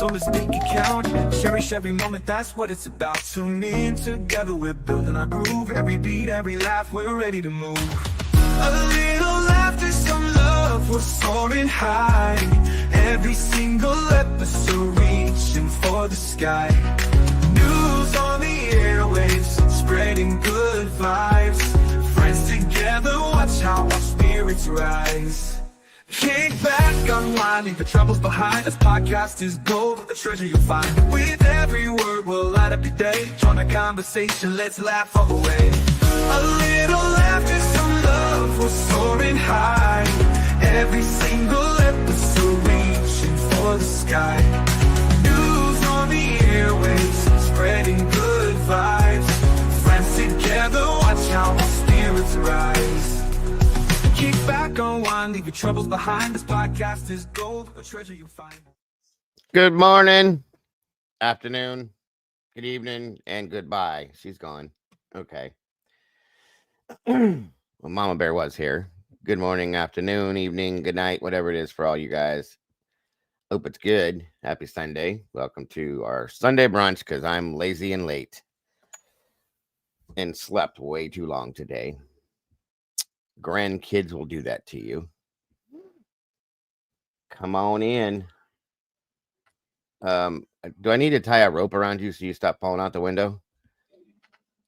so let's make it count. Cherish every moment, that's what it's about. Tune in, together we're building our groove. Every beat, every laugh, we're ready to move. A little laughter, some love, we're soaring high. Every single episode reaching for the sky. News on the airwaves, spreading good vibes. Friends together, watch how our spirits rise. Kick back, unwind, leave the troubles behind. This podcast is gold, the treasure you'll find. With every word, we'll light up your day. Join the conversation, let's laugh all the way. A little laughter, some love, we're soaring high. Every single episode reaching for the sky. News on the airwaves, spreading good vibes. Friends together, watch how our spirits rise. Kick back, unwind, leave your troubles behind. This podcast is gold, a treasure you'll find. Good morning, afternoon, good evening, and goodbye. She's gone. Okay. Well, Mama Bear was here. Good morning, afternoon, evening, good night, whatever it is for all you guys. Hope it's good. Happy Sunday. Welcome to our Sunday brunch because I'm lazy and late and slept way too long today. Grandkids will do that to you. Come on in. Do I need to tie a rope around you so you stop falling out the window?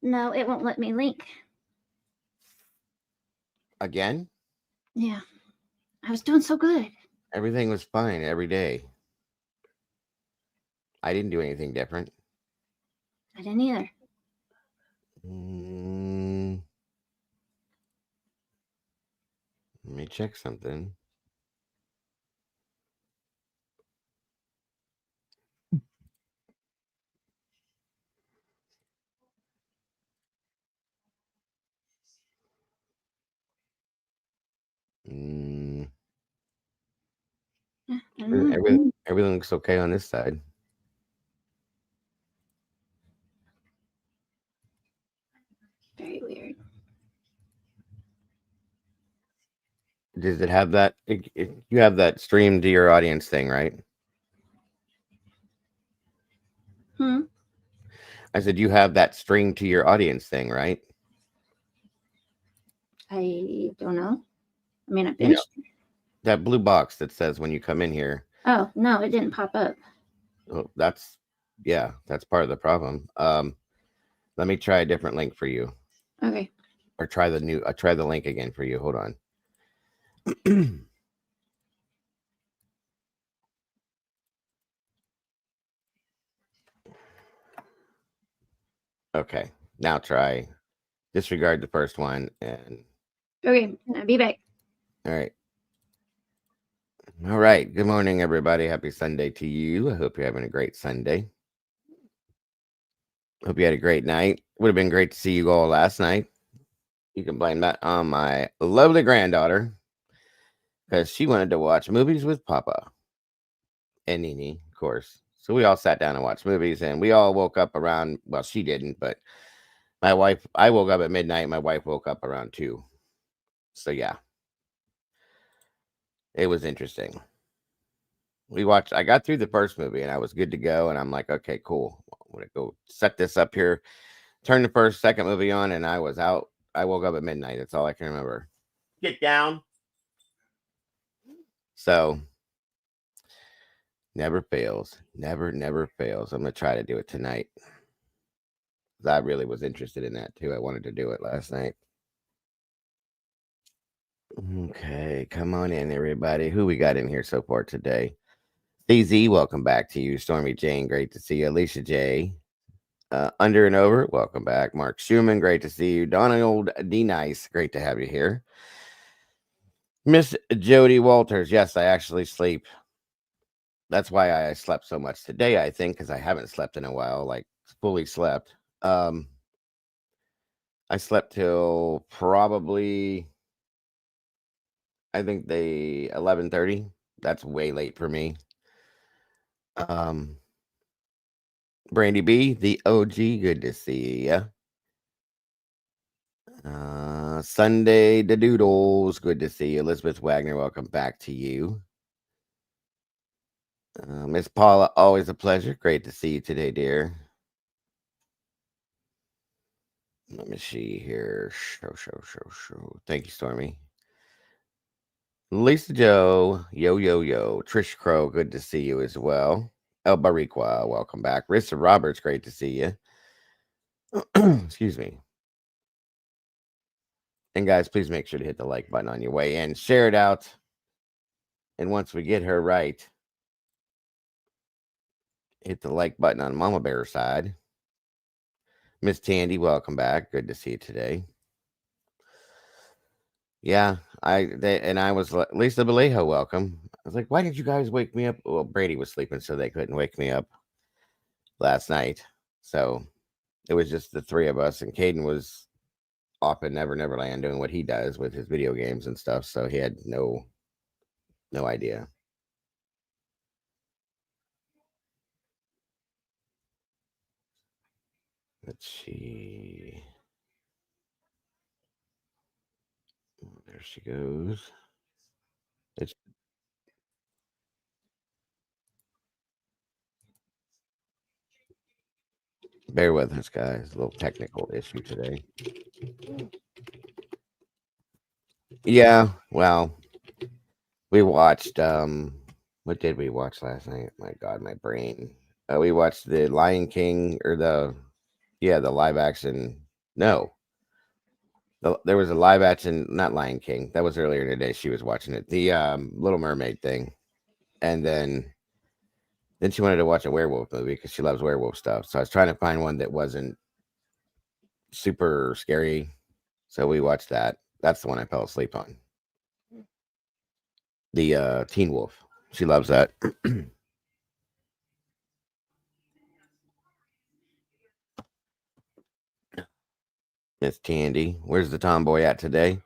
No, it won't let me link. Again? Yeah. I was doing so good. Everything was fine every day. I didn't do anything different. I didn't either. Let me check something. Everything looks okay on this side. Very weird. Does it have that? You have that stream to your audience thing, right? I said you have that string to your audience thing, right? I don't know. I mean, I finished. That blue box that says when you come in here. Oh, no, it didn't pop up. Oh, that's part of the problem. Let me try a different link for you. Okay. Or try the link again for you. Hold on. Okay. Now try disregard the first one and okay, I'll be back. All right. Good morning, everybody. Happy Sunday to you. I hope you're having a great Sunday. Hope you had a great night. Would have been great to see you all last night. You can blame that on my lovely granddaughter because she wanted to watch movies with Papa and Nini, of course. So we all sat down and watched movies, and we all woke up around, well, she didn't, but I woke up at midnight. My wife woke up around 2. So yeah, it was interesting. I got through the first movie and I was good to go. And I'm like, okay, cool. I'm going to go set this up here, turn the second movie on, and I was out. I woke up at midnight. That's all I can remember. Get down. So never fails. Never fails. I'm going to try to do it tonight. I really was interested in that too. I wanted to do it last night. Okay, come on in, everybody. Who we got in here so far today? CZ, welcome back to you. Stormy Jane, great to see you. Alicia J, Under and Over, welcome back. Mark Schumann, great to see you. Donald D. Nice, great to have you here. Miss Jody Walters, yes, I actually sleep. That's why I slept so much today, I think, because I haven't slept in a while, like fully slept. I slept till probably, I think 11:30. That's way late for me. Brandy B, the OG, good to see ya. Sunday the Doodles, good to see you. Elizabeth Wagner, welcome back to you. Miss Paula, always a pleasure. Great to see you today, dear. Let me see here. Show. Thank you, Stormy. Lisa Joe, yo. Trish Crow, good to see you as well. El Bariqua, welcome back. Rissa Roberts, great to see you. Excuse me. And guys, please make sure to hit the like button on your way in. Share it out. And once we get her right, hit the like button on Mama Bear's side. Miss Tandy, welcome back. Good to see you today. Yeah, I was Lisa Vallejo, welcome. I was like, why didn't you guys wake me up? Well, Brady was sleeping, so they couldn't wake me up last night. So it was just the three of us, and Caden was off in Neverland doing what he does with his video games and stuff. So he had no idea. Let's see. There she goes. Bear with us, guys. A little technical issue today. Yeah, well, we watched what did we watch last night? My God, my brain. We watched the Lion King or the live action. No, there was a live action, not Lion King. That was earlier today. She was watching it. The Little Mermaid thing, and then she wanted to watch a werewolf movie because she loves werewolf stuff. So I was trying to find one that wasn't super scary. So we watched that. That's the one I fell asleep on. The Teen Wolf. She loves that. Miss Tandy. Where's the tomboy at today?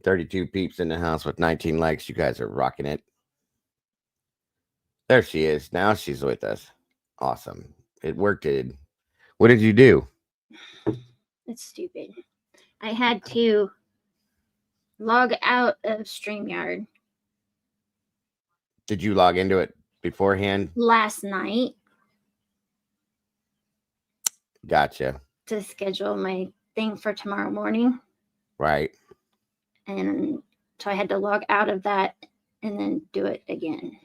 32 peeps in the house with 19 likes. You guys are rocking it. There she is. Now she's with us. Awesome. It worked. What did you do? It's stupid. I had to log out of StreamYard Did you log into it beforehand? last night Gotcha. to schedule my thing for tomorrow morning. Right. And so I had to log out of that and then do it again.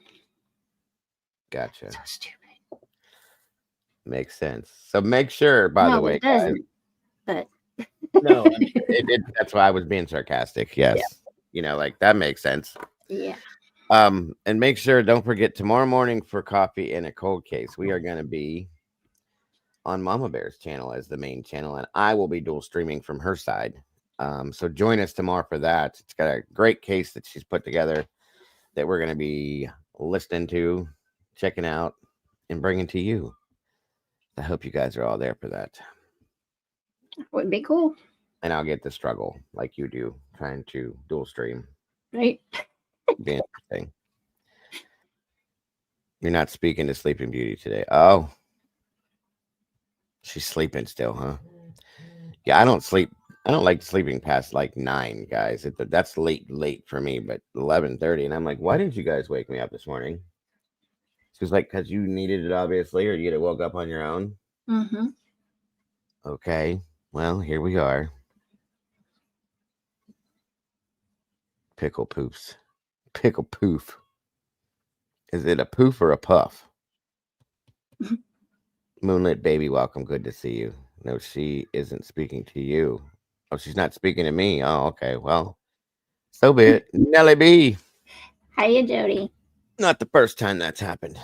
Gotcha. So stupid. Makes sense. So make sure, by the way, it doesn't. But no, that's why I was being sarcastic. Yes. Yeah. You know, like that makes sense. Yeah. And make sure, don't forget, tomorrow morning for coffee and a cold case, we are going to be on Mama Bear's channel as the main channel, and I will be dual streaming from her side. So join us tomorrow for that. It's got a great case that she's put together that we're going to be listening to, checking out, and bringing to you. I hope you guys are all there for that. Would be cool. And I'll get the struggle like you do, trying to dual stream. Right. Be interesting. You're not speaking to Sleeping Beauty today. Oh, she's sleeping still, huh? Yeah, I don't sleep. I don't like sleeping past like 9, guys. That's late for me. But 11:30, and I'm like, why didn't you guys wake me up this morning? She's like, because you needed it, obviously, or you get woke up on your own. Mm-hmm. Okay, well, here we are. Pickle poops. Pickle poof. Is it a poof or a puff? Moonlit baby, welcome. Good to see you. No, she isn't speaking to you. Oh, she's not speaking to me. Oh, okay. Well, so be it. Nelly B. Hiya, Jody. Not the first time that's happened.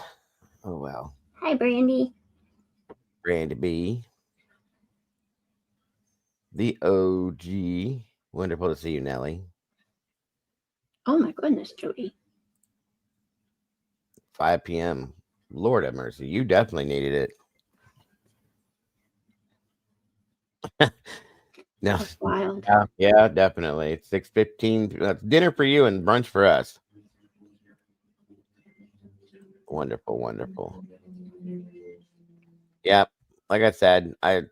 Oh, well. Hi, Brandy. Brandy B. The OG. Wonderful to see you, Nelly. Oh, my goodness, Jody. 5 p.m. Lord have mercy. You definitely needed it. No. That's wild. Yeah, definitely. It's 6:15. That's dinner for you and brunch for us. Wonderful. Yeah, like I said, I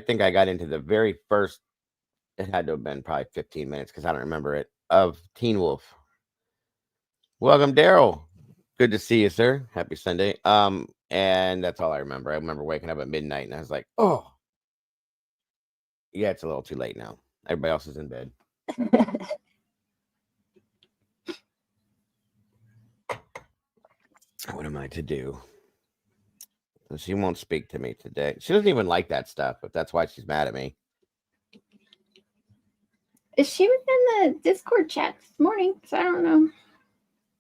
think I got into the very first. It had to have been probably 15 minutes because I don't remember it, of Teen Wolf. Welcome, Daryl. Good to see you, sir. Happy Sunday. And that's all I remember. I remember waking up at midnight and I was like, oh, yeah, it's a little too late now. Everybody else is in bed. What am I to do? So she won't speak to me today. She doesn't even like that stuff, but that's why she's mad at me. She was in the Discord chat this morning, so I don't know.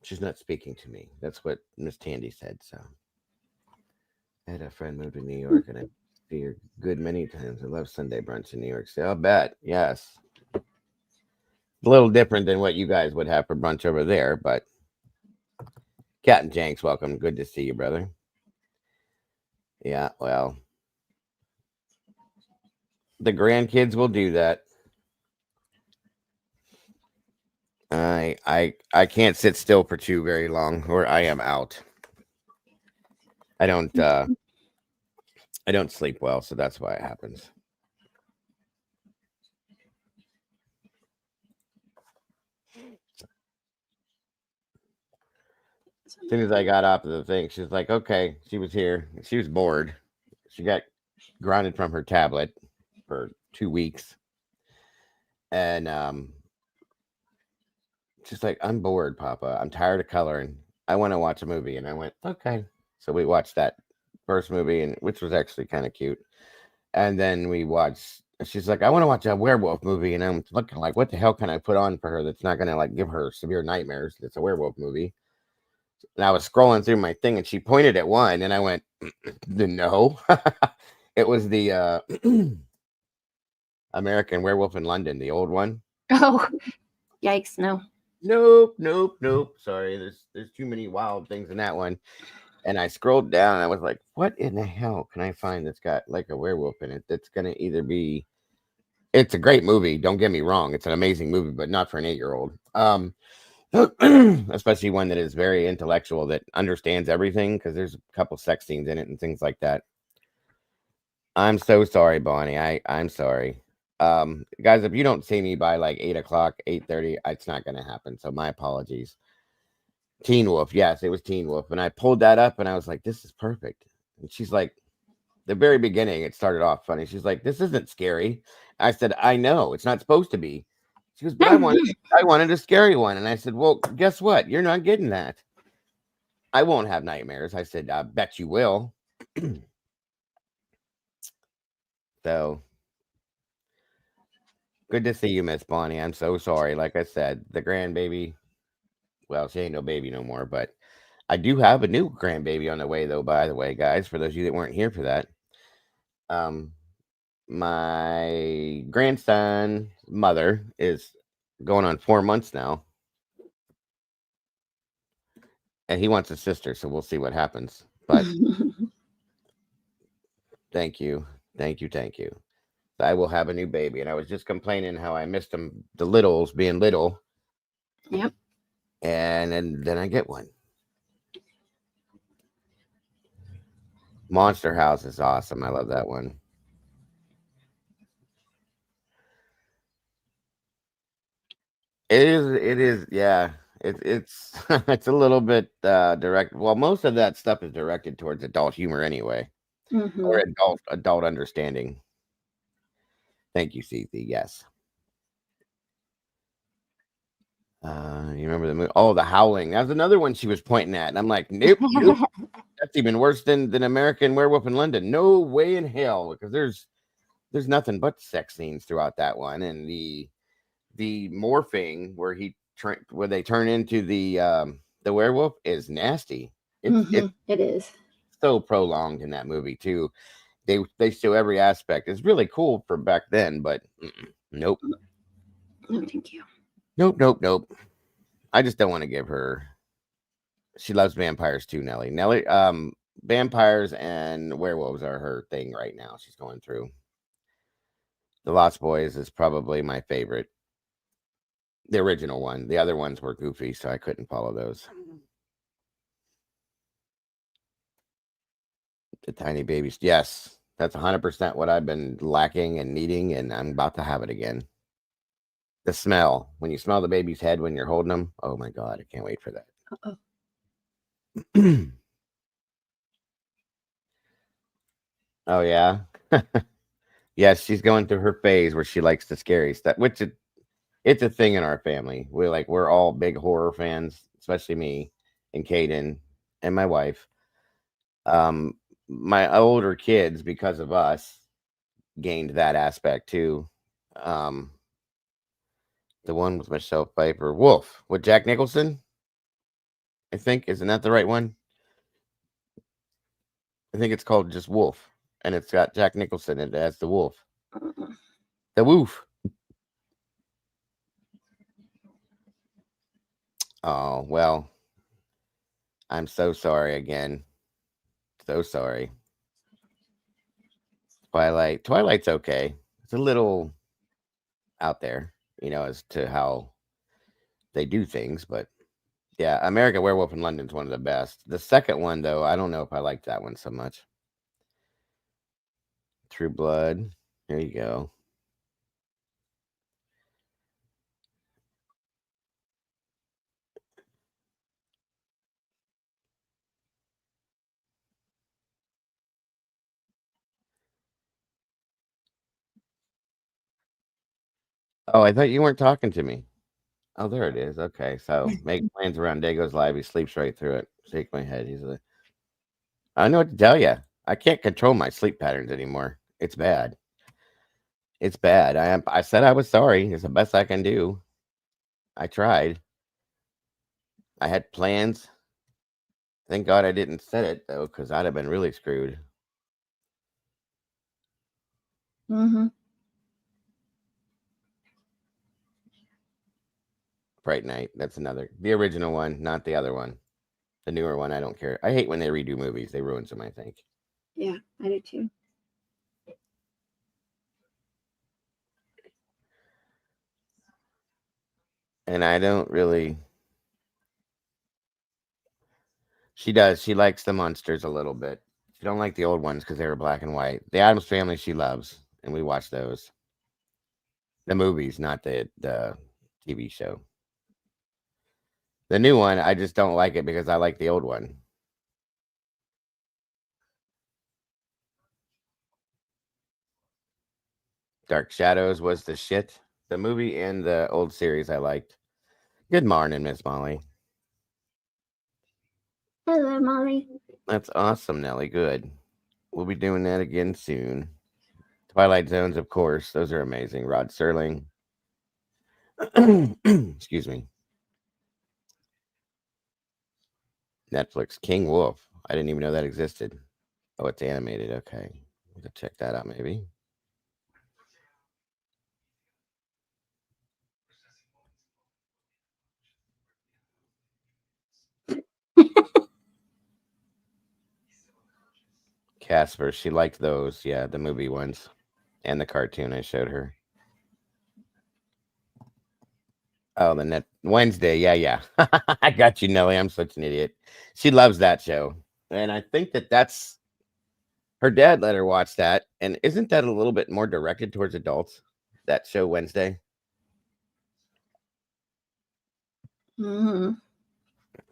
She's not speaking to me. That's what Miss Tandy said. So I had a friend move to New York, and I see her good many times. I love Sunday brunch in New York. So I'll bet. Yes. A little different than what you guys would have for brunch over there, but Cat and Jenks, welcome. Good to see you, brother. Yeah, well, the grandkids will do that. I can't sit still for too very long, or I am out. I don't sleep well, so that's why it happens. As soon as I got off of the thing, she's like, okay, she was here. She was bored. She got grounded from her tablet for 2 weeks. And she's like, I'm bored, Papa. I'm tired of coloring. I want to watch a movie. And I went, okay. So we watched that first movie, and which was actually kind of cute. And then we watched, she's like, I want to watch a werewolf movie. And I'm looking like, what the hell can I put on for her that's not going to like give her severe nightmares? It's a werewolf movie. And I was scrolling through my thing, and she pointed at one, and I went, no. It was the American Werewolf in London, the old one. Oh, yikes! No. Nope. Sorry, there's too many wild things in that one. And I scrolled down, and I was like, what in the hell can I find that's got like a werewolf in it? That's gonna either be. It's a great movie. Don't get me wrong; it's an amazing movie, but not for an 8-year-old. Especially one that is very intellectual, that understands everything, because there's a couple sex scenes in it and things like that. I'm so sorry, Bonnie. I'm sorry. Guys, if you don't see me by like 8 o'clock, 8:30, it's not gonna happen. So my apologies. Teen Wolf, yes, it was Teen Wolf. And I pulled that up and I was like, this is perfect. And she's like, the very beginning, it started off funny. She's like, this isn't scary. I said, I know, it's not supposed to be. She goes, but I wanted a scary one. And I said, well, guess what? You're not getting that. I won't have nightmares. I said, I bet you will. So good to see you, Miss Bonnie. I'm so sorry. Like I said, the grandbaby, well, she ain't no baby no more, but I do have a new grandbaby on the way, though, by the way, guys, for those of you that weren't here for that. My grandson's mother is going on 4 months now, and he wants a sister, so we'll see what happens. But thank you. I will have a new baby, and I was just complaining how I missed them, the littles being little. Yep. And then I get one. Monster House is awesome. I love that one. It is, yeah. It's it's a little bit direct. Well, most of that stuff is directed towards adult humor anyway, or adult understanding. Thank you, CC. Yes. You remember the movie? Oh, The Howling. That was another one she was pointing at, and I'm like, nope. That's even worse than American Werewolf in London. No way in hell, because there's nothing but sex scenes throughout that one, and the morphing where they turn into the werewolf is nasty. It is so prolonged in that movie too. They show every aspect. It's really cool for back then, but nope. No, thank you. Nope. I just don't want to give her. She loves vampires too, Nellie. Vampires and werewolves are her thing right now. She's going through. The Lost Boys is probably my favorite. The original one. The other ones were goofy, so I couldn't follow those. The tiny babies. Yes, that's 100% what I've been lacking and needing, and I'm about to have it again. The smell. When you smell the baby's head when you're holding them. Oh my God, I can't wait for that. Uh-oh. Oh yeah. Yes, she's going through her phase where she likes the scary stuff, which it's a thing in our family. We're all big horror fans, especially me and Kaden and my wife. Um, my older kids, because of us, gained that aspect too. Um, the one with Michelle Pfeiffer, Wolf, with Jack Nicholson, I think, isn't that the right one? I think it's called just Wolf, and it's got Jack Nicholson in it as the wolf. The Wolf. Oh well, I'm so sorry again. So sorry. Twilight's okay. It's a little out there, as to how they do things, but yeah, American Werewolf in London's one of the best. The second one, though, I don't know if I like that one so much. True Blood. There you go. Oh, I thought you weren't talking to me. Oh, there it is. Okay, so make plans around day goes live. He sleeps right through it. Shake my head. He's like, I don't know what to tell you. I can't control my sleep patterns anymore. It's bad. It's bad. I said I was sorry. It's the best I can do. I tried. I had plans. Thank God I didn't set it though, because I'd have been really screwed. Mm-hmm. Fright Night. That's the original one, not the other one. The newer one, I don't care. I hate when they redo movies. They ruin them, I think. Yeah, I do too. And I don't really. She does. She likes the monsters a little bit. She don't like the old ones because they were black and white. The Addams Family she loves, and we watch those. The movies, not the TV show. The new one, I just don't like it because I like the old one. Dark Shadows was the shit. The movie and the old series I liked. Good morning, Miss Molly. Hello, Molly. That's awesome, Nelly. Good. We'll be doing that again soon. Twilight Zones, of course. Those are amazing. Rod Serling. Excuse me. Netflix. King Wolf. I didn't even know that existed. Oh, it's animated. Okay. We'll have to check that out maybe. Casper. She liked those. Yeah, the movie ones. And the cartoon I showed her. Oh, the net Wednesday. Yeah. I got you, Nelly. I'm such an idiot. She loves that show. And I think that's her dad let her watch that. And isn't that a little bit more directed towards adults? That show Wednesday? Mm-hmm.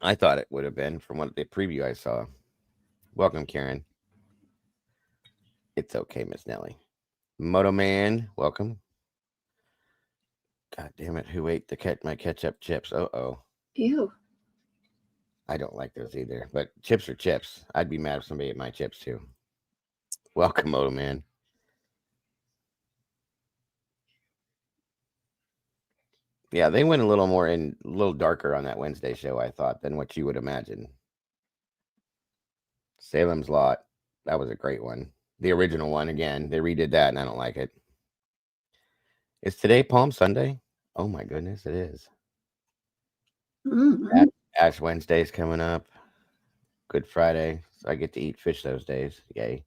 I thought it would have been from what the preview I saw. Welcome, Karen. It's okay, Miss Nelly. Moto Man, welcome. God damn it! Who ate my ketchup chips? Oh. Ew. I don't like those either. But chips are chips. I'd be mad if somebody ate my chips too. Welcome, Moto Man. Yeah, they went a little darker on that Wednesday show, I thought, than what you would imagine. Salem's Lot. That was a great one. The original one, again, they redid that and I don't like it. Is today Palm Sunday? Oh my goodness, it is. Mm-hmm. Ash Wednesday's coming up. Good Friday. So I get to eat fish those days. Yay.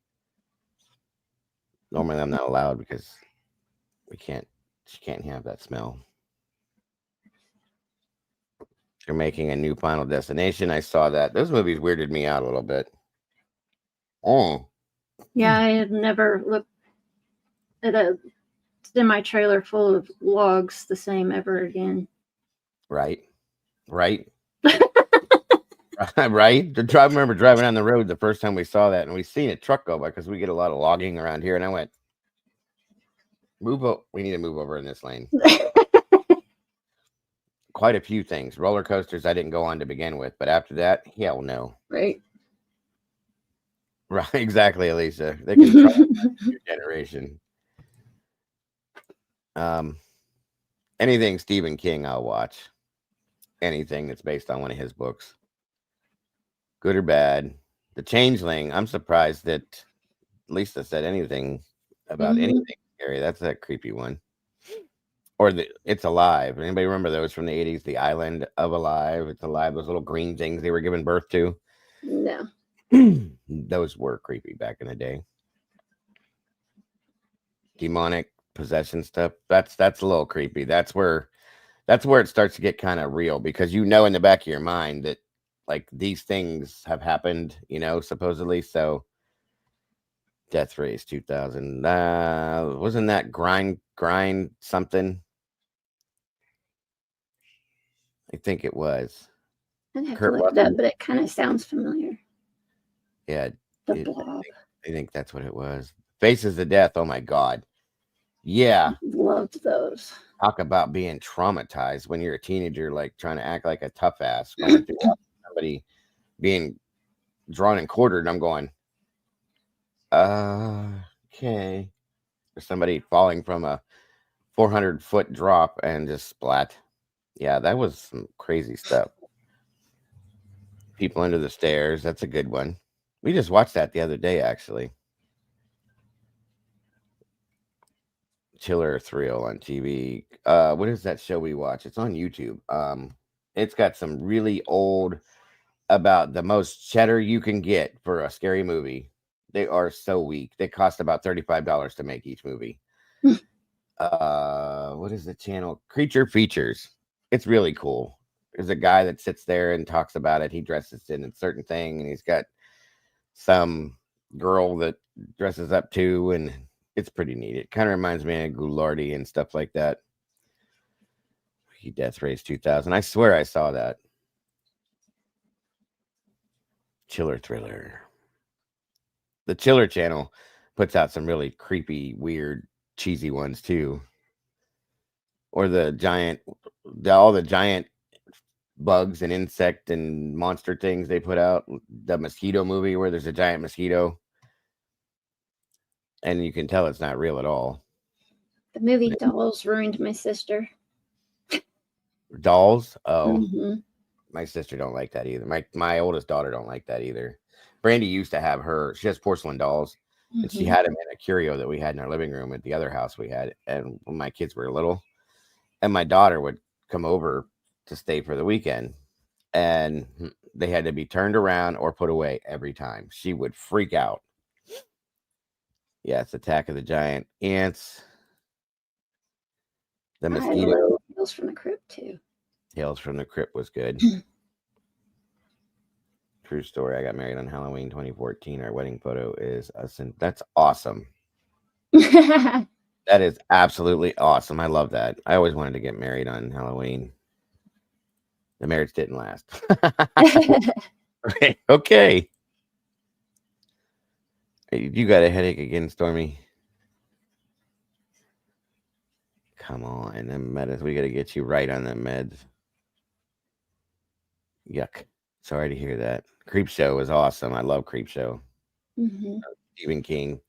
Normally I'm not allowed because she can't have that smell. They're making a new Final Destination. I saw that. Those movies weirded me out a little bit. Oh. Yeah, I have never looked at a semi-trailer full of logs the same ever again. Right. Right? I remember driving on the road the first time we saw that, and we seen a truck go by because we get a lot of logging around here. And I went, we need to move over in this lane. Quite a few things. Roller coasters I didn't go on to begin with, but after that, hell no. Right. Right, exactly, Elisa. They can try your generation. Anything Stephen King, I'll watch. Anything that's based on one of his books, good or bad. The Changeling. I'm surprised that Lisa said anything about anything scary. That's that creepy one. Or It's Alive. Anybody remember those from the 80s? The Island of Alive. It's Alive. Those little green things they were giving birth to. No. Those were creepy back in the day. Demonic possession stuff. That's a little creepy. That's where it starts to get kind of real, because in the back of your mind that like these things have happened, supposedly. So Death Race 2000. Wasn't that grind something? I think it was. I'd have to look it up, but it kind of sounds familiar. Yeah. The Blob. I think that's what it was. Faces of Death. Oh my God. Yeah. Loved those. Talk about being traumatized when you're a teenager, like trying to act like a tough ass. Going through somebody being drawn and quartered. I'm going, okay. Or somebody falling from a 400-foot drop and just splat. Yeah, that was some crazy stuff. People Under the Stairs. That's a good one. We just watched that the other day, actually. Chiller Thrill on TV. What is that show we watch? It's on YouTube. It's got some really old, about the most cheddar you can get for a scary movie. They are so weak. They cost about $35 to make each movie. What is the channel? Creature Features. It's really cool. There's a guy that sits there and talks about it. He dresses in a certain thing, and he's got some girl that dresses up too, and it's pretty neat. It kind of reminds me of Goulardi and stuff like that. Death Race 2000. I swear I saw that. Chiller Thriller. The Chiller channel puts out some really creepy, weird, cheesy ones too. Or all the giant bugs and insect and monster things they put out. The mosquito movie where there's a giant mosquito. And you can tell it's not real at all. The movie Dolls ruined my sister. Dolls? Oh, my sister don't like that either. My oldest daughter don't like that either. Brandy used to have she has porcelain dolls, and she had them in a curio that we had in our living room at the other house we had. And when my kids were little, and my daughter would come over to stay for the weekend, and they had to be turned around or put away every time. She would freak out. Yeah, it's Attack of the Giant Ants. The mosquito. Tales from the Crypt too. Tales from the Crypt was good. True story. I got married on Halloween 2014. Our wedding photo is us, and that's awesome. That is absolutely awesome. I love that. I always wanted to get married on Halloween. The marriage didn't last. Right. Okay. You got a headache again, Stormy? Come on, them meds. We got to get you right on them meds. Yuck. Sorry to hear that. Creepshow is awesome. I love Creepshow. Stephen King.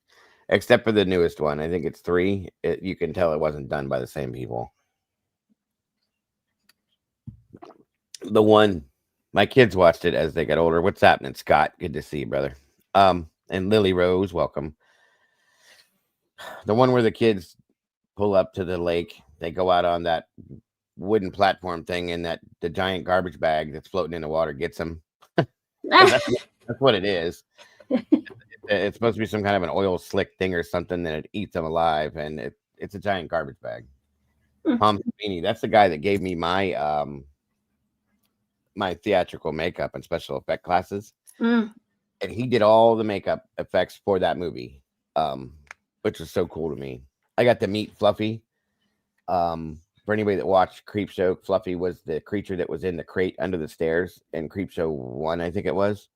Except for the newest one. I think it's 3. You can tell it wasn't done by the same people. The one, my kids watched it as they got older. What's happening, Scott? Good to see you, brother. And Lily Rose, welcome. The one where the kids pull up to the lake. They go out on that wooden platform thing, and the giant garbage bag that's floating in the water gets them. That's what it is. It's supposed to be some kind of an oil slick thing or something that it eats them alive, and it's a giant garbage bag. Tom Savini, that's the guy that gave me my my theatrical makeup and special effect classes. And he did all the makeup effects for that movie, which was so cool to me. I got to meet Fluffy, for anybody that watched Creepshow, Fluffy was the creature that was in the crate under the stairs in Creepshow 1, I think it was.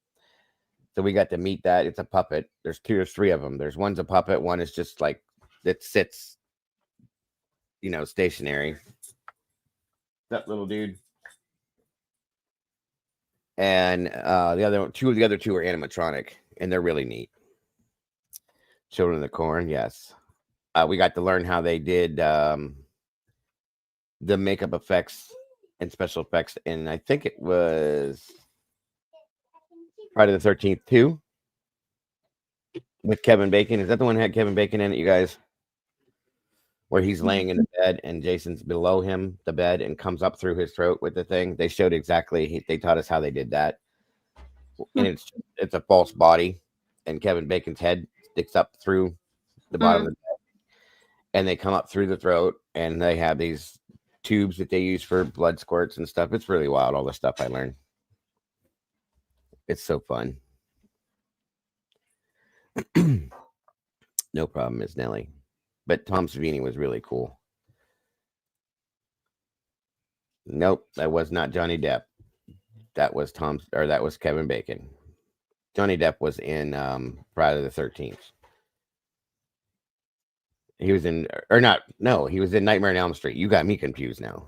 So we got to meet that. It's a puppet. There's 2 or 3 of them. There's one's a puppet. One is just like that sits, stationary. That little dude. And two of the other 2 are animatronic, and they're really neat. Children of the Corn, yes. We got to learn how they did the makeup effects and special effects, and I think it was Friday the 13th too, with Kevin Bacon. Is that the one that had Kevin Bacon in it, you guys? Where he's laying in the bed and Jason's below him, the bed, and comes up through his throat with the thing. They showed exactly. They taught us how they did that, and it's a false body, and Kevin Bacon's head sticks up through the bottom of the bed, and they come up through the throat, and they have these tubes that they use for blood squirts and stuff. It's really wild, all the stuff I learned. It's so fun. No problem, Miss Nelly. But Tom Savini was really cool. Nope, that was not Johnny Depp. That was Kevin Bacon. Johnny Depp was in Friday the 13th. He was in, he was in Nightmare on Elm Street. You got me confused now.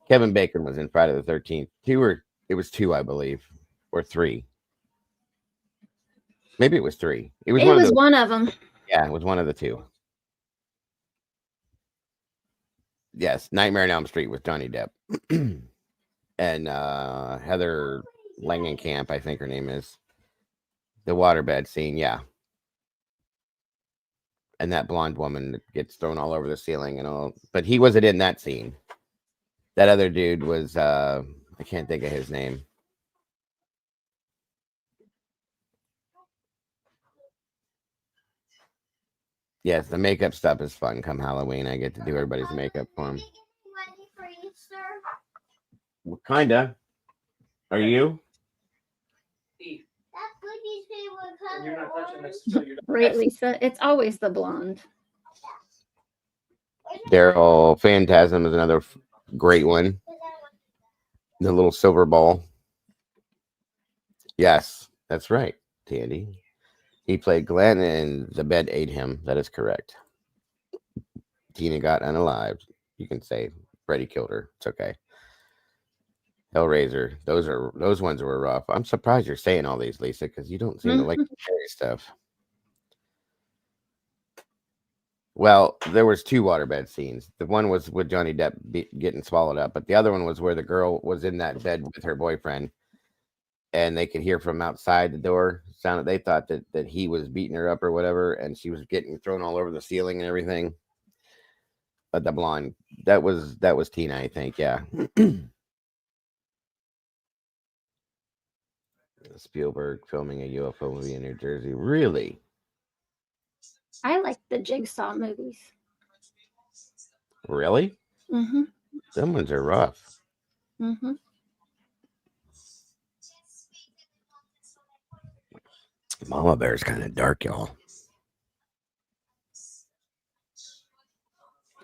Kevin Bacon was in Friday the 13th. It was 2, I believe, or 3. Maybe it was 3. It was one of them. Yeah, it was one of the 2. Yes, Nightmare on Elm Street with Johnny Depp. And Heather Langenkamp, I think her name is. The waterbed scene, yeah. And that blonde woman that gets thrown all over the ceiling and all. But he wasn't in that scene. That other dude was, I can't think of his name. Yes, the makeup stuff is fun. Come Halloween, I get to do everybody's makeup for them. Well, kinda. Are you? Right, Lisa. It's always the blonde. Daryl Phantasm is another great one. The little silver ball. Yes, that's right, Tandy. He played Glenn, and the bed ate him. That is correct. Tina got unalived. You can say Freddy killed her. It's okay. Hellraiser. Those ones were rough. I'm surprised you're saying all these, Lisa, because you don't seem to like the scary stuff. Well, there was 2 waterbed scenes. The one was with Johnny Depp getting swallowed up, but the other one was where the girl was in that bed with her boyfriend, and they could hear from outside the door. They thought that he was beating her up or whatever, and she was getting thrown all over the ceiling and everything. But the blonde, that was Tina, I think, yeah. Spielberg filming a UFO movie in New Jersey. Really? I like the Jigsaw movies. Really? Mm-hmm. Some ones are rough. Mm-hmm. Mama Bear's kind of dark, y'all.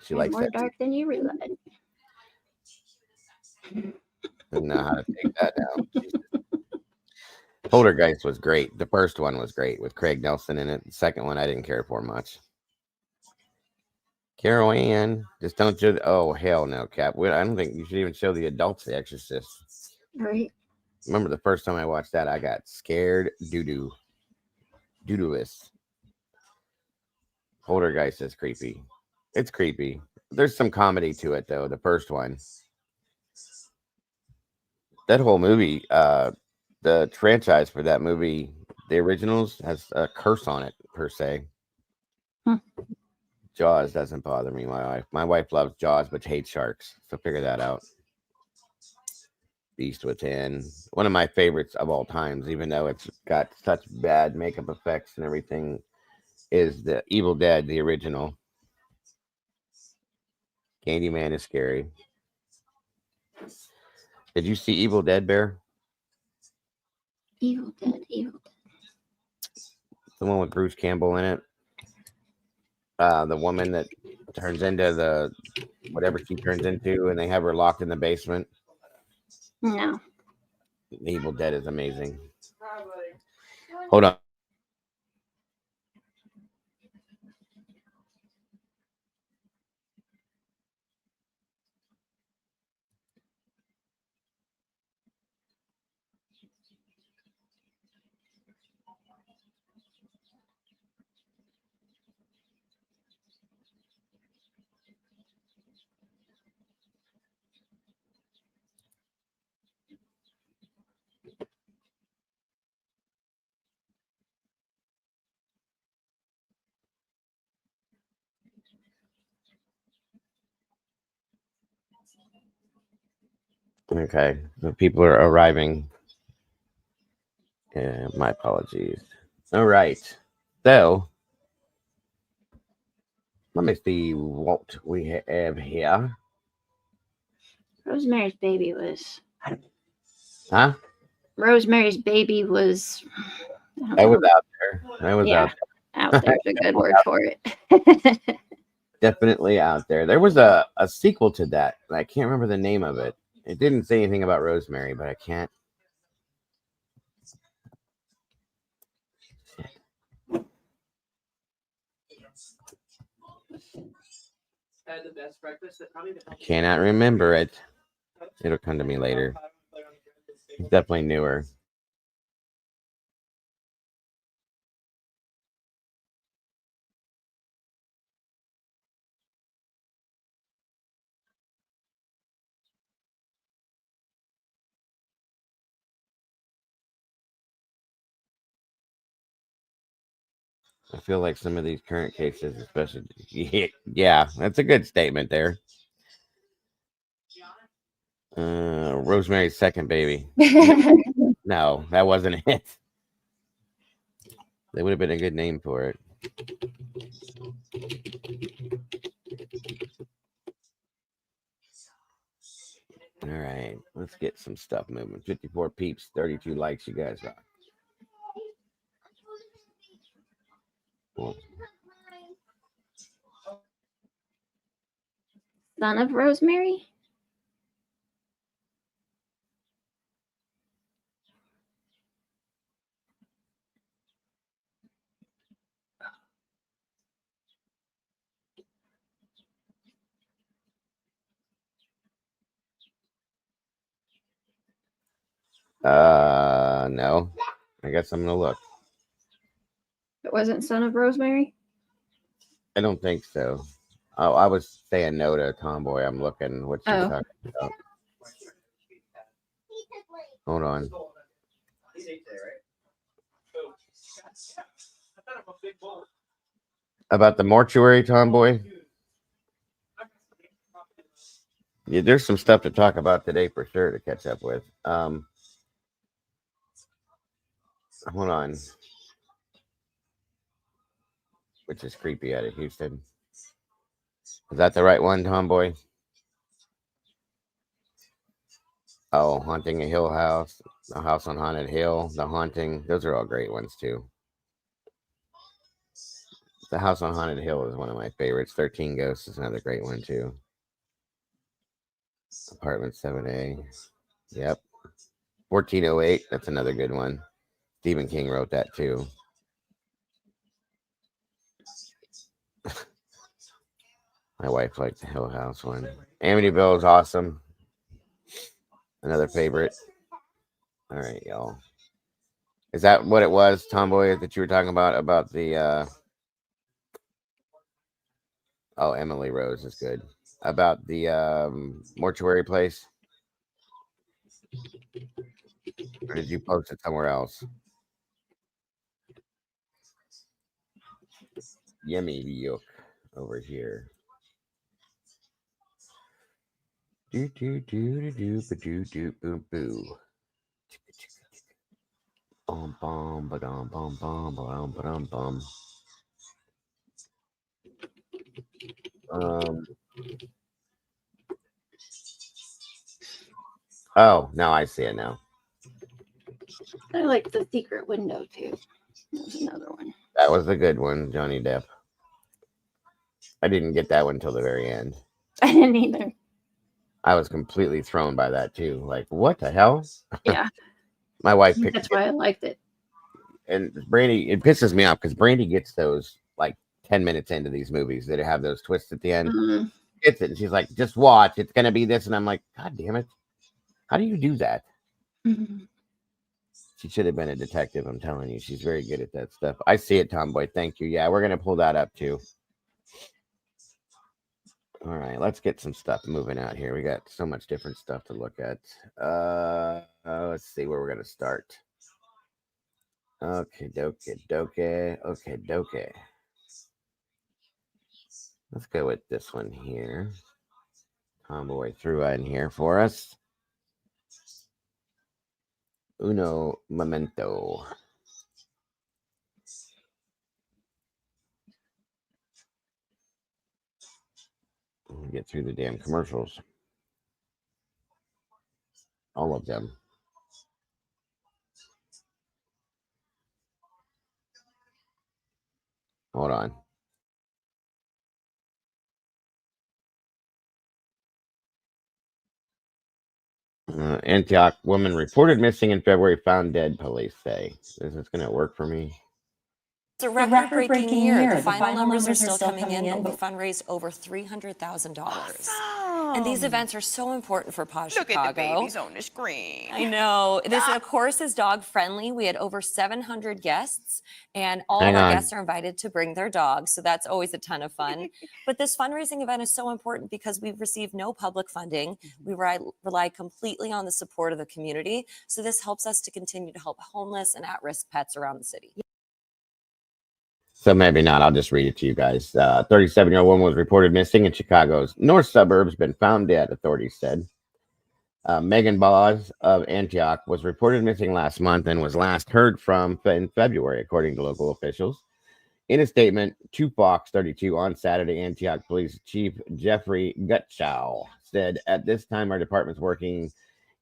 She likes more that. Dark than you realize. Doesn't know how to take that down. Poltergeist was great. The first one was great with Craig Nelson in it. The second one I didn't care for much. Carol Ann, just don't show. Oh hell no, Cap. I don't think you should even show the adults The Exorcist. Right. Remember the first time I watched that, I got scared doo-doo-less. Poltergeist is creepy. It's creepy. There's some comedy to it though. The first one. That whole movie, the franchise for that movie, the originals, has a curse on it per se. Jaws doesn't bother me. My wife loves Jaws but hates sharks, so figure that out. Beast Within, one of my favorites of all times, even though it's got such bad makeup effects and everything, is the Evil Dead, the original. Candyman is scary. Did you see Evil Dead, Bear? Evil Dead. The one with Bruce Campbell in it. The woman that turns into the whatever she turns into, and they have her locked in the basement. No. The Evil Dead is amazing. Hold on. Okay, the people are arriving. My apologies. All right, so let me see what we have here. Rosemary's Baby was. Huh? Rosemary's Baby was. That was out there. That was Yeah. out Out there's a good word for it. definitely out there. There was a sequel to that, and I can't remember the name of it. It didn't say anything about Rosemary, but I can't. I cannot remember it. It'll come to me later. It's definitely newer. I feel like some of these current cases, especially, yeah, that's a good statement there. Rosemary's Second Baby. No, that wasn't it. That would have been a good name for it. All right, let's get some stuff moving. 54 peeps, 32 likes. You guys got. Cool. Son of Rosemary? No. I guess I'm gonna look. It wasn't Son of Rosemary? I don't think so. Oh, I was saying no to Tomboy. I'm looking what she's talking about. Hold on. About the mortuary, Tomboy? Yeah, there's some stuff to talk about today for sure to catch up with. Hold on. Which is creepy out of Houston. Is that the right one, Tomboy? Oh, Haunting a Hill House, The House on Haunted Hill, The Haunting. Those are all great ones too. The House on Haunted Hill is one of my favorites. 13 Ghosts is another great one too. Apartment 7A. Yep. 1408. That's another good one. Stephen King wrote that too. My wife liked the Hill House one. Amityville is awesome. Another favorite. All right, y'all. Is that what it was, Tomboy, that you were talking about the oh, Emily Rose is good. About the mortuary place? Or did you post it somewhere else? Yummy yuck over here. Do do do do do do do boo boo. Bum bum ba dum bum bum ba dum bum. Oh, now I see it now. I like The Secret Window too. That was another one. That was a good one, Johnny Depp. I didn't get that one until the very end. I didn't either. I was completely thrown by that too. Like, what the hell? Yeah. My wife picked That's why I liked it. and Brandy, it pisses me off because Brandy gets those like 10 minutes into these movies that have those twists at the end. Mm-hmm. Gets it. And she's like, just watch. It's going to be this. And I'm like, God damn it. How do you do that? Mm-hmm. She should have been a detective. I'm telling you. She's very good at that stuff. I see it, Tomboy. Thank you. Yeah, we're going to pull that up too. All right. Let's get some stuff moving out here. We got so much different stuff to look at. Let's see where we're going to start. Okay, doke. Let's go with this one here. Tomboy threw in here for us. Uno momento. We'll get through the damn commercials. All of them. Hold on. Antioch woman reported missing in February, found dead, police say. Is this going to work for me? It's a record-breaking year. The final numbers are still coming in, but we fundraised over $300,000. Awesome. And these events are so important for Pod Look Chicago. at the babies on the screen. I know. This, of course, is dog-friendly. We had over 700 guests, and all of our guests are invited to bring their dogs, so that's always a ton of fun. But this fundraising event is so important because we've received no public funding. We rely completely on the support of the community, so this helps us to continue to help homeless and at-risk pets around the city. So maybe not. I'll just read it to you guys. 37-year-old woman was reported missing in Chicago's north suburbs, been found dead, authorities said. Megan Boz of Antioch was reported missing last month and was last heard from in February, according to local officials. In a statement to Fox 32 on Saturday, Antioch Police Chief Jeffrey Gutschau said, "At this time, our department's working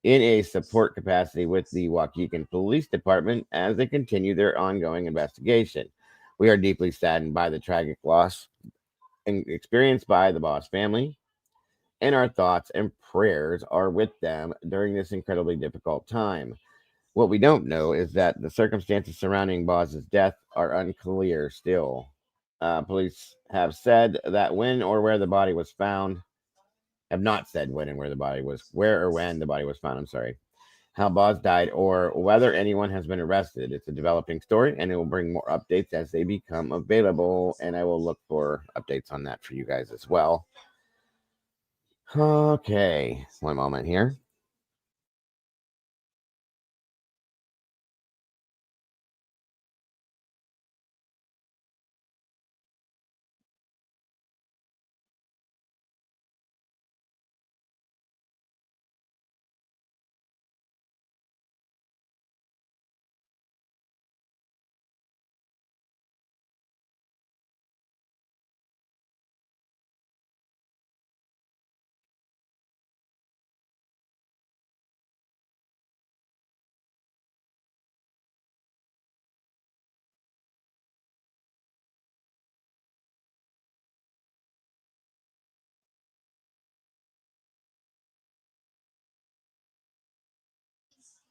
in a support capacity with the Waukegan Police Department as they continue their ongoing investigation. We are deeply saddened by the tragic loss experienced by the Boss family, and our thoughts and prayers are with them during this incredibly difficult time. What we don't know is that the circumstances surrounding Boss's death are unclear still. Police have said that when or where the body was found, have not said when and where the body was, where or when the body was found, I'm sorry, how Boz died, or whether anyone has been arrested. It's a developing story, and it will bring more updates as they become available, and I will look for updates on that for you guys as well." Okay, one moment here.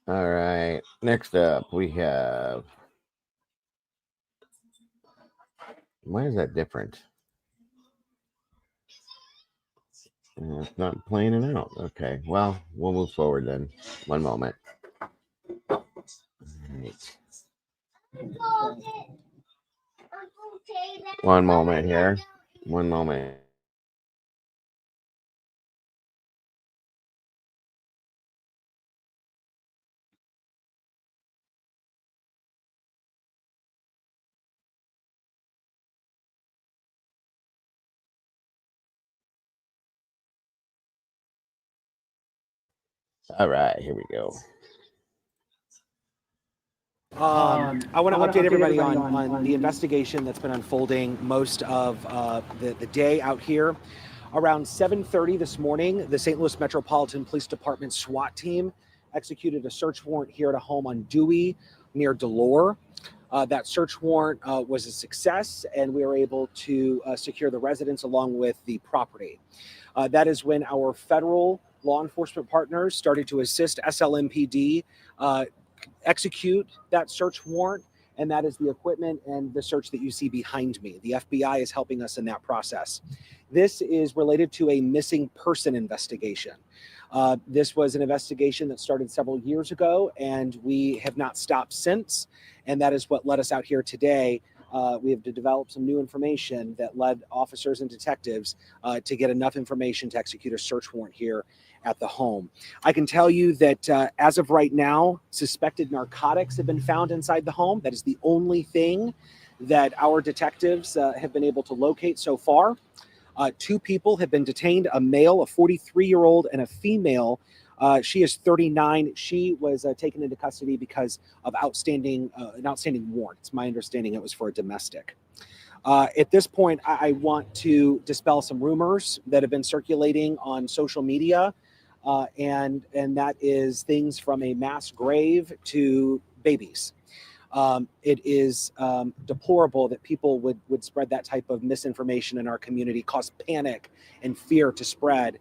All right, next up we have, why is that different? It's not playing it out. Okay, well, we'll move forward then. One moment. All right. One moment here. One moment. All right, here we go. I want to update everybody on the investigation that's been unfolding most of the day out here. Around 7:30 this morning, the St. Louis Metropolitan Police Department SWAT team executed a search warrant here at a home on Dewey near Delore. That search warrant was a success, and we were able to secure the residence along with the property. That is when our federal law enforcement partners started to assist SLMPD execute that search warrant, and that is the equipment and the search that you see behind me. The FBI is helping us in that process. This is related to a missing person investigation. This was an investigation that started several years ago, and we have not stopped since, and that is what led us out here today. We have to develop some new information that led officers and detectives to get enough information to execute a search warrant here at the home. I can tell you that as of right now, suspected narcotics have been found inside the home. That is the only thing that our detectives have been able to locate so far. 2 people have been detained, a male, a 43-year-old, and a female. She is 39. She was taken into custody because of an outstanding warrant. It's my understanding it was for a domestic. At this point, I want to dispel some rumors that have been circulating on social media, and that is things from a mass grave to babies. It is deplorable that people would spread that type of misinformation in our community, cause panic and fear to spread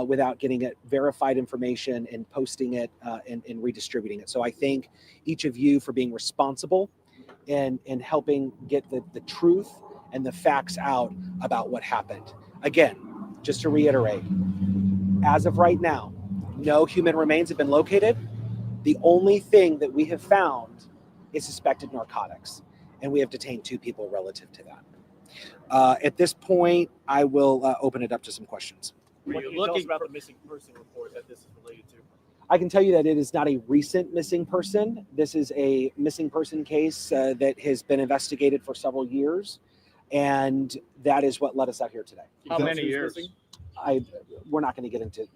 without getting it verified information and posting it and redistributing it. So I thank each of you for being responsible and helping get the truth and the facts out about what happened. Again, just to reiterate, as of right now, no human remains have been located. The only thing that we have found is suspected narcotics, and we have detained 2 people relative to that. At this point, I will open it up to some questions. What can you tell us about the missing person report that this is related to? I can tell you that it is not a recent missing person. This is a missing person case that has been investigated for several years, and that is what led us out here today. How many years? We're not going to get into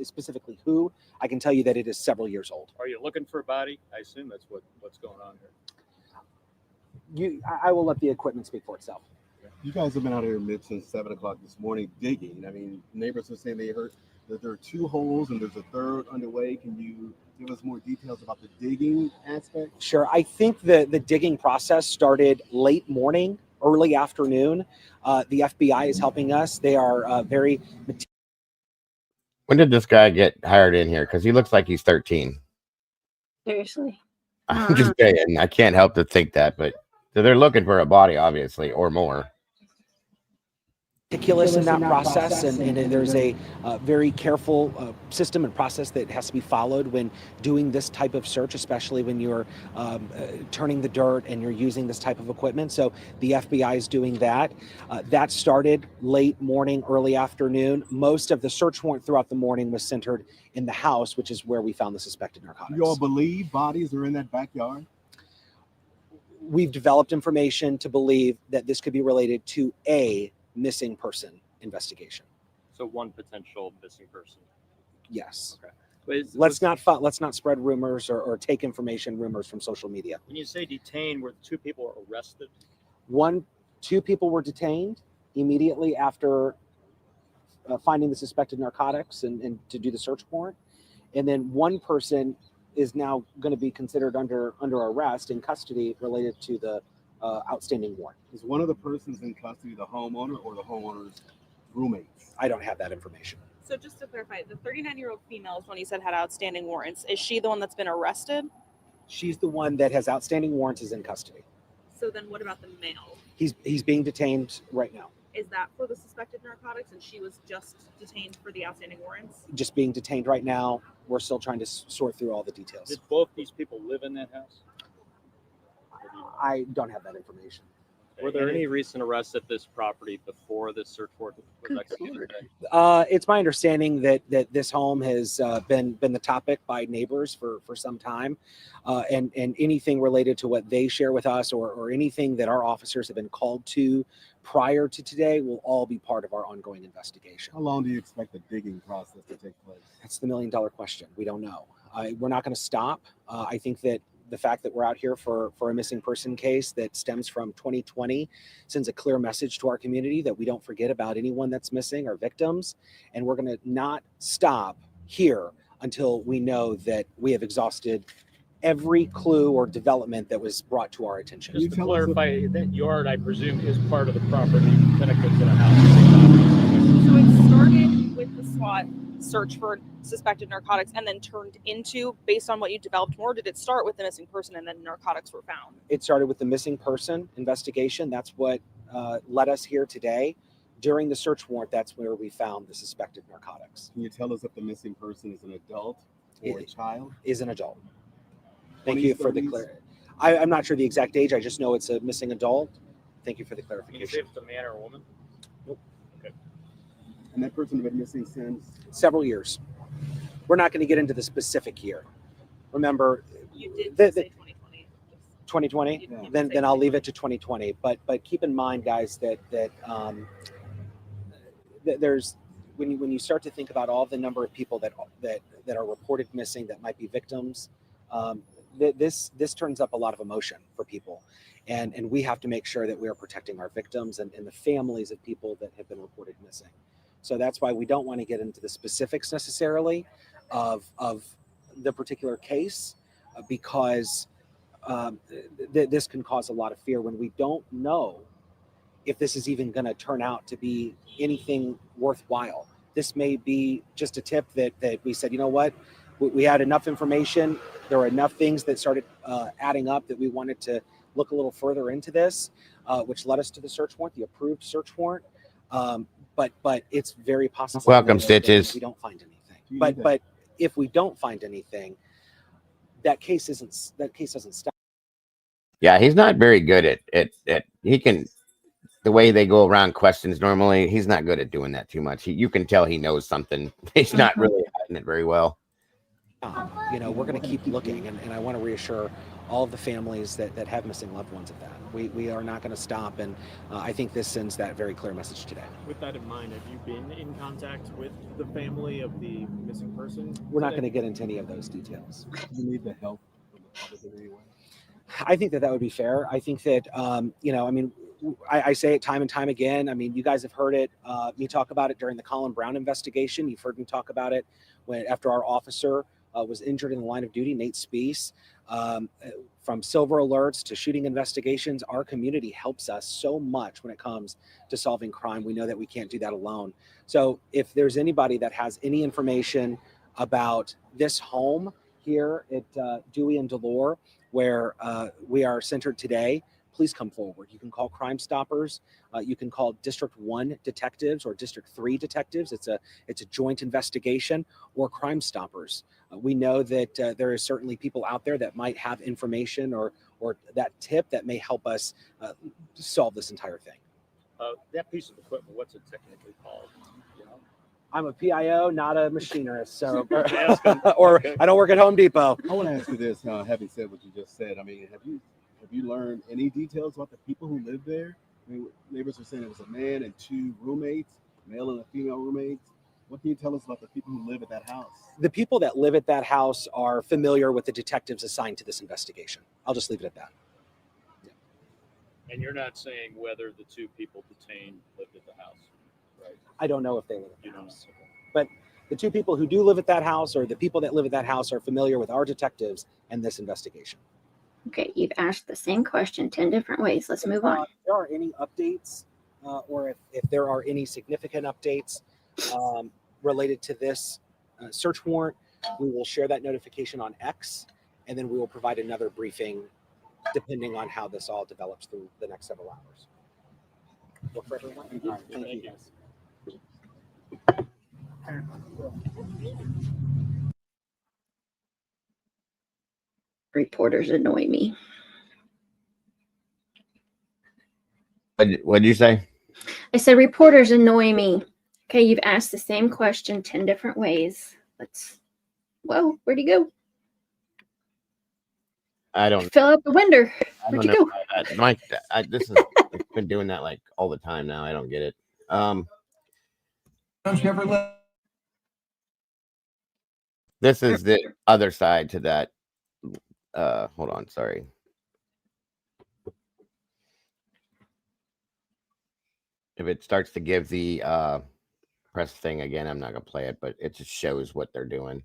specifically who. I can tell you that it is several years old. Are you looking for a body? I assume that's what's going on here. I will let the equipment speak for itself. You guys have been out here mid since 7 o'clock this morning digging. I mean, neighbors are saying they heard that there are 2 holes and there's a third underway. Can you give us more details about the digging aspect? Sure. I think the digging process started late morning, early afternoon. The FBI is helping us. They are very. When did this guy get hired in here? Because he looks like he's 13. Seriously. I'm just saying. I can't help to think that, but so they're looking for a body, obviously, or more. Meticulous in that process, and there's a very careful system and process that has to be followed when doing this type of search, especially when you're turning the dirt and you're using this type of equipment. So the FBI is doing that. That started late morning, early afternoon. Most of the search warrant throughout the morning was centered in the house, which is where we found the suspected narcotics. You all believe bodies are in that backyard? We've developed information to believe that this could be related to a missing person investigation. So one potential missing person. Yes. Okay. Let's not spread rumors or take rumors from social media. When you say detained, were 2 people arrested? 2 people were detained immediately after finding the suspected narcotics and to do the search warrant, and then 1 person is now going to be considered under arrest in custody related to the outstanding warrant. Is one of the persons in custody the homeowner or the homeowner's roommates? I don't have that information. So just to clarify, the 39-year-old female is one you said had outstanding warrants. Is she the one that's been arrested? She's the one that has outstanding warrants, is in custody. So then what about the male? He's being detained right now. Is that for the suspected narcotics and she was just detained for the outstanding warrants? Just being detained right now. We're still trying to sort through all the details. Did both these people live in that house? I don't have that information. Were there any recent arrests at this property before this search warrant was executed? It's my understanding that this home has been the topic by neighbors for some time, and anything related to what they share with us or anything that our officers have been called to prior to today will all be part of our ongoing investigation. How long do you expect the digging process to take place? That's the million-dollar question. We don't know. We're not going to stop. I think that the fact that we're out here for a missing person case that stems from 2020 sends a clear message to our community that we don't forget about anyone that's missing or victims. And we're going to not stop here until we know that we have exhausted every clue or development that was brought to our attention. Just you to tell us clarify, that yard, I presume, is part of the property connected to the house. So it started with the SWAT search for suspected narcotics and then turned into, based on what you developed more, did it start with the missing person and then narcotics were found? It started with the missing person investigation. That's what led us here today. During the search warrant, that's where we found the suspected narcotics. Can you tell us if the missing person is an adult or a child? Is an adult. Thank 20s, you for the 30s? clarity. I'm not sure the exact age. I just know it's a missing adult. Thank you for the Can you say clarification. if it's a man or a woman? And that person has been missing since? Several years. We're not going to get into the specific year. Remember, You did The- say 2020. 2020. Yeah. Then I'll leave it to 2020. But keep in mind, guys, that there's when you start to think about all the number of people that are reported missing that might be victims, this turns up a lot of emotion for people, and we have to make sure that we are protecting our victims and the families of people that have been reported missing. So that's why we don't want to get into the specifics necessarily of the particular case, because this can cause a lot of fear when we don't know if this is even going to turn out to be anything worthwhile. This may be just a tip that we said, you know what, we had enough information. There were enough things that started adding up that we wanted to look a little further into this, which led us to the search warrant, the approved search warrant. But it's very possible. Welcome, that Stitches. we don't find anything. Do you But need but if we don't find anything, that case doesn't stop. Yeah, he's not very good at he can the way they go around questions normally. He's not good at doing that too much. You can tell he knows something. He's not really hiding it very well. You know, we're going to keep looking, and I want to reassure all of the families that have missing loved ones of that. We are not going to stop, and I think this sends that very clear message today. With that in mind, have you been in contact with the family of the missing person? We're not going to get into any of those details. Do you need the help of the public in any way? I think that would be fair. I think that, you know, I mean, I say it time and time again. I mean, you guys have heard it, me talk about it during the Colin Brown investigation. You've heard me talk about it after our officer was injured in the line of duty, Nate Spees. From silver alerts to shooting investigations, our community helps us so much when it comes to solving crime. We know that we can't do that alone. So if there's anybody that has any information about this home here at Dewey and Delore, where we are centered today, please come forward. You can call Crime Stoppers. You can call District 1 detectives or District 3 detectives. It's a joint investigation, or Crime Stoppers. We know that there is certainly people out there that might have information or that tip that may help us solve this entire thing. That piece of equipment, what's it technically called? You know? I'm a PIO, not a machinist, so Okay. or I don't work at Home Depot. I want to ask you this, having said what you just said, I mean, have you learned any details about the people who live there? I mean, neighbors were saying it was a man and two roommates, male and a female roommates. What can you tell us about the people who live at that house? The people that live at that house are familiar with the detectives assigned to this investigation. I'll just leave it at that. And you're not saying whether the two people detained lived at the house, right? I don't know if they live at You the don't house. know. But the two people who do live at that house, or the people that live at that house, are familiar with our detectives and this investigation. Okay, you've asked the same question 10 different ways. Let's move on. If there are any updates, or if there are any significant updates related to this search warrant, we will share that notification on X, and then we will provide another briefing depending on how this all develops through the next several hours. Work for everyone? All right, thank you, guys. Reporters annoy me. What'd you say? I said reporters annoy me. Okay, you've asked the same question 10 different ways. Whoa, where'd he go? I don't. Fill out the window. I Where'd don't you know. go? Mike, this is I've been doing that like all the time now. I don't get it. This is the other side to that. Hold on, sorry. If it starts to give the press thing again, I'm not gonna play it, but it just shows what they're doing.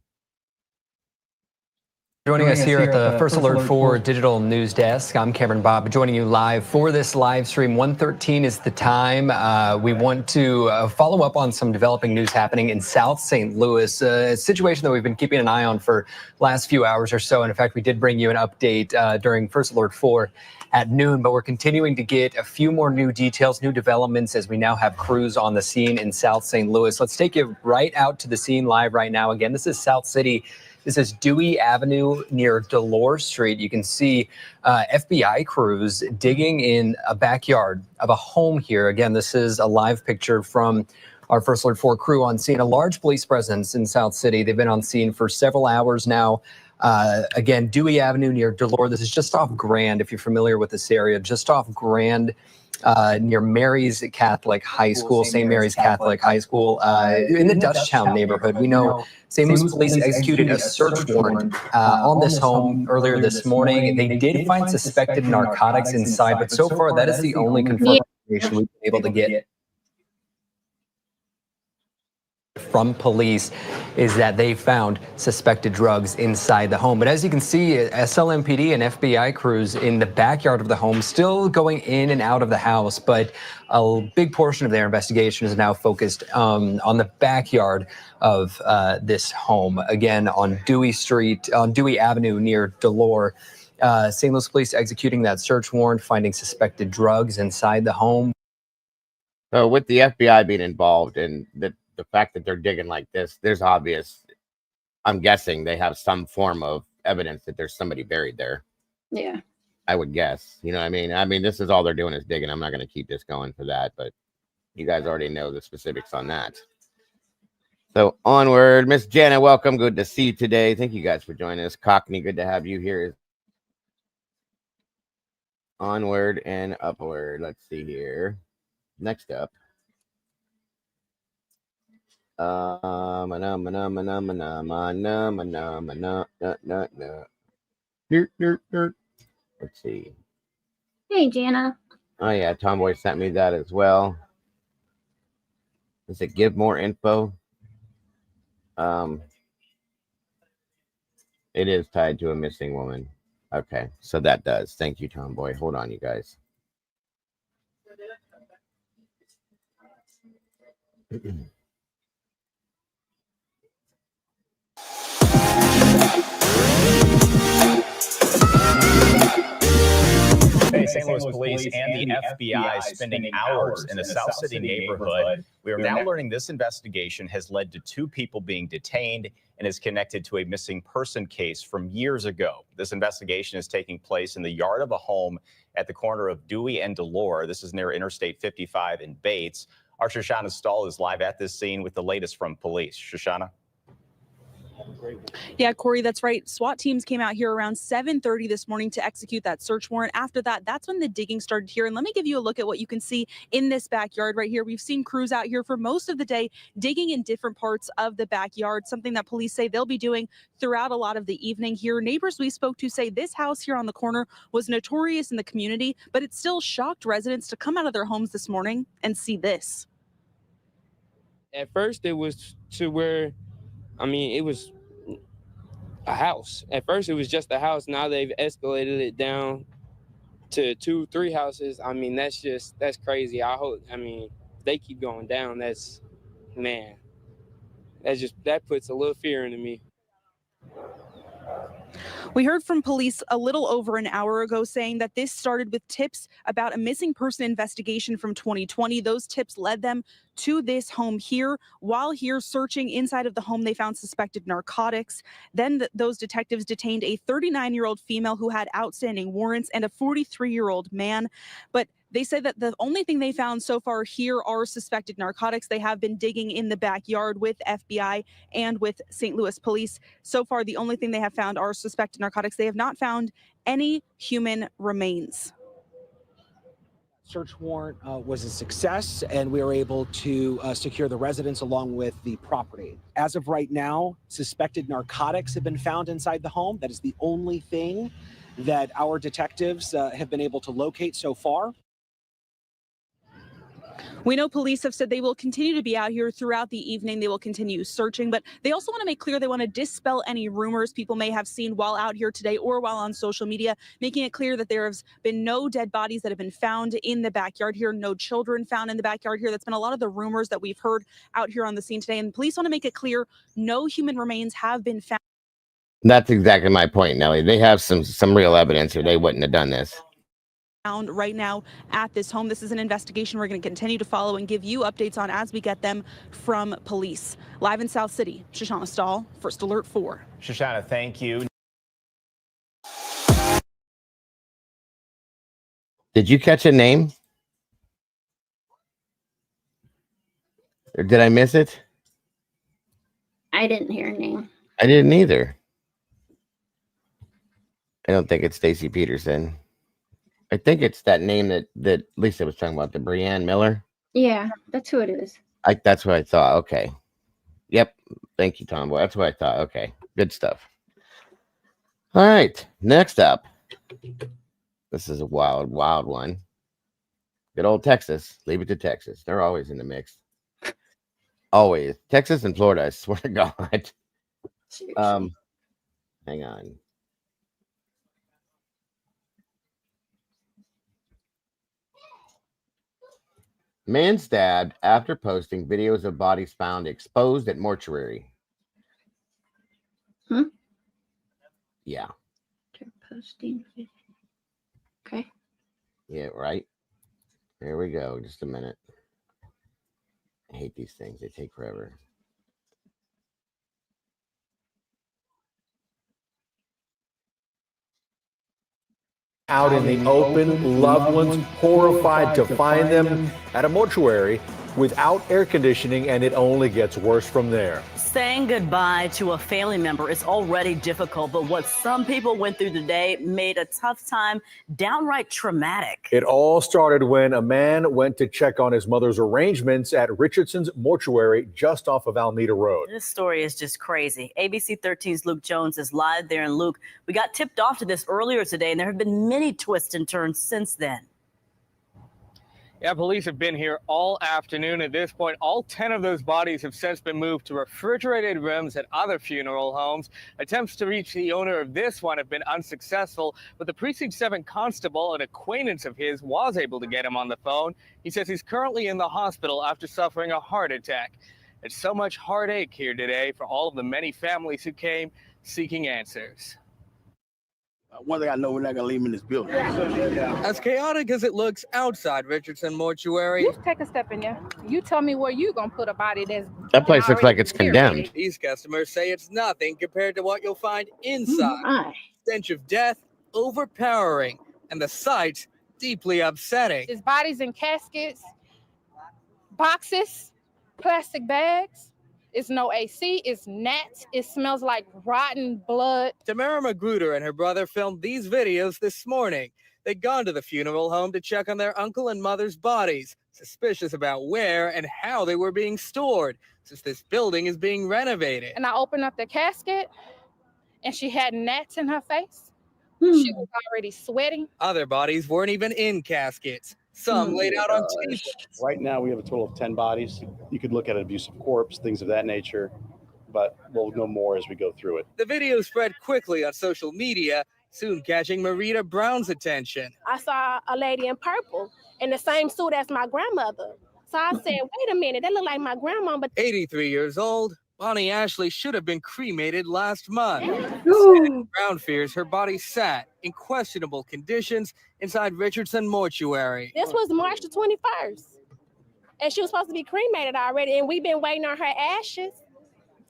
Joining us here at the First Alert 4 Digital News Desk, I'm Cameron Bob, joining you live for this live stream. 1:13 is the time. We want to follow up on some developing news happening in South St. Louis, a situation that we've been keeping an eye on for last few hours or so. And in fact, we did bring you an update during First Alert 4 at noon, but we're continuing to get a few more new details, new developments as we now have crews on the scene in South St. Louis. Let's take you right out to the scene live right now. Again, this is South City. This is Dewey Avenue near Delores Street. You can see FBI crews digging in a backyard of a home here. Again, this is a live picture from our First Alert 4 crew on scene. A large police presence in South City. They've been on scene for several hours now. Again, Dewey Avenue near Delores. This is just off Grand, if you're familiar with this area, just off Grand. Near Mary's Catholic High School, St. Mary's Catholic High School, in the Dutchtown neighborhood. We know St. Louis police executed a search warrant on this home earlier this morning. They did find suspected narcotics inside, but so far that is the only confirmed information we've been able to get from police, is that they found suspected drugs inside the home. But as you can see, SLMPD and FBI crews in the backyard of the home still going in and out of the house, but a big portion of their investigation is now focused on the backyard of this home. Again, on Dewey Avenue near Delores. St. Louis police executing that search warrant, finding suspected drugs inside the home. So with the FBI being involved in the fact that they're digging like this, there's obvious, I'm guessing they have some form of evidence that there's somebody buried there. Yeah. I would guess. You know what I mean? I mean, this is all they're doing is digging. I'm not going to keep this going for that, but you guys already know the specifics on that. So onward. Miss Jenna, welcome. Good to see you today. Thank you guys for joining us. Cockney, good to have you here. Onward and upward. Let's see here. Next up. Let's see. Hey, Jana. Oh yeah, Tomboy sent me that as well. Does it give more info? It is tied to a missing woman. Okay, so that does. Thank you, Tomboy. Hold on, you guys. St. Louis Police and the FBI spending hours in the South City neighborhood. We are now learning this investigation has led to 2 people being detained and is connected to a missing person case from years ago. This investigation is taking place in the yard of a home at the corner of Dewey and Delores. This is near Interstate 55 in Bates. Our Shoshana Stahl is live at this scene with the latest from police. Shoshana? Yeah, Corey, that's right. SWAT teams came out here around 7:30 this morning to execute that search warrant. After that, that's when the digging started here. And let me give you a look at what you can see in this backyard right here. We've seen crews out here for most of the day digging in different parts of the backyard, something that police say they'll be doing throughout a lot of the evening here. Neighbors we spoke to say this house here on the corner was notorious in the community, but it still shocked residents to come out of their homes this morning and see this. At first, it was to where, it was a house. At first, it was just a house. Now they've escalated it down to 2-3 houses. That's crazy. They keep going down. That puts a little fear into me. We heard from police a little over an hour ago saying that this started with tips about a missing person investigation from 2020. Those tips led them to this home here. While here searching inside of the home, they found suspected narcotics. Then those detectives detained a 39-year-old female who had outstanding warrants and a 43-year-old man. But they said that the only thing they found so far here are suspected narcotics. They have been digging in the backyard with FBI and with St. Louis police. So far, the only thing they have found are suspected narcotics. They have not found any human remains. Search warrant was a success, and we were able to secure the residence along with the property. As of right now, suspected narcotics have been found inside the home. That is the only thing that our detectives have been able to locate so far. We know police have said they will continue to be out here throughout the evening. They will continue searching, but they also want to make clear they want to dispel any rumors people may have seen while out here today or while on social media, making it clear that there has been no dead bodies that have been found in the backyard here, no children found in the backyard here. That's been a lot of the rumors that we've heard out here on the scene today. And police want to make it clear no human remains have been found. That's exactly my point, Nelly. They have some real evidence, or they wouldn't have done this. Right now at this home. This is an investigation we're going to continue to follow and give you updates on as we get them from police. Live in South City, Shoshana Stahl, First Alert 4. Shoshana, thank you. Did you catch a name? Or did I miss it? I didn't hear a name. I didn't either. I don't think it's Stacy Peterson. I think it's that name that Lisa was talking about, the Brianne Miller. Yeah, that's who it is. That's what I thought. Okay. Yep. Thank you, Tomboy. That's what I thought. Okay. Good stuff. All right. Next up. This is a wild one. Good old Texas. Leave it to Texas. They're always in the mix. Always. Texas and Florida, I swear to God. Seriously. Hang on. Man stabbed after posting videos of bodies found exposed at mortuary. Yeah. They're posting. Okay. Yeah, right. There we go. Just a minute. I hate these things. They take forever. Out in the open, loved ones horrified to find them at a mortuary without air conditioning, and it only gets worse from there. Saying goodbye to a family member is already difficult, but what some people went through today made a tough time downright traumatic. It all started when a man went to check on his mother's arrangements at Richardson's Mortuary just off of Alameda Road. This story is just crazy. ABC 13's Luke Jones is live there. And Luke, we got tipped off to this earlier today, and there have been many twists and turns since then. Yeah, police have been here all afternoon. At this point, all 10 of those bodies have since been moved to refrigerated rooms at other funeral homes. Attempts to reach the owner of this one have been unsuccessful, but the Precinct 7 constable, an acquaintance of his, was able to get him on the phone. He says he's currently in the hospital after suffering a heart attack. There's so much heartache here today for all of the many families who came seeking answers. One thing I know, we're not going to leave him in this building. As chaotic as it looks outside Richardson Mortuary, You take a step in there. You tell me where you gonna put a body that's That place looks like it's condemned. these customers say it's nothing compared to what you'll find inside. Stench of death, overpowering, and the sight deeply upsetting. There's bodies in caskets, boxes, plastic bags. It's no AC, it's gnats, it smells like rotten blood. Tamara Magruder and her brother filmed these videos this morning. They'd gone to the funeral home to check on their uncle and mother's bodies, suspicious about where and how they were being stored, since this building is being renovated. And I opened up the casket and she had gnats in her face. She was already sweating. Other bodies weren't even in caskets. Some laid out on tables. Right now, we have a total of 10 bodies. You could look at an abusive corpse, things of that nature, but we'll know more as we go through it. The video spread quickly on social media, soon catching Marita Brown's attention. I saw a lady in purple in the same suit as my grandmother. So I said, wait a minute, that look like my grandma, but 83 years old, Bonnie Ashley should have been cremated last month. Brown fears her body sat in questionable conditions inside Richardson Mortuary. this was March the 21st. And she was supposed to be cremated already, and we've been waiting on her ashes,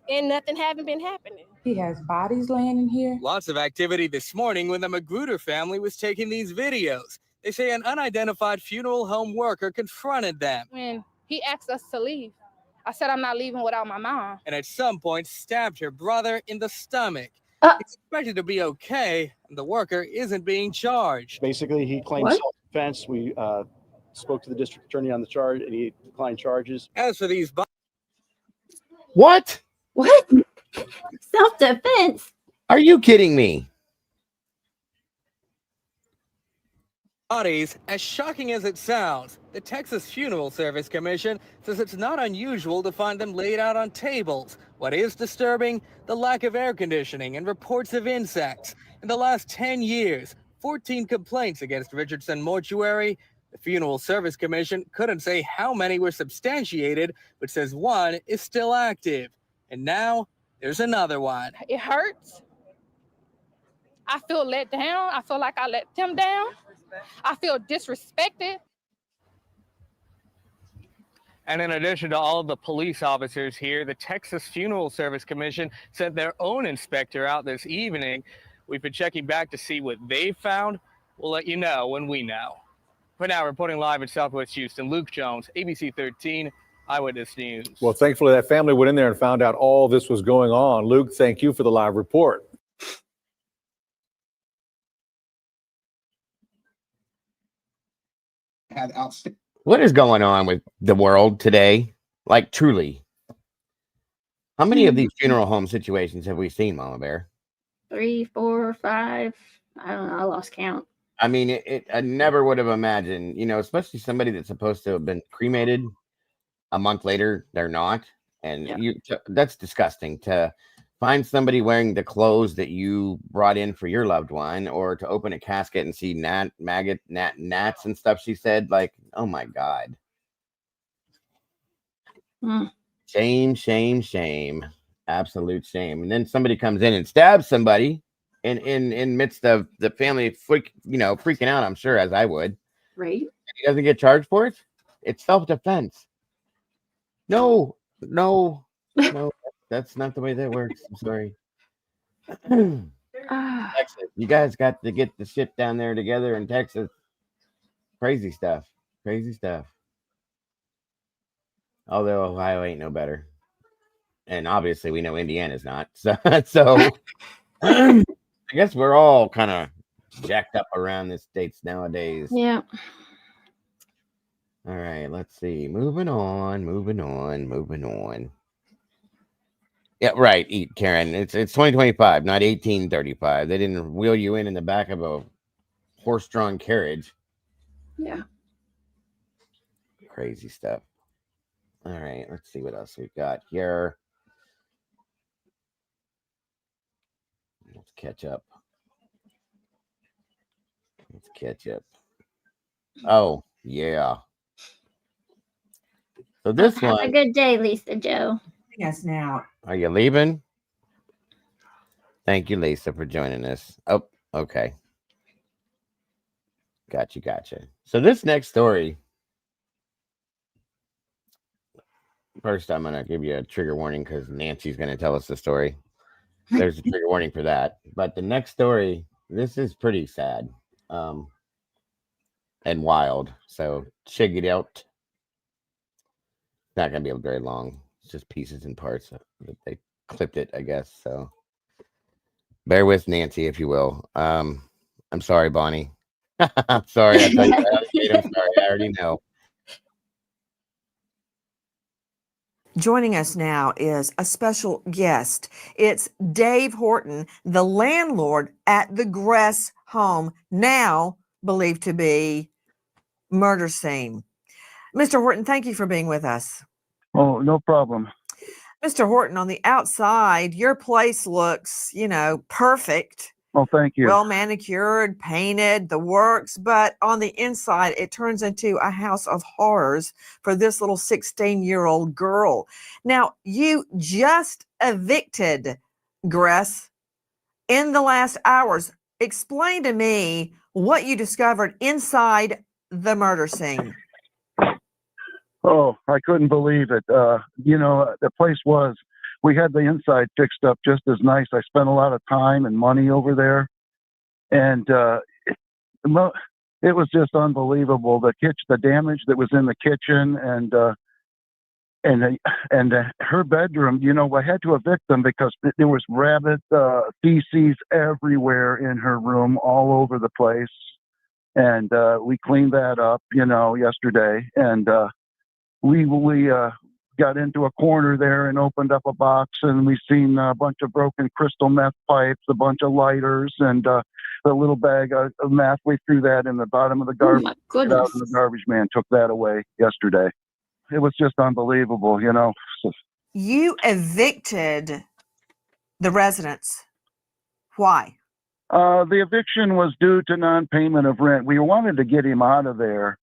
and nothing haven't been happening. He has bodies laying in here. Lots of activity this morning when the Magruder family was taking these videos. They say an unidentified funeral home worker confronted them When he asked us to leave, I said, I'm not leaving without my mom. and at some point stabbed her brother in the stomach. It's expected to be okay, and the worker isn't being charged. Basically, he claimed What? self-defense. We spoke to the district attorney on the charge, and he declined charges. As for these What? What? Self-defense? Are you kidding me? bodies, as shocking as it sounds, The Texas Funeral Service Commission says it's not unusual to find them laid out on tables. What is disturbing? The lack of air conditioning and reports of insects. In the last 10 years, 14 complaints against Richardson Mortuary. The Funeral Service Commission couldn't say how many were substantiated, but says one is still active. And now there's another one. It hurts. I feel let down. I feel like I let them down. I feel disrespected. And in addition to all of the police officers here, the Texas Funeral Service Commission sent their own inspector out this evening. We've been checking back to see what they found. We'll let you know when we know. For now, reporting live in Southwest Houston, Luke Jones, ABC 13 Eyewitness News. Well, thankfully that family went in there and found out all this was going on. Luke, thank you for the live report. What is going on with the world today? Like, truly. How many of these funeral home situations have we seen, Mama Bear? 3, 4, 5. I don't know. I lost count. I mean, I never would have imagined, you know, especially somebody that's supposed to have been cremated a month later, they're not. And that's disgusting to find somebody wearing the clothes that you brought in for your loved one, or to open a casket and see gnats and stuff. She said, like, oh my God. Shame, shame, shame. Absolute shame. And then somebody comes in and stabs somebody in midst of the family freaking out, I'm sure, as I would. Right. And he doesn't get charged for it. It's self-defense. No, that's not the way that works. I'm sorry. Texas, you guys got to get the shit down there together in Texas. Crazy stuff. Although Ohio ain't no better. And obviously we know Indiana's not. So I guess we're all kind of jacked up around the states nowadays. Yeah. All right, let's see. Moving on. Yeah, right. Karen. It's 2025, not 1835. They didn't wheel you in the back of a horse-drawn carriage. Yeah. Crazy stuff. All right, let's see what else we've got here. Let's catch up. Oh, yeah. So this Have one. a good day, Lisa Joe. Yes, now. Are you leaving? Thank you, Lisa, for joining us. Oh, okay. Gotcha. So this next story. First, I'm going to give you a trigger warning because Nancy's going to tell us the story. There's a trigger warning for that. But the next story, this is pretty sad and wild. So check it out. Not going to be very long. It's just pieces and parts. They clipped it, I guess. So bear with Nancy, if you will. I'm sorry, Bonnie. I'm sorry. I'm sorry. I already know. Joining us now is a special guest. It's Dave Horton, the landlord at the Gress home, now believed to be murder scene. Mr. Horton, thank you for being with us. Oh, no problem. Mr. Horton, on the outside, your place looks, perfect. Oh, thank you. Well manicured, painted, the works. But on the inside, it turns into a house of horrors for this little 16-year-old girl. Now, you just evicted Gress in the last hours. Explain to me what you discovered inside the murder scene. Oh, I couldn't believe it. The place we had the inside fixed up just as nice. I spent a lot of time and money over there. And it was just unbelievable. The damage that was in the kitchen and her bedroom, I had to evict them because there was rabbit feces everywhere in her room, all over the place. And we cleaned that up, yesterday. And we got into a corner there and opened up a box, and we seen a bunch of broken crystal meth pipes, a bunch of lighters, and the little bag of meth. We threw that in the bottom of the garbage. my It out, and the goodness. garbage man took that away yesterday. It was just unbelievable, you know. You evicted the residents. Why? The eviction was due to non-payment of rent. We wanted to get him out of there.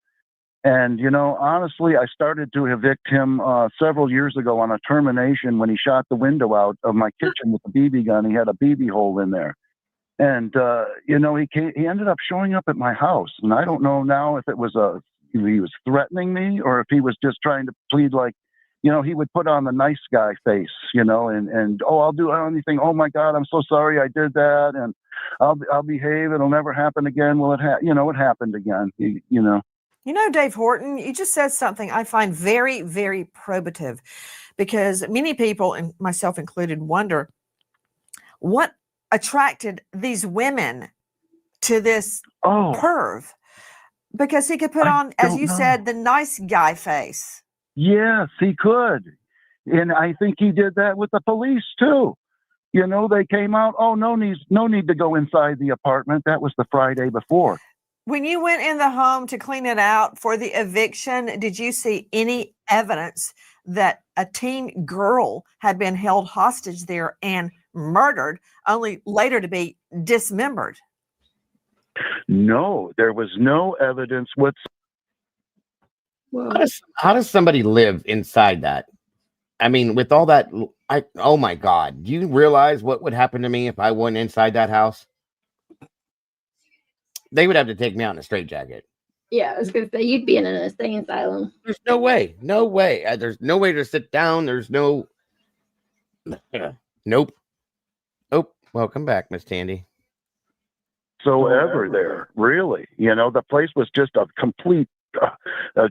And, you know, honestly, I started to evict him several years ago on a termination when he shot the window out of my kitchen with a BB gun. He had a BB hole in there. And, you know, he ended up showing up at my house. And I don't know now if it was he was threatening me or if he was just trying to plead, like, you know, he would put on the nice guy face, you know, and oh, I'll do anything. Oh my God, I'm so sorry I did that. And I'll behave. It'll never happen again. Well, it happened again, you know. You know, Dave Horton, you just said something I find very, very probative, because many people, and myself included, wonder what attracted these women to this perv, because he could put on, as you said, the nice guy face. Yes, he could. And I think he did that with the police too. You know, they came out, oh, no need to go inside the apartment. That was the Friday before. When you went in the home to clean it out for the eviction, did you see any evidence that a teen girl had been held hostage there and murdered, only later to be dismembered? No, there was no evidence How does somebody live inside that? I mean, with all that, oh my God, do you realize what would happen to me if I went inside that house? They would have to take me out in a straitjacket. Yeah, I was going to say, you'd be in an insane asylum. There's no way. No way. There's no way to sit down. There's no. Nope. Oh, welcome back, Miss Tandy. whatsoever there, really. You know, the place was just a complete,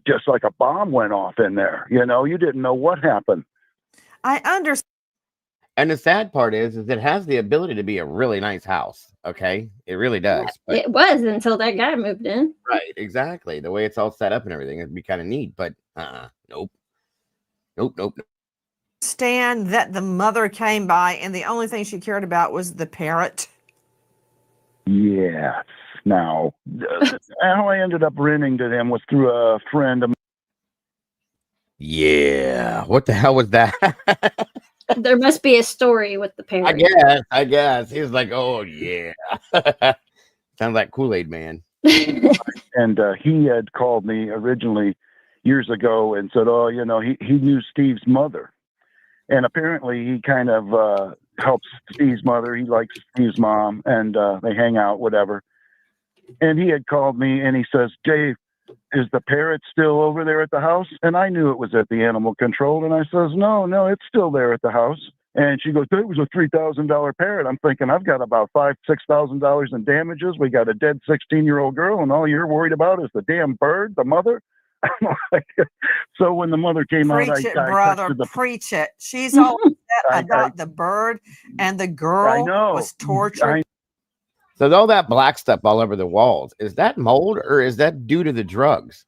just like a bomb went off in there. You know, you didn't know what happened. I understand. And the sad part is it has the ability to be a really nice house. Okay, it really does. But, It was until that guy moved in. right, exactly. The way it's all set up and everything, it'd be kind of neat. But nope. Understand that the mother came by and the only thing she cared about was the parrot. Yes. Now, how I ended up renting to them was through a friend of. Yeah. What the hell was that? There must be a story with the parrot. I guess. He was like, oh, yeah. Sounds like Kool-Aid Man. And he had called me originally years ago and said, oh, you know, he knew Steve's mother. And apparently he kind of helps Steve's mother. He likes Steve's mom, and they hang out, whatever. And he had called me and he says, Dave, is the parrot still over there at the house? And I knew it was at the animal control. And I says, no, it's still there at the house. And she goes, it was a $3,000 parrot. I'm thinking, I've got about $6,000 in damages. We got a dead 16-year-old girl, and all you're worried about is the damn bird, the mother. So when the mother came out, Preach it, brother. Preach it. She's all upset about the bird, and the girl was tortured. So all that black stuff all over the walls, is that mold or is that due to the drugs?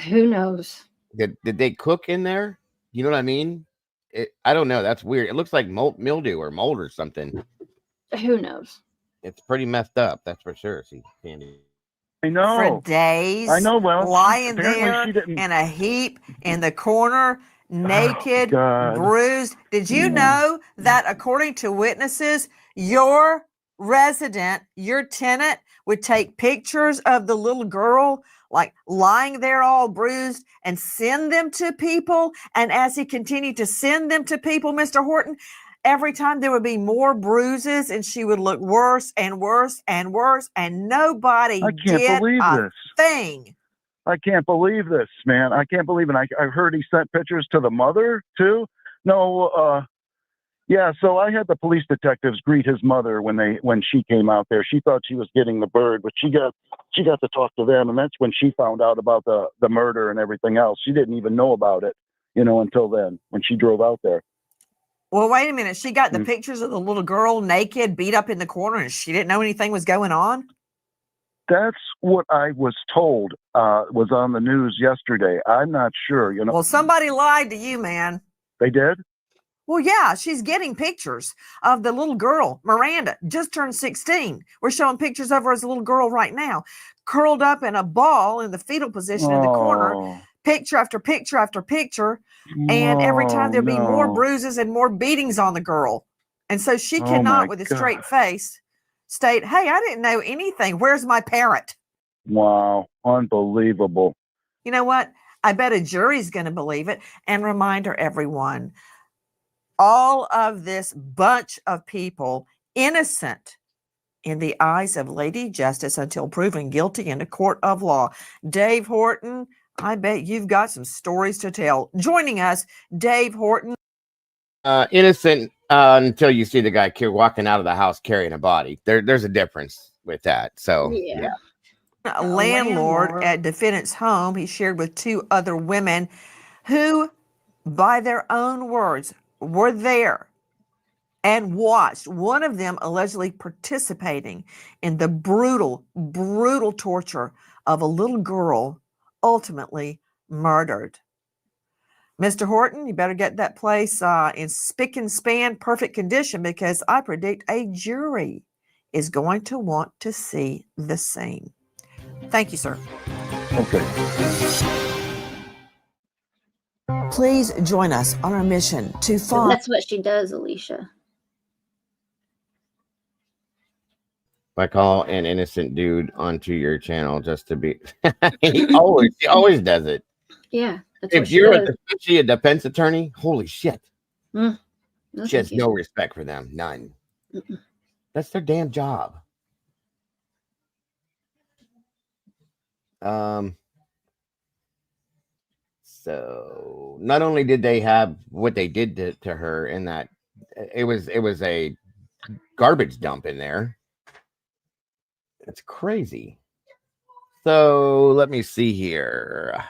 Who knows? Did they cook in there? You know what I mean? I don't know. That's weird. It looks like mildew or mold or something. Who knows? It's pretty messed up. That's for sure. See, Candy. I know. For days. I know. Well, lying there in a heap in the corner, naked, bruised. Did you know that according to witnesses, your resident, your tenant, would take pictures of the little girl like lying there all bruised and send them to people? And as he continued to send them to people, Mr. Horton, every time there would be more bruises and she would look worse and worse and worse, and nobody did a thing. I can't believe this, man. I can't believe it. I heard he sent pictures to the mother too. No, yeah, so I had the police detectives greet his mother when she came out there. She thought she was getting the bird, but she got to talk to them, and that's when she found out about the murder and everything else. She didn't even know about it, until then when she drove out there. Well, wait a minute. She got the pictures of the little girl naked, beat up in the corner, and she didn't know anything was going on? That's what I was told was on the news yesterday. I'm not sure, Well, somebody lied to you, man. They did? Well, yeah, she's getting pictures of the little girl, Miranda, just turned 16. We're showing pictures of her as a little girl right now, curled up in a ball in the fetal position in the corner, Oh, picture after picture after picture. And every time there'll be more no. bruises and more beatings on the girl. And so she Oh, my cannot, with a God. straight face, state, hey, I didn't know anything. Where's my parent? Wow. Unbelievable. You know what? I bet a jury's going to believe it. And reminder, everyone, all of this bunch of people innocent in the eyes of Lady Justice until proven guilty in a court of law. Dave Horton, I bet you've got some stories to tell. Joining us, Dave Horton. Innocent until you see the guy walking out of the house carrying a body. There's a difference with that. So yeah. A landlord at defendant's home, he shared with two other women who, by their own words, were there and watched one of them allegedly participating in the brutal, brutal torture of a little girl ultimately murdered. Mr. Horton, you better get that place in spick and span, perfect condition, because I predict a jury is going to want to see the same. Thank you, sir. Okay. Please join us on our mission to find. That's what she does, Alicia. I call an innocent dude onto your channel just to be he always does it. Yeah. That's If what she you're does. especially a defense attorney, holy shit. No, She has thank you. no respect for them. None. That's their damn job. So not only did they have what they did to her in that it was a garbage dump in there. It's crazy. So let me see here.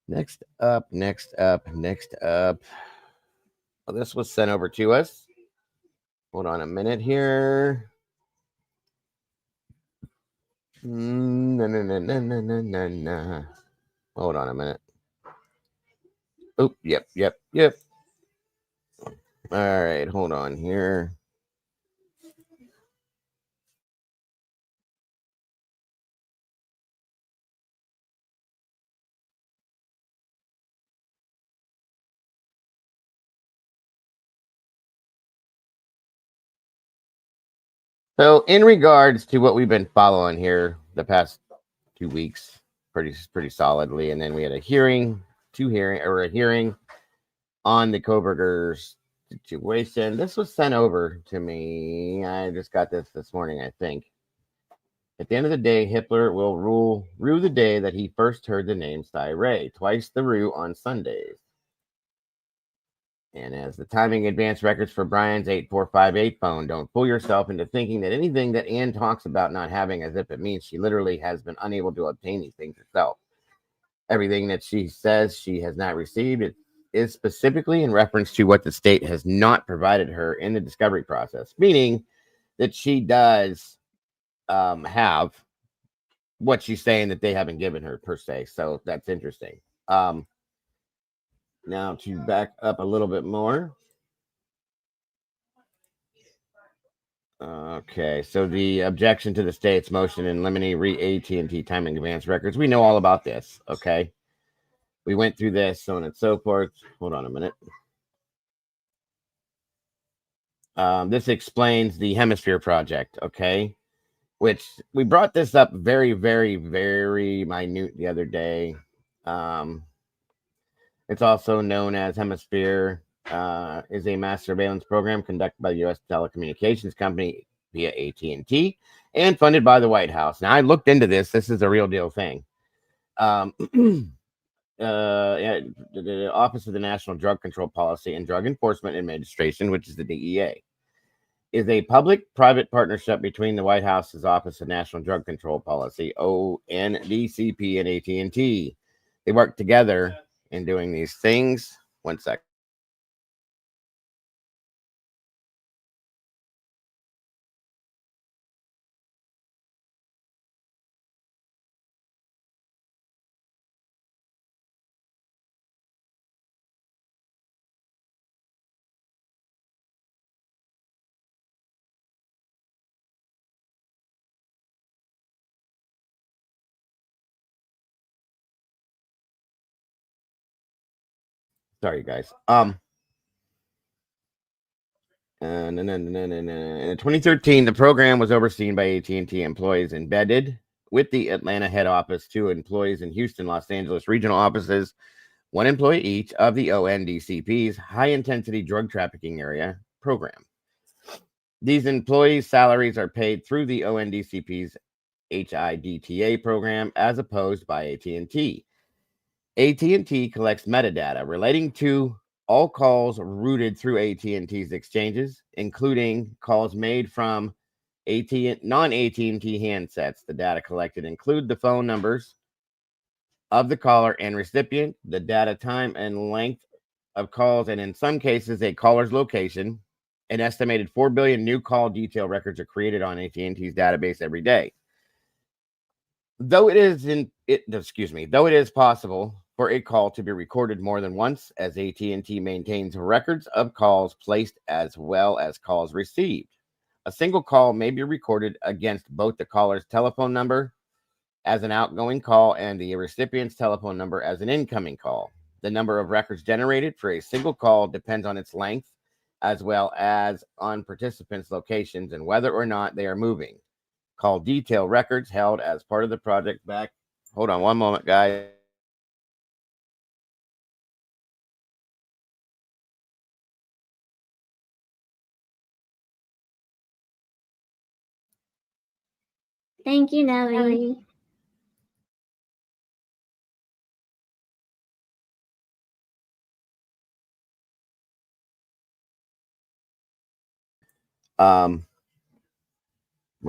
Next up. Well, this was sent over to us. Hold on a minute here. No. Hold on a minute. Oh, yep. All right, hold on here. So, in regards to what we've been following here the past 2 weeks, pretty solidly, and then we had a hearing on the Koberger's situation. This was sent over to me. I just got this morning, I think. At the end of the day, Hitler will rue the day that he first heard the name Cy Ray, twice the rue on Sundays. And as the timing advance records for Brian's 8458 phone, don't fool yourself into thinking that anything that Ann talks about not having as if it means she literally has been unable to obtain these things herself. Everything that she says she has not received it is specifically in reference to what the state has not provided her in the discovery process, meaning that she does have what she's saying that they haven't given her per se. So that's interesting. Now to back up a little bit more. Okay, so the objection to the state's motion in limine re AT&T timing advance records. We know all about this. Okay, we went through this, so on and so forth. Hold on a minute. This explains the Hemisphere project. Okay, which we brought this up very, very, very minute the other day. It's also known as Hemisphere. Is a mass surveillance program conducted by the U.S. telecommunications company via AT&T and funded by the White House. Now, I looked into this. This is a real deal thing. The Office of the National Drug Control Policy and Drug Enforcement Administration, which is the DEA, is a public-private partnership between the White House's Office of National Drug Control Policy, ONDCP, and AT&T. They work together in doing these things. One sec. Sorry, guys. In 2013, the program was overseen by AT&T employees embedded with the Atlanta head office, 2 employees in Houston, Los Angeles regional offices, 1 employee each of the ONDCP's high-intensity drug trafficking area program. These employees' salaries are paid through the ONDCP's HIDTA program as opposed by AT&T. AT&T collects metadata relating to all calls routed through AT&T's exchanges, including calls made from non-AT&T handsets. The data collected include the phone numbers of the caller and recipient, the data time and length of calls, and in some cases, a caller's location. An estimated 4 billion new call detail records are created on AT&T's database every day. Though it is possible for a call to be recorded more than once, as AT&T maintains records of calls placed as well as calls received. A single call may be recorded against both the caller's telephone number as an outgoing call and the recipient's telephone number as an incoming call. The number of records generated for a single call depends on its length, as well as on participants' locations and whether or not they are moving. Call detail records held as part of the project back. Hold on one moment, guys. Thank you, Nellie. Where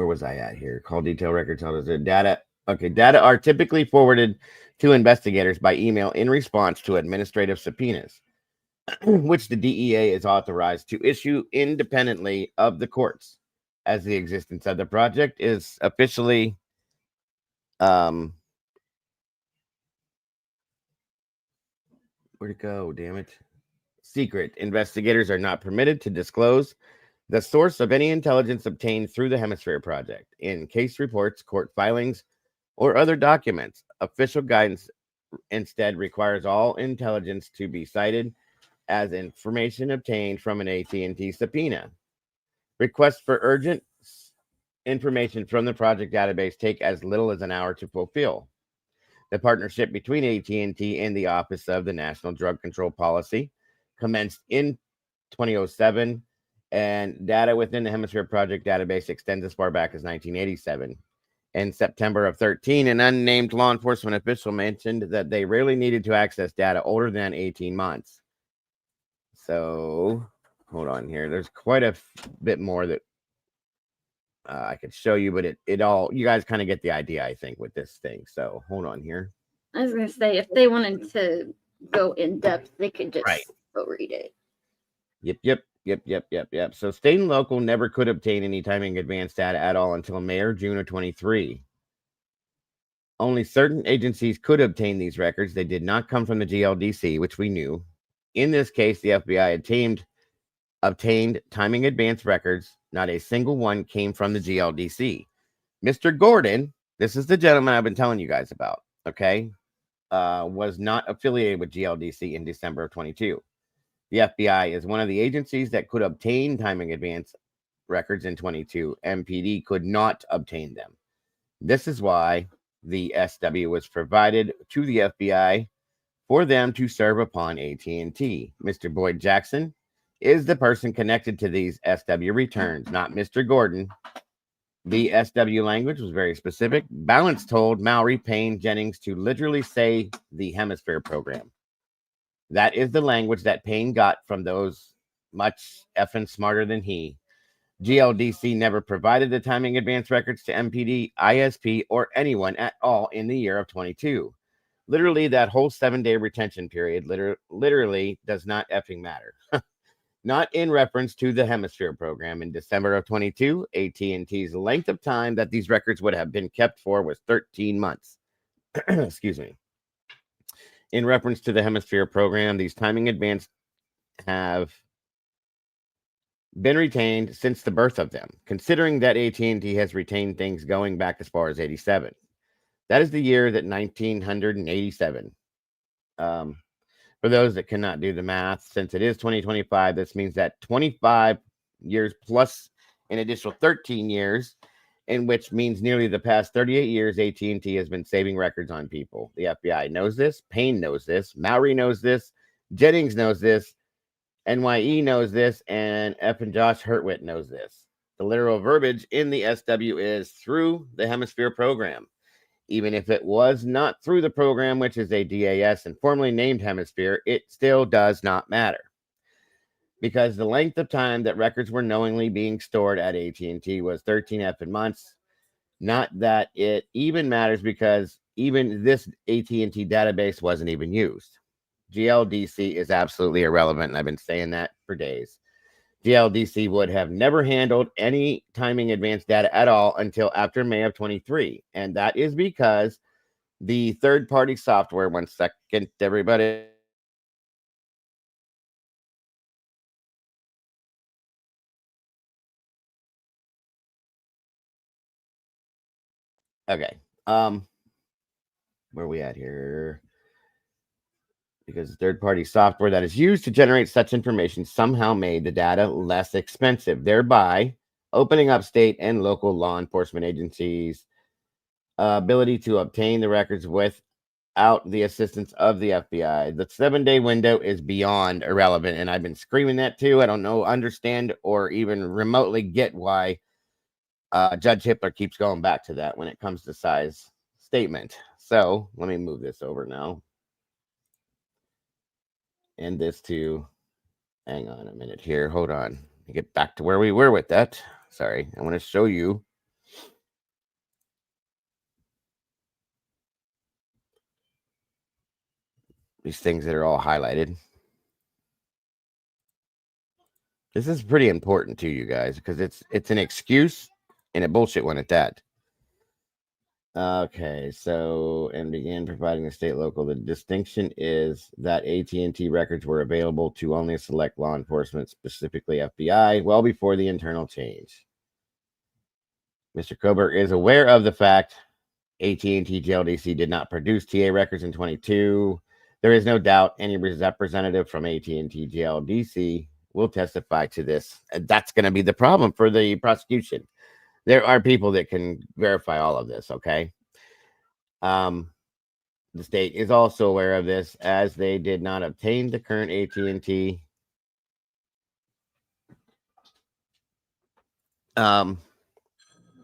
was I at here? Call detail records held as data. Okay, data are typically forwarded to investigators by email in response to administrative subpoenas, which the DEA is authorized to issue independently of the courts. As the existence of the project is officially where'd it go? Damn it. Secret. Investigators are not permitted to disclose the source of any intelligence obtained through the Hemisphere Project in case reports, court filings, or other documents. Official guidance instead requires all intelligence to be cited as information obtained from an AT&T subpoena. Requests for urgent information from the project database take as little as an hour to fulfill. The partnership between AT&T and the Office of the National Drug Control Policy commenced in 2007, and data within the Hemisphere Project database extends as far back as 1987. In September of 2013, an unnamed law enforcement official mentioned that they rarely needed to access data older than 18 months. So, hold on here. There's quite a bit more that I could show you, but it all, you guys kind of get the idea, I think, with this thing. So, hold on here. I was going to say, if they wanted to go in depth, they could just go read it. Yep. So state and local never could obtain any timing advance data at all until May or June of 23. Only certain agencies could obtain these records. They did not come from the GLDC, which we knew. In this case, the FBI obtained timing advance records. Not a single one came from the GLDC. Mr. Gordon, this is the gentleman I've been telling you guys about, okay, was not affiliated with GLDC in December of 22. The FBI is one of the agencies that could obtain timing advance records in 22. MPD could not obtain them. This is why the SW was provided to the FBI for them to serve upon AT&T. Mr. Boyd Jackson is the person connected to these SW returns, not Mr. Gordon. The SW language was very specific. Balance told Mowry Payne Jennings to literally say the Hemisphere program. That is the language that Payne got from those much effing smarter than he. GLDC never provided the timing advance records to MPD, ISP, or anyone at all in the year of 22. Literally, that whole 7-day retention period literally does not effing matter. Not in reference to the Hemisphere program. In December of 22, AT&T's length of time that these records would have been kept for was 13 months. Excuse me. In reference to the Hemisphere program, these timing advance have been retained since the birth of them, considering that AT&T has retained things going back as far as 87. That is the year that 1987. For those that cannot do the math, since it is 2025, this means that 25 years plus an additional 13 years, in which means nearly the past 38 years, AT&T has been saving records on people. The FBI knows this. Payne knows this. Mowry knows this. Jennings knows this. NYE knows this. And F and Josh Hurtwit knows this. The literal verbiage in the SW is through the Hemisphere program. Even if it was not through the program, which is a DAS and formerly named Hemisphere, it still does not matter. Because the length of time that records were knowingly being stored at AT&T was 13 effing months. Not that it even matters, because even this AT&T database wasn't even used. GLDC is absolutely irrelevant, and I've been saying that for days. GLDC would have never handled any timing advanced data at all until after May of 23. And that is because the third-party software, one second, everybody. Okay. Where are we at here? Because third-party software that is used to generate such information somehow made the data less expensive, thereby opening up state and local law enforcement agencies' ability to obtain the records without the assistance of the FBI. The 7-day window is beyond irrelevant, and I've been screaming that too. I don't know, understand, or even remotely get why Judge Hippler keeps going back to that when it comes to size statement. So let me move this over now. And this too. Hang on a minute here. Hold on. Get back to where we were with that. Sorry. I want to show you. These things that are all highlighted. This is pretty important to you guys because it's an excuse and a bullshit one at that. Okay, so and began providing the state local. The distinction is that AT&T records were available to only select law enforcement, specifically FBI, well before the internal change. Mr. Kober is aware of the fact AT&T GLDC did not produce TA records in 22. There is no doubt any representative from AT&T GLDC will testify to this. That's going to be the problem for the prosecution. There are people that can verify all of this, okay? The state is also aware of this, as they did not obtain the current AT&T PA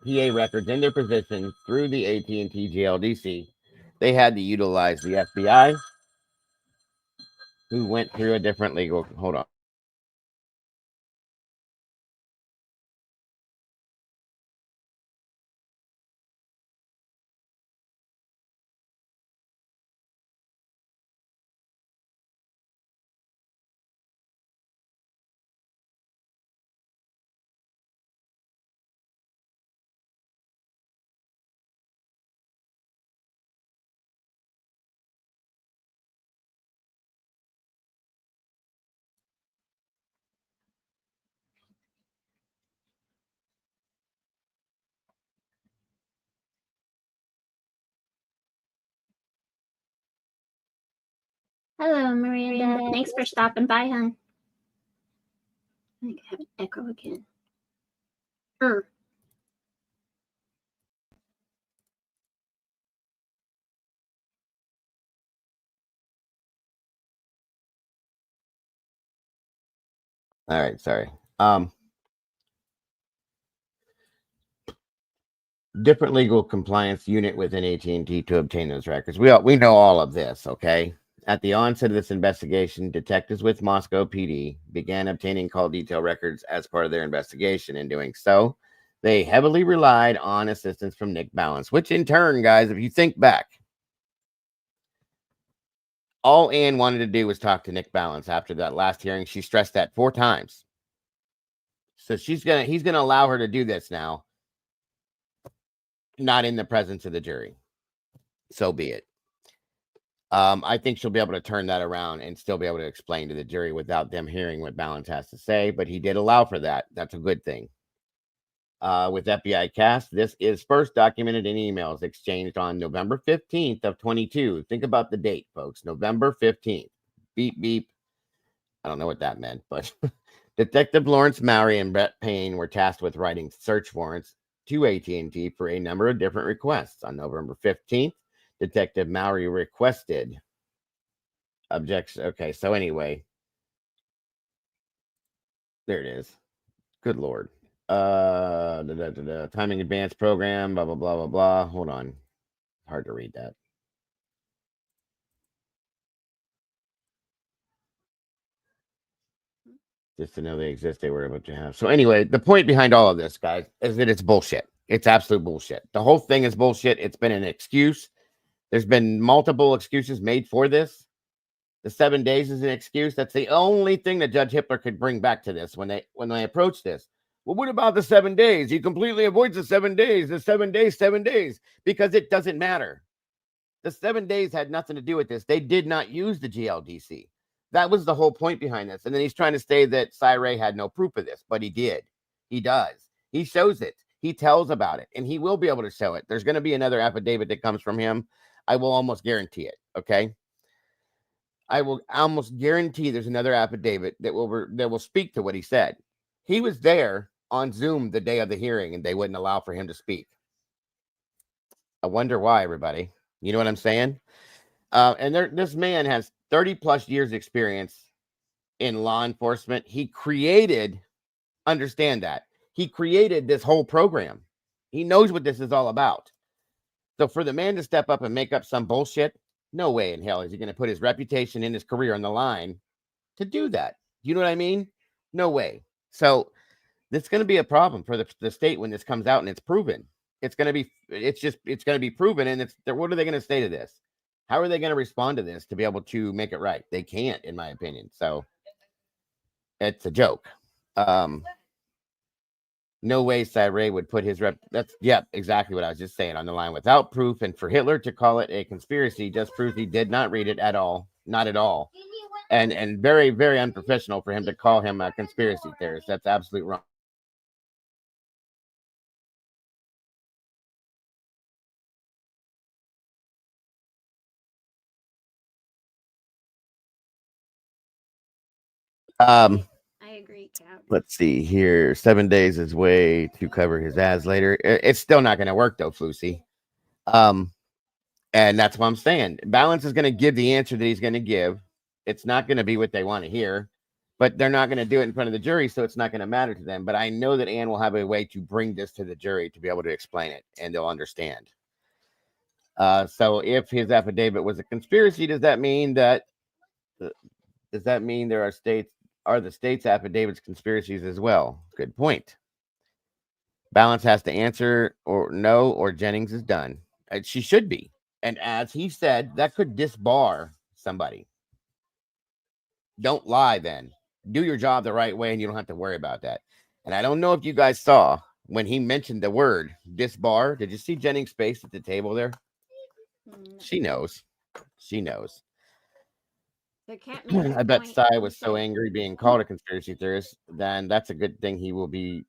records in their possession through the AT&T GLDC. They had to utilize the FBI, who went through a different legal... Hold on. Hello, Miranda. Thanks for stopping by, hon. I think I have an echo again. All right, sorry. Different legal compliance unit within AT&T to obtain those records. We know all of this, okay? At the onset of this investigation, detectives with Moscow PD began obtaining call detail records as part of their investigation. In doing so, they heavily relied on assistance from Nick Balance, which in turn, guys, if you think back, all Ann wanted to do was talk to Nick Balance after that last hearing. She stressed that 4 times. So he's gonna allow her to do this now, not in the presence of the jury. So be it. I think she'll be able to turn that around and still be able to explain to the jury without them hearing what Balance has to say, but he did allow for that. That's a good thing. With FBI Cast, this is first documented in emails exchanged on November 15th of 22. Think about the date, folks. November 15th. beep, beep. I don't know what that meant, but Detective Lawrence Mowry and Brett Payne were tasked with writing search warrants to AT&T for a number of different requests. On November 15th, Detective Mowry requested objection. Okay, so anyway, there it is. Good Lord. Timing advance program, blah, blah, blah, blah, blah. Hold on. Hard to read that. Just to know they exist, they were able to have. So anyway, the point behind all of this, guys, is that it's bullshit. It's absolute bullshit. The whole thing is bullshit. It's been an excuse. There's been multiple excuses made for this. The 7 days is an excuse. That's the only thing that Judge Hitler could bring back to this when they approach this. Well, what about the 7 days? He completely avoids the 7 days. The 7 days, 7 days, because it doesn't matter. The 7 days had nothing to do with this. They did not use the GLDC. That was the whole point behind this. And then he's trying to say that Cy had no proof of this, but he did. He does. He shows it. He tells about it, and he will be able to show it. There's going to be another affidavit that comes from him. I will almost guarantee it. Okay. I will almost guarantee there's another affidavit that will speak to what he said. He was there on Zoom the day of the hearing, and they wouldn't allow for him to speak. I wonder why, everybody. You know what I'm saying? And this man has 30 plus years experience in law enforcement. He created, understand that, he created this whole program. He knows what this is all about. So for the man to step up and make up some bullshit, no way in hell is he going to put his reputation and his career on the line to do that. You know what I mean? No way. So this is going to be a problem for the state when this comes out and it's proven. It's going to be proven. And what are they going to say to this? How are they going to respond to this to be able to make it right? They can't, in my opinion. So it's a joke. No way Cy would put his exactly what I was just saying, on the line without proof. And for Hitler to call it a conspiracy just proves he did not read it at all. Not at all. And very, very unprofessional for him to call him a conspiracy theorist. That's absolutely wrong. I agree, Cap. Let's see here. 7 days is way to cover his ass later. It's still not going to work though, Floosy. And that's what I'm saying. Balance is going to give the answer that he's going to give. It's not going to be what they want to hear, but they're not going to do it in front of the jury, so it's not going to matter to them. But I know that Ann will have a way to bring this to the jury to be able to explain it, and they'll understand. So if his affidavit was a conspiracy, does that mean there are the state's affidavits conspiracies as well? Good point. Balance has to answer or no, or Jennings is done. She should be. And as he said, that could disbar somebody. Don't lie then. Do your job the right way and you don't have to worry about that. And I don't know if you guys saw when he mentioned the word disbar. Did you see Jennings' face at the table there? She knows. She knows. I bet Cy was so angry being called a conspiracy theorist. Then that's a good thing he will be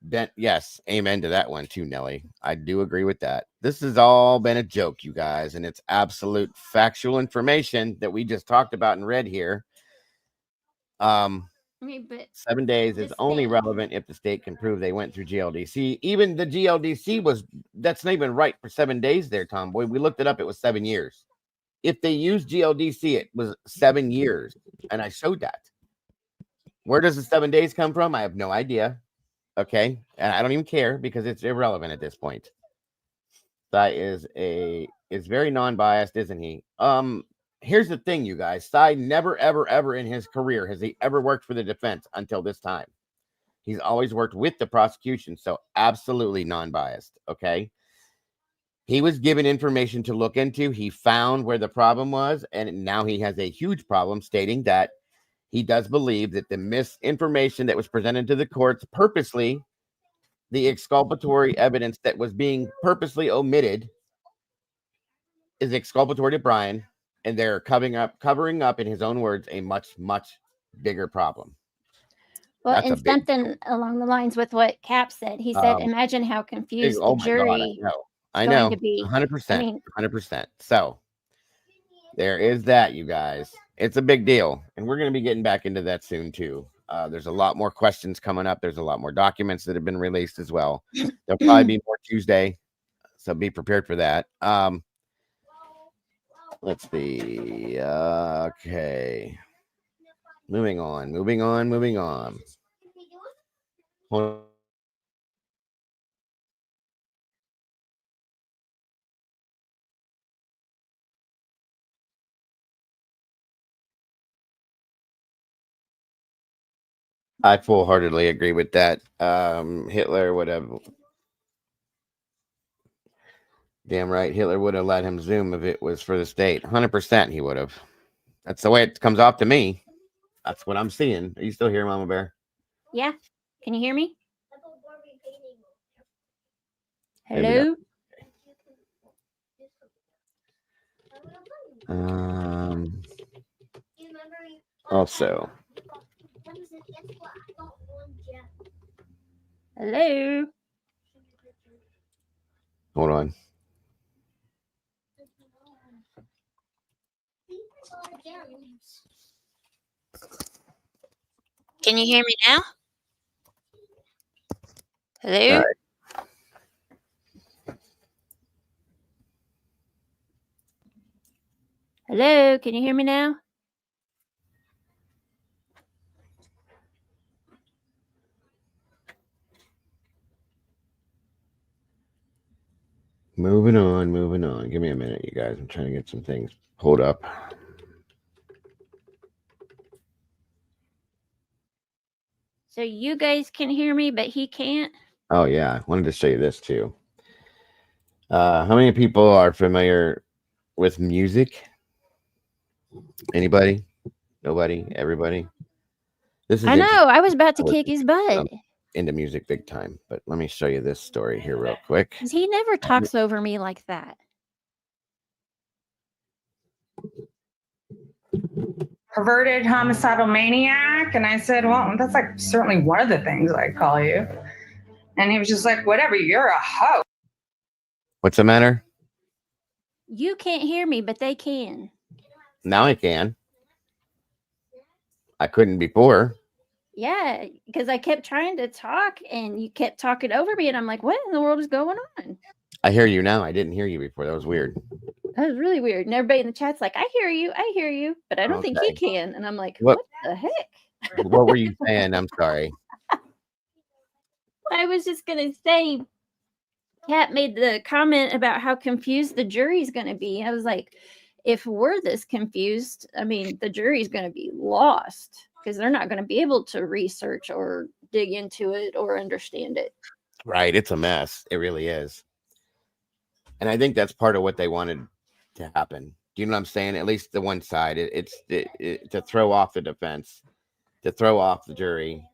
bent. Yes, amen to that one too, Nelly. I do agree with that. This has all been a joke, you guys, and it's absolute factual information that we just talked about and read here. But 7 days is only relevant if the state can prove they went through GLDC. Even the GLDC that's not even right for 7 days there, Tomboy. We looked it up. It was 7 years. If they used GLDC, it was 7 years. And I showed that. Where does the 7 days come from? I have no idea. Okay. And I don't even care because it's irrelevant at this point. Cy is very non-biased, isn't he? Here's the thing, you guys. Cy never, ever, ever in his career has he ever worked for the defense until this time. He's always worked with the prosecution. So absolutely non-biased. Okay. He was given information to look into. He found where the problem was, and now he has a huge problem, stating that he does believe that the misinformation that was presented to the courts purposely, the exculpatory evidence that was being purposely omitted, is exculpatory to Brian, and they're covering up, in his own words, a much, much bigger problem. Well, and something along the lines with what Cap said. He said, imagine how confused the jury I know. to be. 100%. I mean, 100%. So there is that, you guys. it's a big deal, and we're going to be getting back into that soon too. There's a lot more questions coming up. There's a lot more documents that have been released as well. There'll probably be more Tuesday, so be prepared for that. Let's see. Okay. Moving on. Hold on. I full-heartedly agree with that. Hitler would have, damn right, Hitler would have let him Zoom if it was for the state. 100% he would have. That's the way it comes off to me. That's what I'm seeing. Are you still here, Mama Bear? Yeah. Can you hear me? Maybe Hello? not. Also. Hello? Hold on. Can you hear me now? Hello? All right. Hello? Can you hear me now? Moving on. Give me a minute, you guys. I'm trying to get some things pulled up. So you guys can hear me, but he can't? Oh, yeah. I wanted to show you this, too. How many people are familiar with music? Anybody? Nobody? Everybody? This is I know. interesting. I was about to kick his butt. I'm into music big time, but let me show you this story here real quick. 'Cause he never talks over me like that. Perverted homicidal maniac. And I said, well, that's like certainly one of the things I'd call you. And he was just like, whatever, you're a hoe. What's the matter? You can't hear me, but they can. Now I can. I couldn't before. Yeah, because I kept trying to talk and you kept talking over me. And I'm like, what in the world is going on? I hear you now. I didn't hear you before. That was weird. That was really weird. And everybody in the chat's like, I hear you, but I don't think he can. And I'm like, what the heck? What were you saying? I'm sorry. I was just going to say, Kat made the comment about how confused the jury's going to be. I was like, if we're this confused, I mean, the jury's going to be lost because they're not going to be able to research or dig into it or understand it. Right. It's a mess. It really is. And I think that's part of what they wanted to happen. Do you know what I'm saying? At least the one side, it's to throw off the defense, to throw off the jury.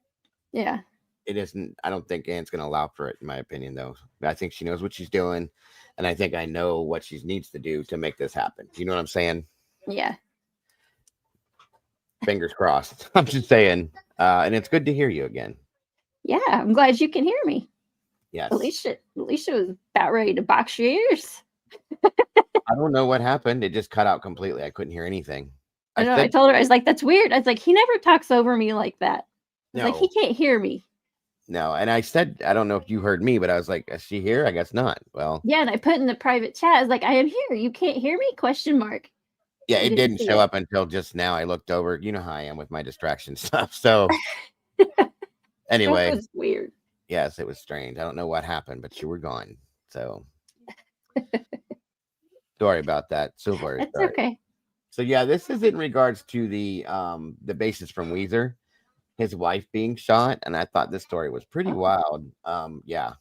Yeah. It isn't. I don't think Anne's going to allow for it, in my opinion, though. I think she knows what she's doing, and I think I know what she needs to do to make this happen. Do you know what I'm saying? Yeah. Fingers crossed. I'm just saying. And it's good to hear you again. Yeah, I'm glad you can hear me. Yes. Alicia was about ready to box your ears. I don't know what happened. It just cut out completely. I couldn't hear anything. I told her, I was like, that's weird. I was like, he never talks over me like that. I was like, he can't hear me. No, and I said, I don't know if you heard me, but I was like, is she here? I guess not. Well, yeah, and I put in the private chat, I was like, I am here. You can't hear me? ? Yeah, it didn't show up until just now. I looked over. You know how I am with my distraction stuff. So anyway. That was weird. Yes, it was strange. I don't know what happened, but you were gone. So sorry about that. So very That's sorry. okay. So yeah, this is in regards to the bassist from Weezer, his wife being shot, and I thought this story was pretty wild. Yeah.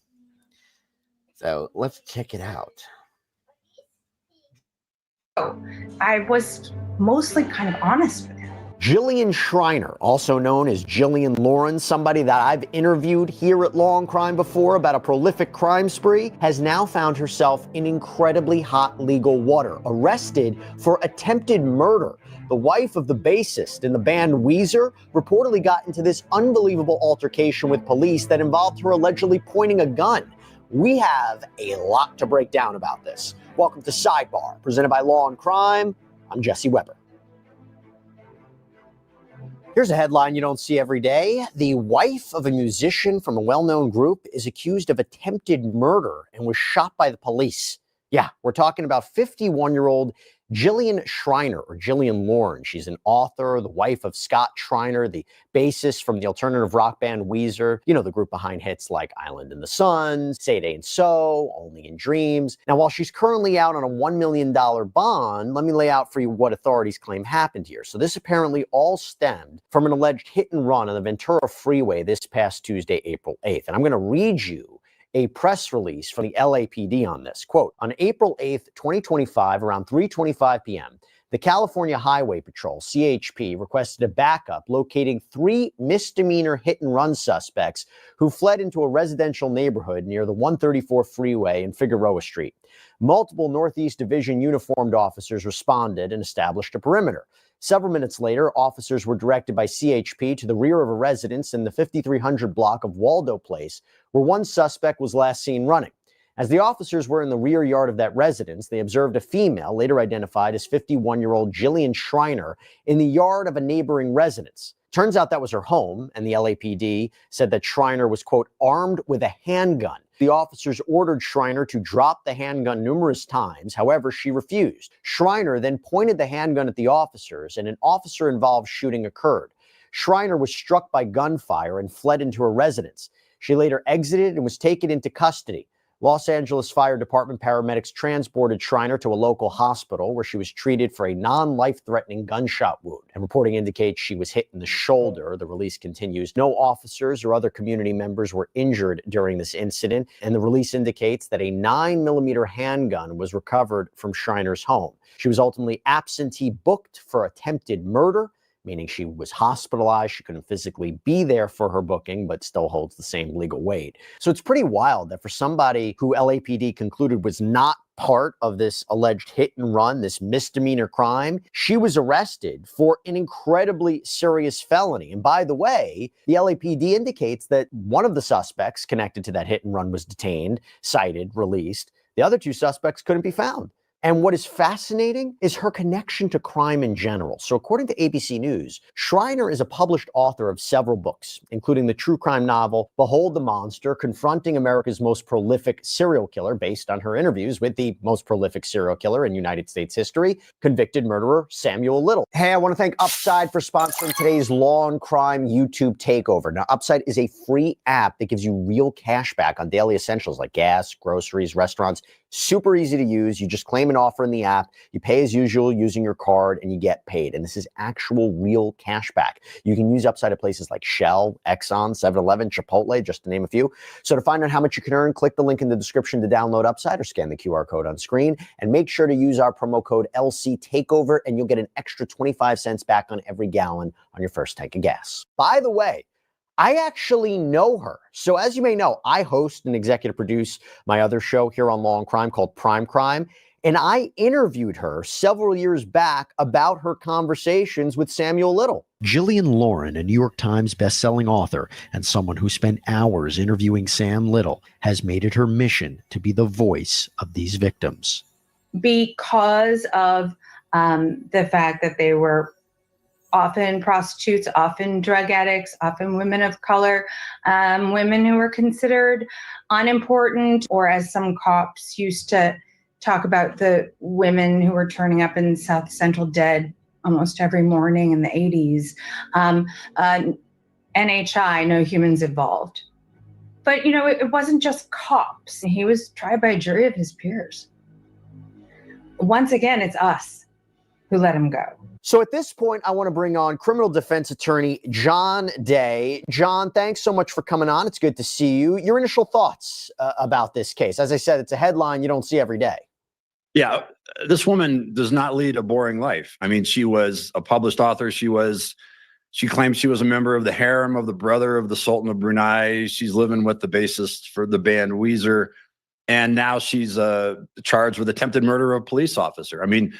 So let's check it out. I was mostly kind of honest with him. Jillian Schreiner, also known as Jillian Lauren, somebody that I've interviewed here at Law and Crime before about a prolific crime spree, has now found herself in incredibly hot legal water, arrested for attempted murder. The wife of the bassist in the band Weezer reportedly got into this unbelievable altercation with police that involved her allegedly pointing a gun. We have a lot to break down about this. Welcome to Sidebar, presented by Law and Crime. I'm Jesse Weber. Here's a headline you don't see every day. The wife of a musician from a well-known group is accused of attempted murder and was shot by the police. Yeah, we're talking about 51-year-old Jillian Schreiner, or Jillian Lauren. She's an author, the wife of Scott Schreiner, the bassist from the alternative rock band Weezer, you know, the group behind hits like Island in the Sun, Say It Ain't So, Only in Dreams. Now, while she's currently out on a $1 million bond, let me lay out for you what authorities claim happened here. So this apparently all stemmed from an alleged hit and run on the Ventura Freeway this past Tuesday, April 8th. And I'm going to read you a press release from the LAPD on this. Quote, on April 8th, 2025, around 3:25 p.m., the California Highway Patrol, CHP, requested a backup locating 3 misdemeanor hit-and-run suspects who fled into a residential neighborhood near the 134 freeway and Figueroa Street. Multiple Northeast Division uniformed officers responded and established a perimeter. Several minutes later, officers were directed by CHP to the rear of a residence in the 5300 block of Waldo Place, where one suspect was last seen running. As the officers were in the rear yard of that residence, they observed a female, later identified as 51-year-old Jillian Schreiner, in the yard of a neighboring residence. Turns out that was her home, and the LAPD said that Schreiner was, quote, armed with a handgun. The officers ordered Schreiner to drop the handgun numerous times. However, she refused. Schreiner then pointed the handgun at the officers, and an officer-involved shooting occurred. Schreiner was struck by gunfire and fled into her residence. She later exited and was taken into custody. Los Angeles Fire Department paramedics transported Schreiner to a local hospital where she was treated for a non-life-threatening gunshot wound. And reporting indicates she was hit in the shoulder. The release continues. No officers or other community members were injured during this incident. And the release indicates that a 9mm handgun was recovered from Schreiner's home. She was ultimately absentee booked for attempted murder, meaning she was hospitalized. She couldn't physically be there for her booking, but still holds the same legal weight. So it's pretty wild that for somebody who LAPD concluded was not part of this alleged hit and run, this misdemeanor crime, she was arrested for an incredibly serious felony. And by the way, the LAPD indicates that one of the suspects connected to that hit and run was detained, cited, released. The other 2 suspects couldn't be found. And what is fascinating is her connection to crime in general. So according to ABC News, Schreiner is a published author of several books, including the true crime novel Behold the Monster, confronting America's most prolific serial killer, based on her interviews with the most prolific serial killer in United States history, convicted murderer Samuel Little. Hey, I want to thank Upside for sponsoring today's Law and Crime YouTube takeover. Now, Upside is a free app that gives you real cash back on daily essentials like gas, groceries, restaurants. Super easy to use. You just claim an offer in the app. You pay as usual using your card and you get paid. And this is actual real cash back. You can use Upside at places like Shell, Exxon, 7-Eleven, Chipotle, just to name a few. So to find out how much you can earn, click the link in the description to download Upside or scan the QR code on screen. And make sure to use our promo code LC Takeover and you'll get an extra 25 cents back on every gallon on your first tank of gas. By the way, I actually know her. So as you may know, I host and executive produce my other show here on Law and Crime called Prime Crime. And I interviewed her several years back about her conversations with Samuel Little. Jillian Lauren, a New York Times bestselling author and someone who spent hours interviewing Sam Little, has made it her mission to be the voice of these victims. Because of the fact that they were often prostitutes, often drug addicts, often women of color, women who were considered unimportant, or as some cops used to talk about, the women who were turning up in South Central dead almost every morning in the 80s. NHI, No Humans Involved. But, you know, it wasn't just cops. He was tried by a jury of his peers. Once again, it's us who let him go. So at this point, I want to bring on criminal defense attorney John Day. John, thanks so much for coming on. It's good to see you. Your initial thoughts about this case. As I said, it's a headline you don't see every day. Yeah, this woman does not lead a boring life. I mean, she was a published author. She claimed she was a member of the harem of the brother of the Sultan of Brunei. She's living with the bassist for the band Weezer. And now she's charged with attempted murder of a police officer. I mean,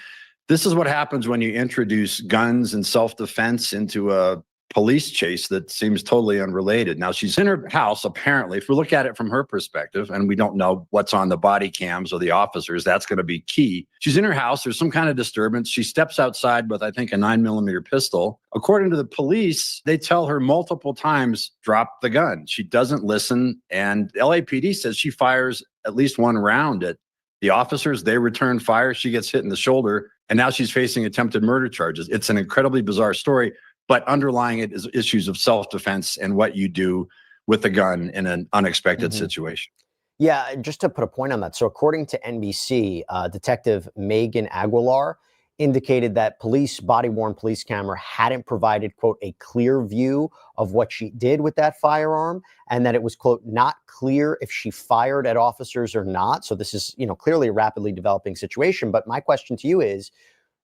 this is what happens when you introduce guns and self-defense into a police chase that seems totally unrelated. Now, she's in her house, apparently, if we look at it from her perspective, and we don't know what's on the body cams or the officers, that's going to be key. She's in her house. There's some kind of disturbance. She steps outside with, I think, a 9mm pistol. According to the police, they tell her multiple times, drop the gun. She doesn't listen. And LAPD says she fires at least one round at the officers. They return fire. She gets hit in the shoulder. And now she's facing attempted murder charges. It's an incredibly bizarre story, but underlying it is issues of self-defense and what you do with a gun in an unexpected situation. Yeah, just to put a point on that. So according to NBC, Detective Megan Aguilar indicated that body-worn police camera hadn't provided, quote, a clear view of what she did with that firearm, and that it was, quote, not clear if she fired at officers or not. So this is, clearly a rapidly developing situation. But my question to you is,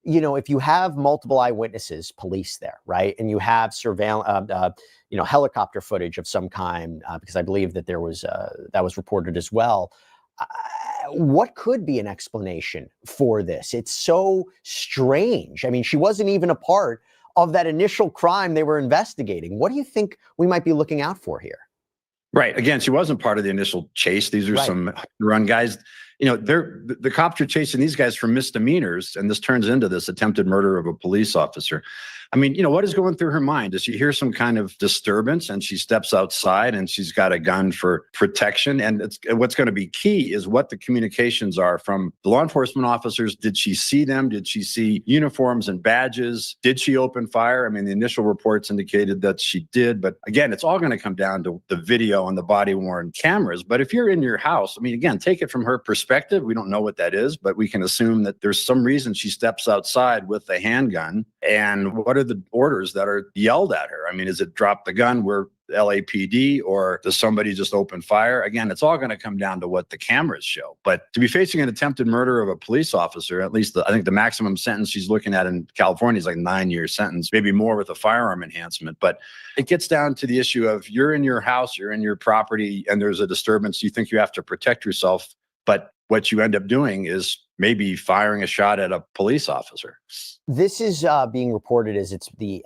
if you have multiple eyewitnesses, police there, right, and you have surveillance, helicopter footage of some kind, because I believe that there was that was reported as well. What could be an explanation for this? It's so strange. I mean, she wasn't even a part of that initial crime they were investigating. What do you think we might be looking out for here? Right. Again, she wasn't part of the initial chase. These are some run guys. The cops are chasing these guys for misdemeanors, and this turns into this attempted murder of a police officer. I mean, what is going through her mind? Does she hear some kind of disturbance and she steps outside and she's got a gun for protection? And what's going to be key is what the communications are from the law enforcement officers. Did she see them? Did she see uniforms and badges? Did she open fire? I mean, the initial reports indicated that she did. But again, it's all going to come down to the video and the body-worn cameras. But if you're in your house, I mean, again, take it from her perspective. We don't know what that is, but we can assume that there's some reason she steps outside with a handgun. And what are the orders that are yelled at her? I mean, is it drop the gun? We're LAPD, or does somebody just open fire? Again, it's all going to come down to what the cameras show. But to be facing an attempted murder of a police officer, at least I think the maximum sentence she's looking at in California is like 9-year sentence, maybe more with a firearm enhancement. But it gets down to the issue of you're in your house, you're in your property, and there's a disturbance. You think you have to protect yourself, but what you end up doing is maybe firing a shot at a police officer. This is being reported as it's the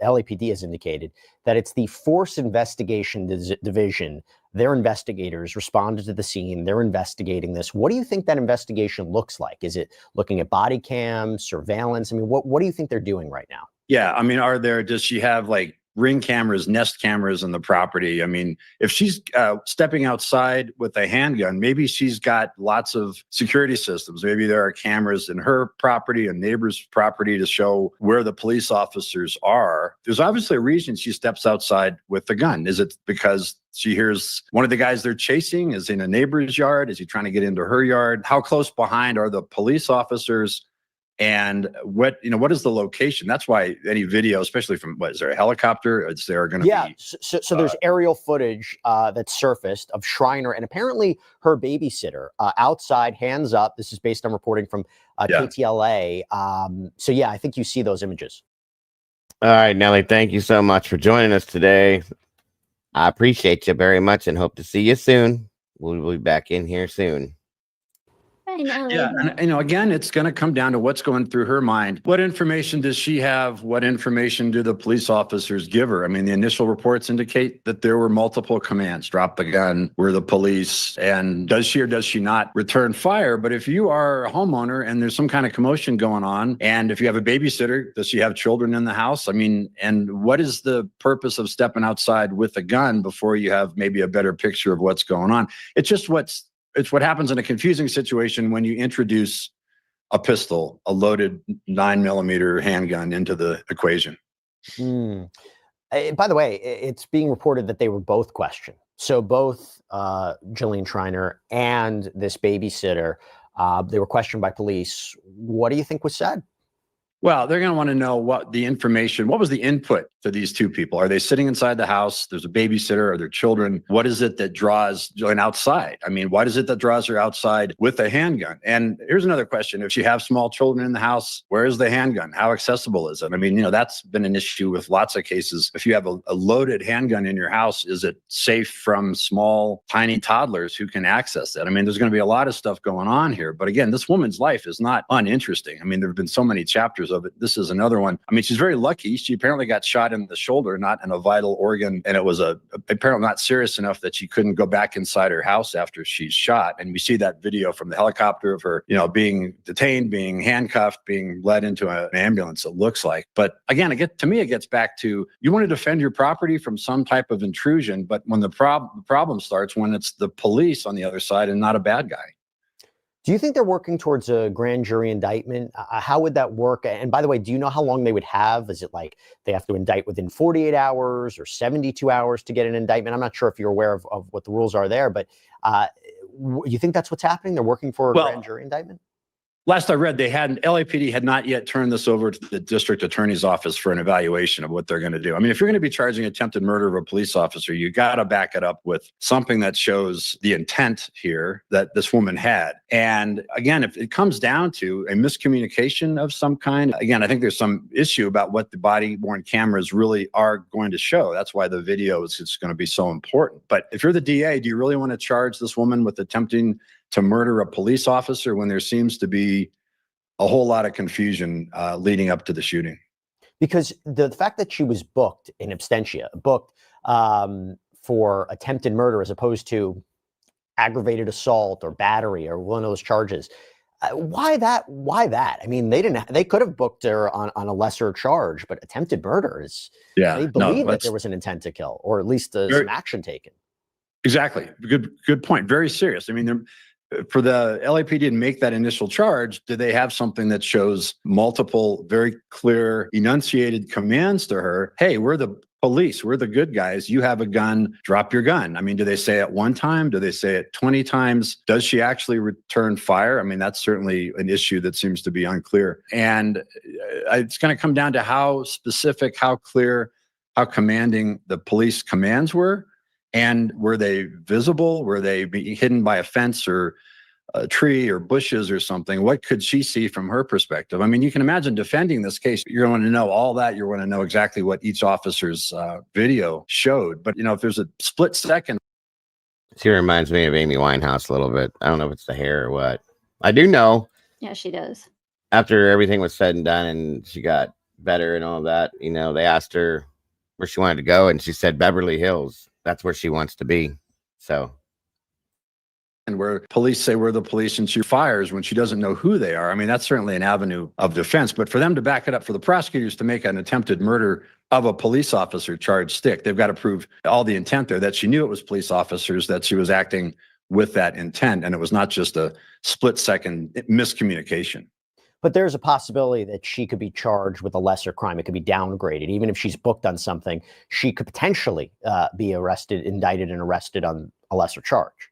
LAPD has indicated that it's the Force Investigation Division. Their investigators responded to the scene. They're investigating this. What do you think that investigation looks like? Is it looking at body cams, surveillance? I mean, what do you think they're doing right now? Yeah, I mean, does she have like Ring cameras, Nest cameras in the property? I mean, if she's stepping outside with a handgun, maybe she's got lots of security systems. Maybe there are cameras in her property and neighbor's property to show where the police officers are. There's obviously a reason she steps outside with the gun. Is it because she hears one of the guys they're chasing is in a neighbor's yard? Is he trying to get into her yard? How close behind are the police officers? And what is the location? That's why any video, especially from, is there a helicopter? Is there going to be? So there's aerial footage that surfaced of Schreiner and apparently her babysitter outside, hands up. This is based on reporting from KTLA. I think you see those images. All right, Nellie, thank you so much for joining us today. I appreciate you very much and hope to see you soon. We'll be back in here soon. Yeah, and again, it's going to come down to what's going through her mind. What information does she have? What information do the police officers give her? I mean, the initial reports indicate that there were multiple commands: drop the gun, we're the police, and does she or does she not return fire? But if you are a homeowner and there's some kind of commotion going on, and if you have a babysitter, does she have children in the house? I mean, and what is the purpose of stepping outside with a gun before you have maybe a better picture of what's going on? It's what happens in a confusing situation when you introduce a pistol, a loaded 9mm handgun into the equation. By the way, it's being reported that they were both questioned. So both Jillian Schreiner and this babysitter, they were questioned by police. What do you think was said? Well, they're going to want to know what was the input to these two people? Are they sitting inside the house? There's a babysitter. Are there children? What is it that draws Jillian outside? I mean, what is it that draws her outside with a handgun? And here's another question. If you have small children in the house, where is the handgun? How accessible is it? I mean, that's been an issue with lots of cases. If you have a loaded handgun in your house, is it safe from small, tiny toddlers who can access it? I mean, there's going to be a lot of stuff going on here. But again, this woman's life is not uninteresting. I mean, there have been so many chapters pictures of it. This is another one. I mean, she's very lucky. She apparently got shot in the shoulder, not in a vital organ. And it was apparently not serious enough that she couldn't go back inside her house after she's shot. And we see that video from the helicopter of her, being detained, being handcuffed, being led into an ambulance, it looks like. But again, to me, it gets back to, you want to defend your property from some type of intrusion, but when the problem starts, when it's the police on the other side and not a bad guy. Do you think they're working towards a grand jury indictment? How would that work? And by the way, do you know how long they would have? Is it like they have to indict within 48 hours or 72 hours to get an indictment? I'm not sure if you're aware of what the rules are there, but you think that's what's happening? They're working for a grand jury indictment? Last I read, LAPD had not yet turned this over to the district attorney's office for an evaluation of what they're going to do. I mean, if you're going to be charging attempted murder of a police officer, you got to back it up with something that shows the intent here that this woman had. And again, if it comes down to a miscommunication of some kind, again, I think there's some issue about what the body-worn cameras really are going to show. That's why the video is going to be so important. But if you're the DA, do you really want to charge this woman with attempting to murder a police officer when there seems to be a whole lot of confusion leading up to the shooting? Because the fact that she was booked in absentia, for attempted murder as opposed to aggravated assault or battery or one of those charges, why that? I mean, they could have booked her on a lesser charge, but attempted murder is, they believe that there was an intent to kill, or at least some action taken. Exactly. Good point. Very serious. I mean, for the LAPD to make that initial charge, do they have something that shows multiple, very clear, enunciated commands to her? Hey, we're the police. We're the good guys. You have a gun. Drop your gun. I mean, do they say it one time? Do they say it 20 times? Does she actually return fire? I mean, that's certainly an issue that seems to be unclear. And it's going to come down to how specific, how clear, how commanding the police commands were. And were they visible? Were they hidden by a fence or a tree or bushes or something? What could she see from her perspective? I mean, you can imagine defending this case. You're going to know all that. You're going to know exactly what each officer's video showed. But, if there's a split second. She reminds me of Amy Winehouse a little bit. I don't know if it's the hair or what. I do know. Yeah, she does. After everything was said and done and she got better and all of that, they asked her where she wanted to go. And she said Beverly Hills. That's where she wants to be. So. And where police say we're the police and she fires when she doesn't know who they are. I mean, that's certainly an avenue of defense. But for them to back it up, for the prosecutors to make an attempted murder of a police officer charge stick, they've got to prove all the intent there, that she knew it was police officers, that she was acting with that intent. And it was not just a split second miscommunication. But there's a possibility that she could be charged with a lesser crime. It could be downgraded. Even if she's booked on something, she could potentially be indicted and arrested on a lesser charge.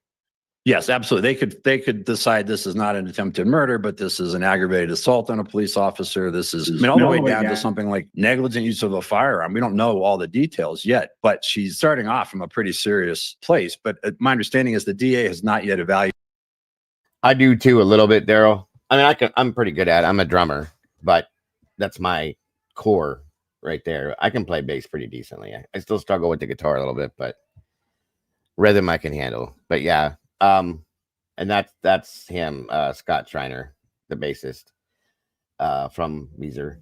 Yes, absolutely. They could decide this is not an attempted murder, but this is an aggravated assault on a police officer. This is all the way down to something like negligent use of a firearm. We don't know all the details yet, but she's starting off from a pretty serious place. But my understanding is the DA has not yet evaluated. I do too, a little bit, Daryl. I mean, I'm pretty good at it. I'm a drummer, but that's my core right there. I can play bass pretty decently. I still struggle with the guitar a little bit, but rhythm I can handle. But yeah, and that's him, Scott Schreiner, the bassist from Weezer.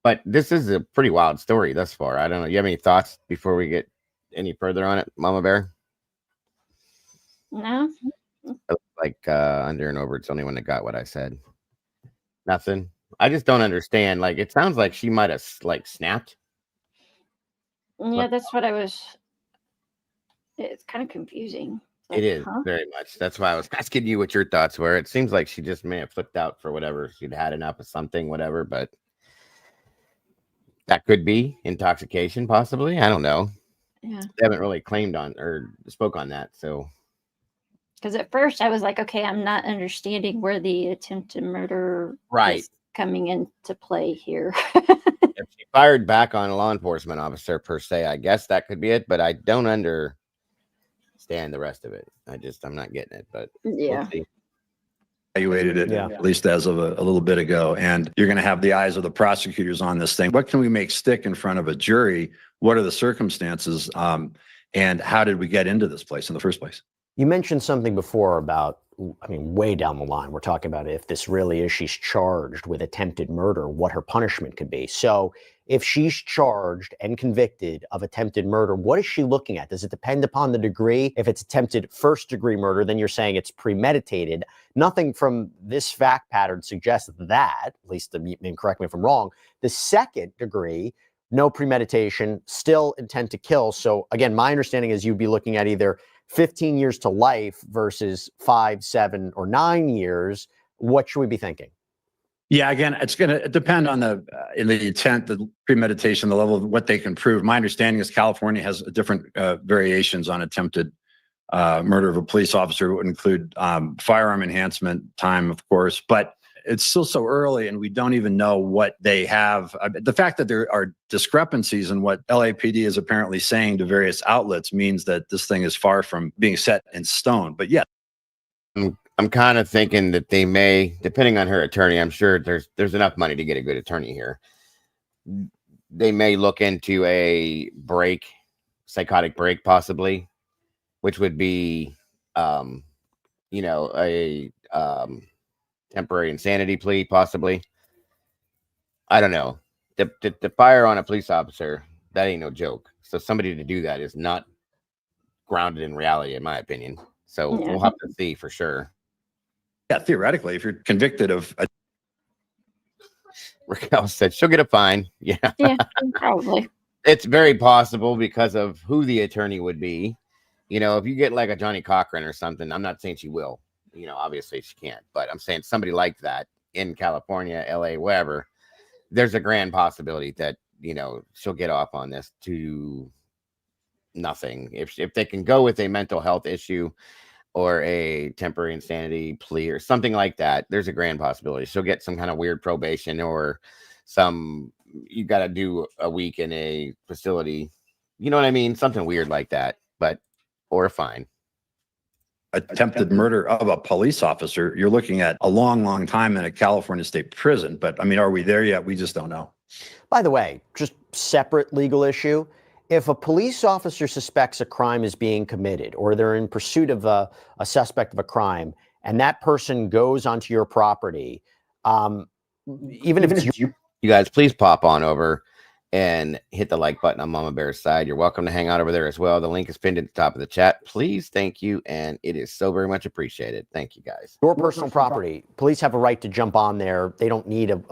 But this is a pretty wild story thus far. I don't know. You have any thoughts before we get any further on it, Mama Bear? No. Like under and over, it's the only one that got what I said. Nothing. I just don't understand. Like, it sounds like she might have snapped. Yeah, that's what I was. It's kind of confusing. It is very much. That's why I was asking you what your thoughts were. It seems like she just may have flipped out for whatever. She'd had enough of something, whatever, but that could be intoxication, possibly. I don't know. Yeah. They haven't really claimed on or spoke on that. So, because at first I was like, okay, I'm not understanding where the attempted murder is coming into play here. If she fired back on a law enforcement officer per se, I guess that could be it, but I don't understand the rest of it. I'm not getting it, but yeah. We'll see. Evaluated it, at least as of a little bit ago. And you're going to have the eyes of the prosecutors on this thing. What can we make stick in front of a jury? What are the circumstances? And how did we get into this place in the first place? You mentioned something before about, I mean, way down the line, we're talking about if this really is, she's charged with attempted murder, what her punishment could be. So if she's charged and convicted of attempted murder, what is she looking at? Does it depend upon the degree? If it's attempted first-degree murder, then you're saying it's premeditated. Nothing from this fact pattern suggests that, at least, and correct me if I'm wrong, the second degree, no premeditation, still intent to kill. So again, my understanding is you'd be looking at either 15 years to life versus 5, 7, or 9 years. What should we be thinking? Yeah, again, it's going to depend on the intent, the premeditation, the level of what they can prove. My understanding is California has different variations on attempted murder of a police officer. It would include firearm enhancement time, of course, but it's still so early and we don't even know what they have. The fact that there are discrepancies in what LAPD is apparently saying to various outlets means that this thing is far from being set in stone. But yeah. I'm kind of thinking that they may, depending on her attorney, I'm sure there's enough money to get a good attorney here. They may look into a psychotic break possibly, which would be, you know, a temporary insanity plea possibly. I don't know. To fire on a police officer, that ain't no joke. So somebody to do that is not grounded in reality, in my opinion. So we'll have to see for sure. Yeah, theoretically, if you're convicted of a... Raquel said she'll get a fine. Yeah, probably. It's very possible because of who the attorney would be. You know, if you get like a Johnny Cochran or something, I'm not saying she will. You know, obviously she can't, but I'm saying somebody like that in California, LA, wherever, there's a grand possibility that, you know, she'll get off on this to nothing. If they can go with a mental health issue or a temporary insanity plea or something like that, there's a grand possibility she'll get some kind of weird probation or you got to do a week in a facility. You know what I mean? Something weird like that, or a fine. Attempted murder of a police officer, you're looking at a long, long time in a California state prison. But I mean, are we there yet? We just don't know. By the way, just separate legal issue. If a police officer suspects a crime is being committed or they're in pursuit of a suspect of a crime and that person goes onto your property, even if it's you guys, please pop on over and hit the like button on Mama Bear's side. You're welcome to hang out over there as well. The link is pinned at the top of the chat. Please, thank you, and it is so very much appreciated. Thank you, guys. Your personal property, police have a right to jump on there. They don't need a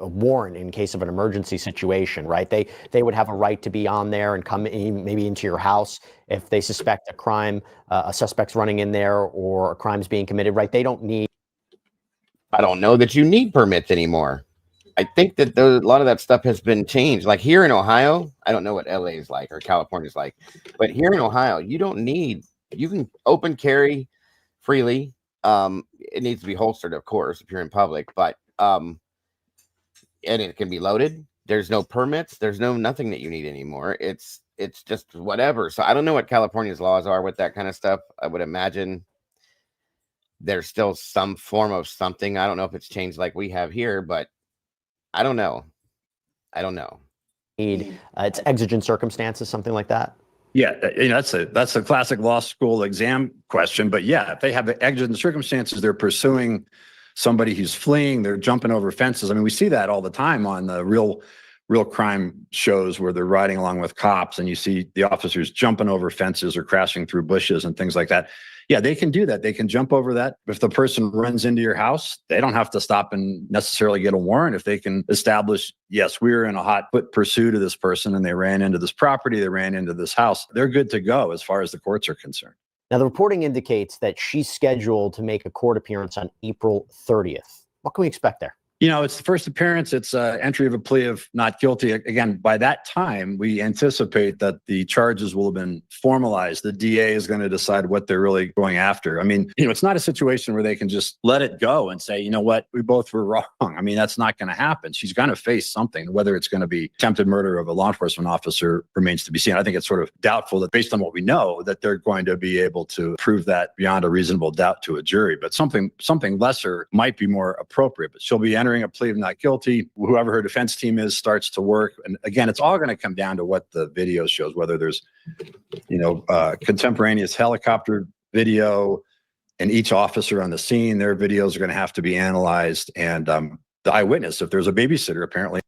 warrant in case of an emergency situation, right? They would have a right to be on there and come in, maybe into your house if they suspect a crime, a suspect's running in there or a crime's being committed, right? They don't need. I don't know that you need permits anymore. I think that a lot of that stuff has been changed. Like here in Ohio, I don't know what LA is like or California is like, but here in Ohio, you can open carry freely. It needs to be holstered, of course, if you're in public, but and it can be loaded. There's no permits. There's nothing that you need anymore. It's just whatever. So I don't know what California's laws are with that kind of stuff. I would imagine there's still some form of something. I don't know if it's changed like we have here, but I don't know. It's exigent circumstances, something like that. Yeah, you know, that's a classic law school exam question. But yeah, if they have exigent circumstances, they're pursuing somebody who's fleeing, they're jumping over fences. I mean, we see that all the time on the real crime shows where they're riding along with cops and you see the officers jumping over fences or crashing through bushes and things like that. Yeah, they can do that. They can jump over that. If the person runs into your house, they don't have to stop and necessarily get a warrant. If they can establish, yes, we were in a hot foot pursuit of this person and they ran into this property, they ran into this house, they're good to go as far as the courts are concerned. Now, the reporting indicates that she's scheduled to make a court appearance on April 30th. What can we expect there? You know, it's the first appearance. It's entry of a plea of not guilty. Again, by that time, we anticipate that the charges will have been formalized. The DA is going to decide what they're really going after. I mean, you know, it's not a situation where they can just let it go and say, you know what, we both were wrong. I mean, that's not going to happen. She's going to face something. Whether it's going to be attempted murder of a law enforcement officer remains to be seen. I think it's sort of doubtful that based on what we know, that they're going to be able to prove that beyond a reasonable doubt to a jury. But something lesser might be more appropriate. But she'll be entering a plea of not guilty. Whoever her defense team is starts to work. And again, it's all going to come down to what the video shows, whether there's, you know, contemporaneous helicopter video, and each officer on the scene, their videos are going to have to be analyzed. And the eyewitness, if there's a babysitter, apparently.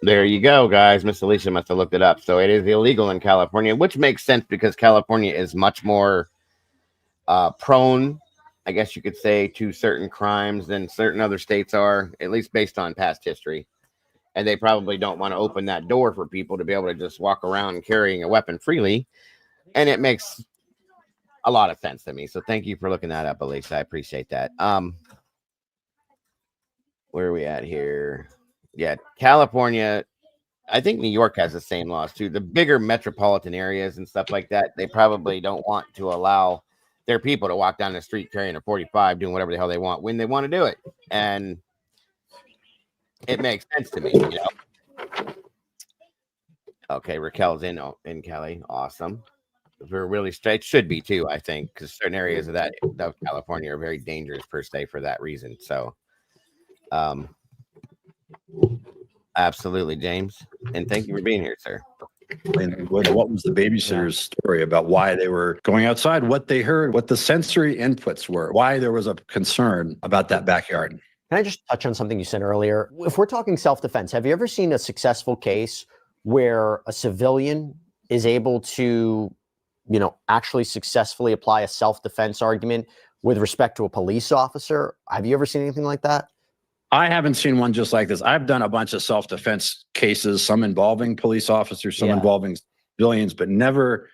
There you go, guys. Miss Alicia must have looked it up. So it is illegal in California, which makes sense because California is much more prone, I guess you could say, to certain crimes than certain other states are, at least based on past history. And they probably don't want to open that door for people to be able to just walk around carrying a weapon freely. And it makes a lot of sense to me. So thank you for looking that up, Alicia. I appreciate that. Where are we at here? Yeah, California. I think New York has the same laws too. The bigger metropolitan areas and stuff like that, they probably don't want to allow their people to walk down the street carrying a 45, doing whatever the hell they want when they want to do it. And it makes sense to me, you know. Okay, Raquel's in Cali. Awesome. We're really straight. Should be too, I think, because certain areas of California are very dangerous per se for that reason. So absolutely, James. And thank you for being here, sir. And what was the babysitter's story about why they were going outside, what they heard, what the sensory inputs were, why there was a concern about that backyard. Can I just touch on something you said earlier? If we're talking self-defense, have you ever seen a successful case where a civilian is able to, you know, actually successfully apply a self-defense argument with respect to a police officer? Have you ever seen anything like that? I haven't seen one just like this. I've done a bunch of self-defense cases, some involving police officers, some involving civilians, but never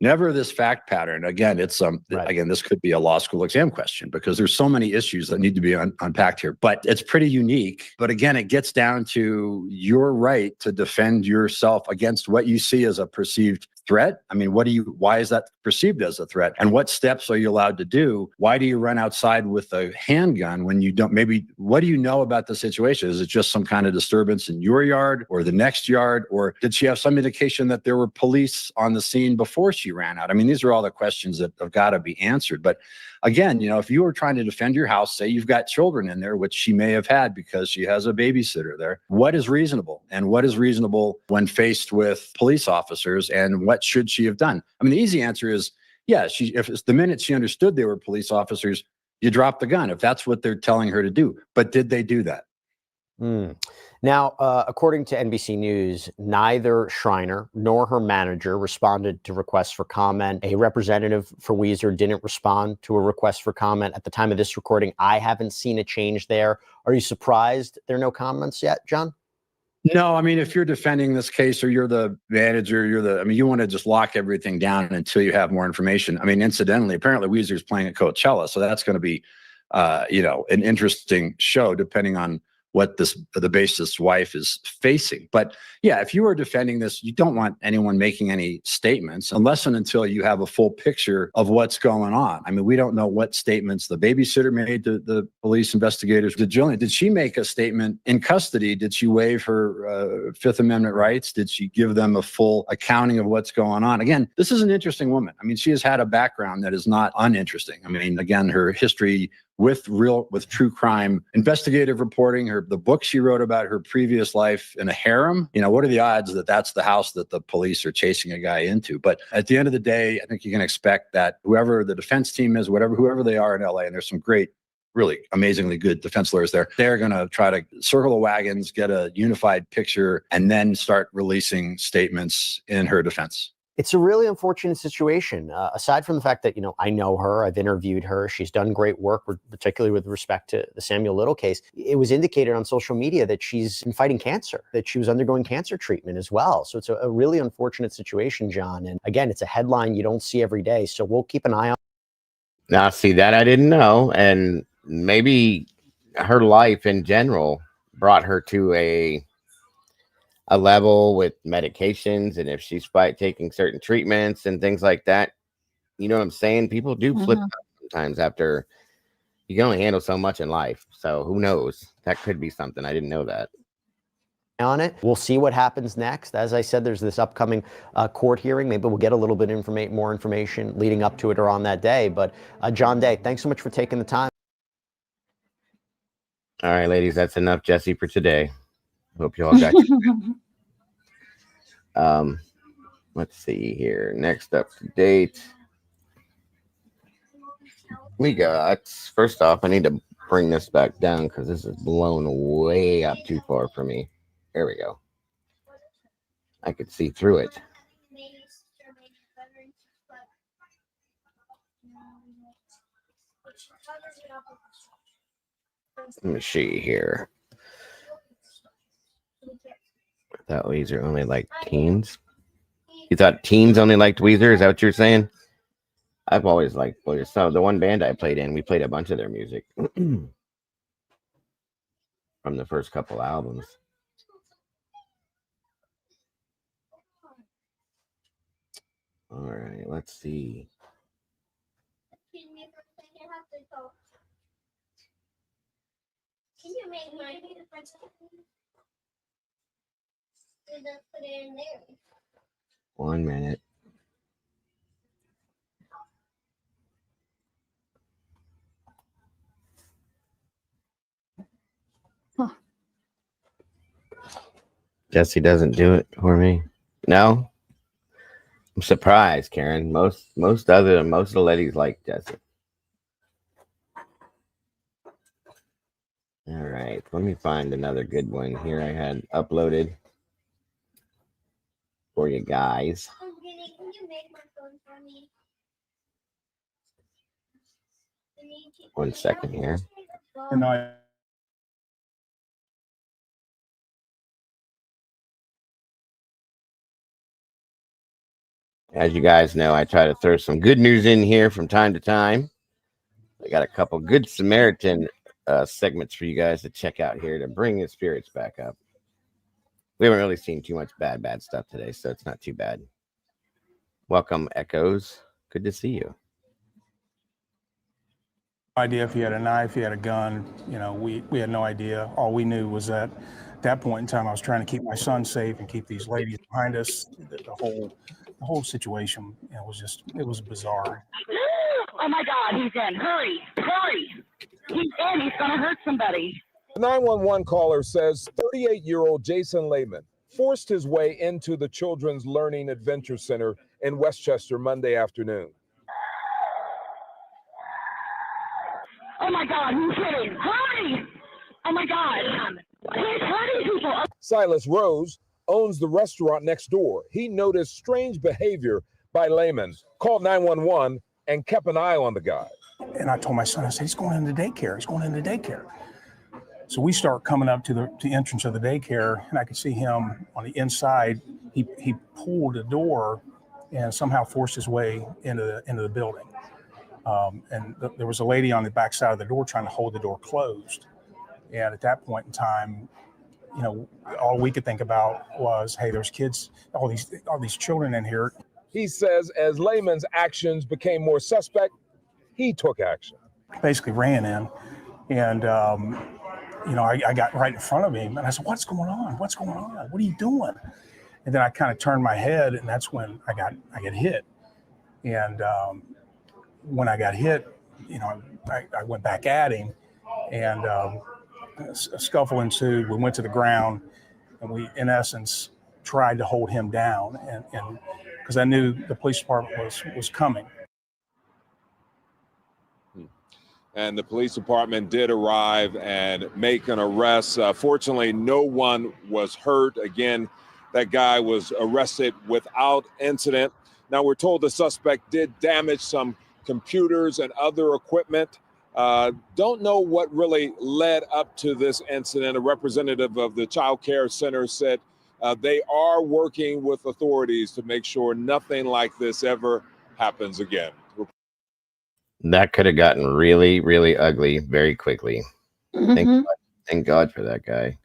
this fact pattern. Again, it's again, this could be a law school exam question because there's so many issues that need to be unpacked here, but it's pretty unique. But again, it gets down to your right to defend yourself against what you see as a perceived threat. I mean, why is that perceived as a threat? And what steps are you allowed to do? Why do you run outside with a handgun when you don't? Maybe what do you know about the situation? Is it just some kind of disturbance in your yard or the next yard? Or did she have some indication that there were police on the scene before she ran out? I mean, these are all the questions that have got to be answered. But again, you know, if you were trying to defend your house, say you've got children in there, which she may have had because she has a babysitter there, what is reasonable? And what is reasonable when faced with police officers? And what should she have done? I mean, the easy answer is, yeah, if it's the minute she understood they were police officers, you drop the gun if that's what they're telling her to do. But did they do that? Now, according to NBC News, neither Schreiner nor her manager responded to requests for comment. A representative for Weezer didn't respond to a request for comment. At the time of this recording, I haven't seen a change there. Are you surprised there are no comments yet, John? No, I mean, if you're defending this case or you're the manager, you want to just lock everything down until you have more information. I mean, incidentally, apparently Weezer's playing at Coachella, so that's going to be, an interesting show depending on what the bassist's wife is facing. But yeah, if you are defending this, you don't want anyone making any statements unless and until you have a full picture of what's going on. I mean, we don't know what statements the babysitter made to the police investigators. Did she make a statement in custody? Did she waive her Fifth Amendment rights? Did she give them a full accounting of what's going on? Again, this is an interesting woman. I mean, she has had a background that is not uninteresting. I mean, again, her history with true crime investigative reporting, the book she wrote about her previous life in a harem. You know, what are the odds that that's the house that the police are chasing a guy into? But at the end of the day, I think you can expect that whoever the defense team is, whoever they are in LA, and there's some great, really amazingly good defense lawyers there, they're going to try to circle the wagons, get a unified picture, and then start releasing statements in her defense. It's a really unfortunate situation. Aside from the fact that, I know her, I've interviewed her, she's done great work, particularly with respect to the Samuel Little case. It was indicated on social media that she's been fighting cancer, that she was undergoing cancer treatment as well. So it's a really unfortunate situation, John. And again, it's a headline you don't see every day. So we'll keep an eye on. Now, see, that I didn't know. And maybe her life in general brought her to a level with medications, and if she's taking certain treatments and things like that, you know what I'm saying? People do flip out sometimes after you can only handle so much in life. So who knows? That could be something. I didn't know that. On it. We'll see what happens next. As I said, there's this upcoming court hearing. Maybe we'll get a little bit more information leading up to it or on that day. But John Day, thanks so much for taking the time. All right, ladies, that's enough Jesse for today. Hope you all got you. Let's see here. Next up to date. We got, first off, I need to bring this back down because this is blown way up too far for me. There we go. I could see through it. Let me see here. I thought Weezer only liked teens. You thought teens only liked Weezer? Is that what you're saying? I've always liked Weezer. So the one band I played in, we played a bunch of their music from the first couple albums. All right, let's see. Can you make mine be the first one? Put it in there. 1 minute. Huh. Jesse doesn't do it for me. No? I'm surprised, Karen. Most of the ladies like Jesse. All right, let me find another good one here I had uploaded for you guys. Can you make my phone for me? 1 second here. As you guys know, I try to throw some good news in here from time to time. I got a couple good Samaritan segments for you guys to check out here to bring the spirits back up. We haven't really seen too much bad stuff today, so it's not too bad. Welcome, Echoes. Good to see you. Idea if he had a knife, he had a gun. You know, we had no idea. All we knew was that at that point in time, I was trying to keep my son safe and keep these ladies behind us. The whole situation, you know, it was bizarre. Oh my God, he's in. Hurry, hurry. He's in. He's going to hurt somebody. The 911 caller says 38-year-old Jason Lehman forced his way into the Children's Learning Adventure Center in Westchester Monday afternoon. Oh my God, he's hitting. Hurry. Oh my God. He's hurting people. Silas Rose owns the restaurant next door. He noticed strange behavior by Lehman, called 911, and kept an eye on the guy. And I told my son, I said, he's going into daycare. He's going into daycare. So we start coming up to the entrance of the daycare, and I could see him on the inside. He pulled the door and somehow forced his way into the building. There was a lady on the back side of the door trying to hold the door closed. And at that point in time, you know, all we could think about was, hey, there's kids, all these children in here. He says as Lehman's actions became more suspect, he took action. Basically ran in, and you know, I got right in front of him, and I said, "What's going on? What's going on? What are you doing?" And then I kind of turned my head, and that's when I got hit. And when I got hit, you know, I went back at him, and a scuffle ensued. We went to the ground, and we, in essence, tried to hold him down, and because I knew the police department was coming. And the police department did arrive and make an arrest. Fortunately, no one was hurt. Again, that guy was arrested without incident. Now, we're told the suspect did damage some computers and other equipment. Don't know what really led up to this incident. A representative of the Child Care Center said they are working with authorities to make sure nothing like this ever happens again. That could have gotten really, really ugly very quickly. Mm-hmm. Thank God for that guy.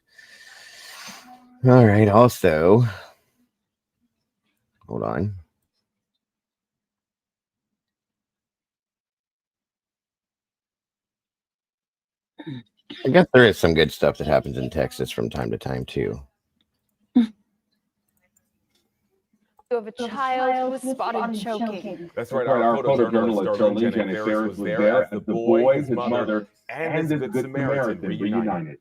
All right. Also, hold on. I guess there is some good stuff that happens in Texas from time to time, too. Of a child who was spotted choking. That's right. Our photojournalist Darlene Janet Ferris was there as the boy, his mother, and his Good Samaritan reunited.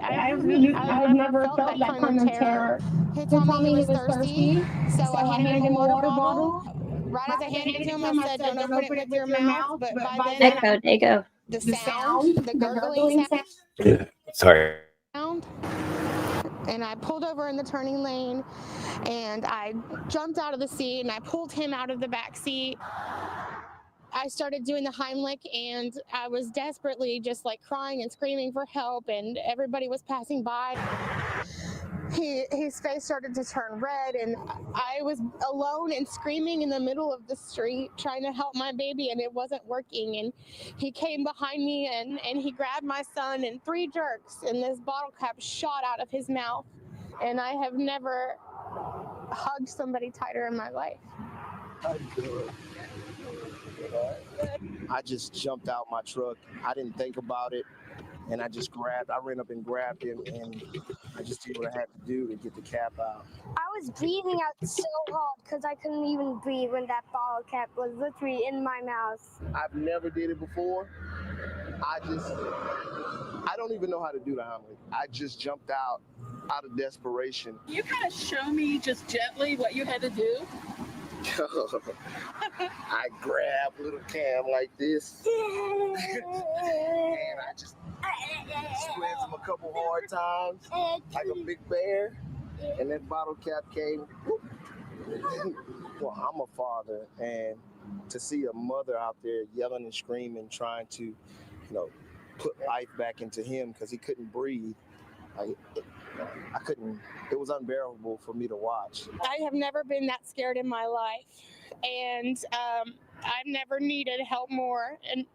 I've never felt that kind of terror. He told me he was thirsty, so I handed him a water bottle. Right as I handed it to him, I said, "Don't open it with your mouth." But by then, Echo, there you go. the sound, the gurgling sound. Sorry. And I pulled over in the turning lane, and I jumped out of the seat, and I pulled him out of the back seat. I started doing the Heimlich, and I was desperately just like crying and screaming for help, and everybody was passing by. His face started to turn red, and I was alone and screaming in the middle of the street trying to help my baby, and it wasn't working. And he came behind me, and he grabbed my son in 3 jerks, and this bottle cap shot out of his mouth. And I have never hugged somebody tighter in my life. I just jumped out my truck. I didn't think about it. And I ran up and grabbed him, and I just did what I had to do to get the cap out. I was breathing out so hard because I couldn't even breathe when that bottle cap was literally in my mouth. I've never did it before. I don't even know how to do the Heimlich. I just jumped out of desperation. You kind of show me just gently what you had to do. I grabbed little Cam like this, and I just squeezed him a couple hard times, like a big bear, and that bottle cap came. Well, I'm a father, and to see a mother out there yelling and screaming, trying to, put life back into him because he couldn't breathe. I couldn't. It was unbearable for me to watch. I have never been that scared in my life, and I've never needed help more and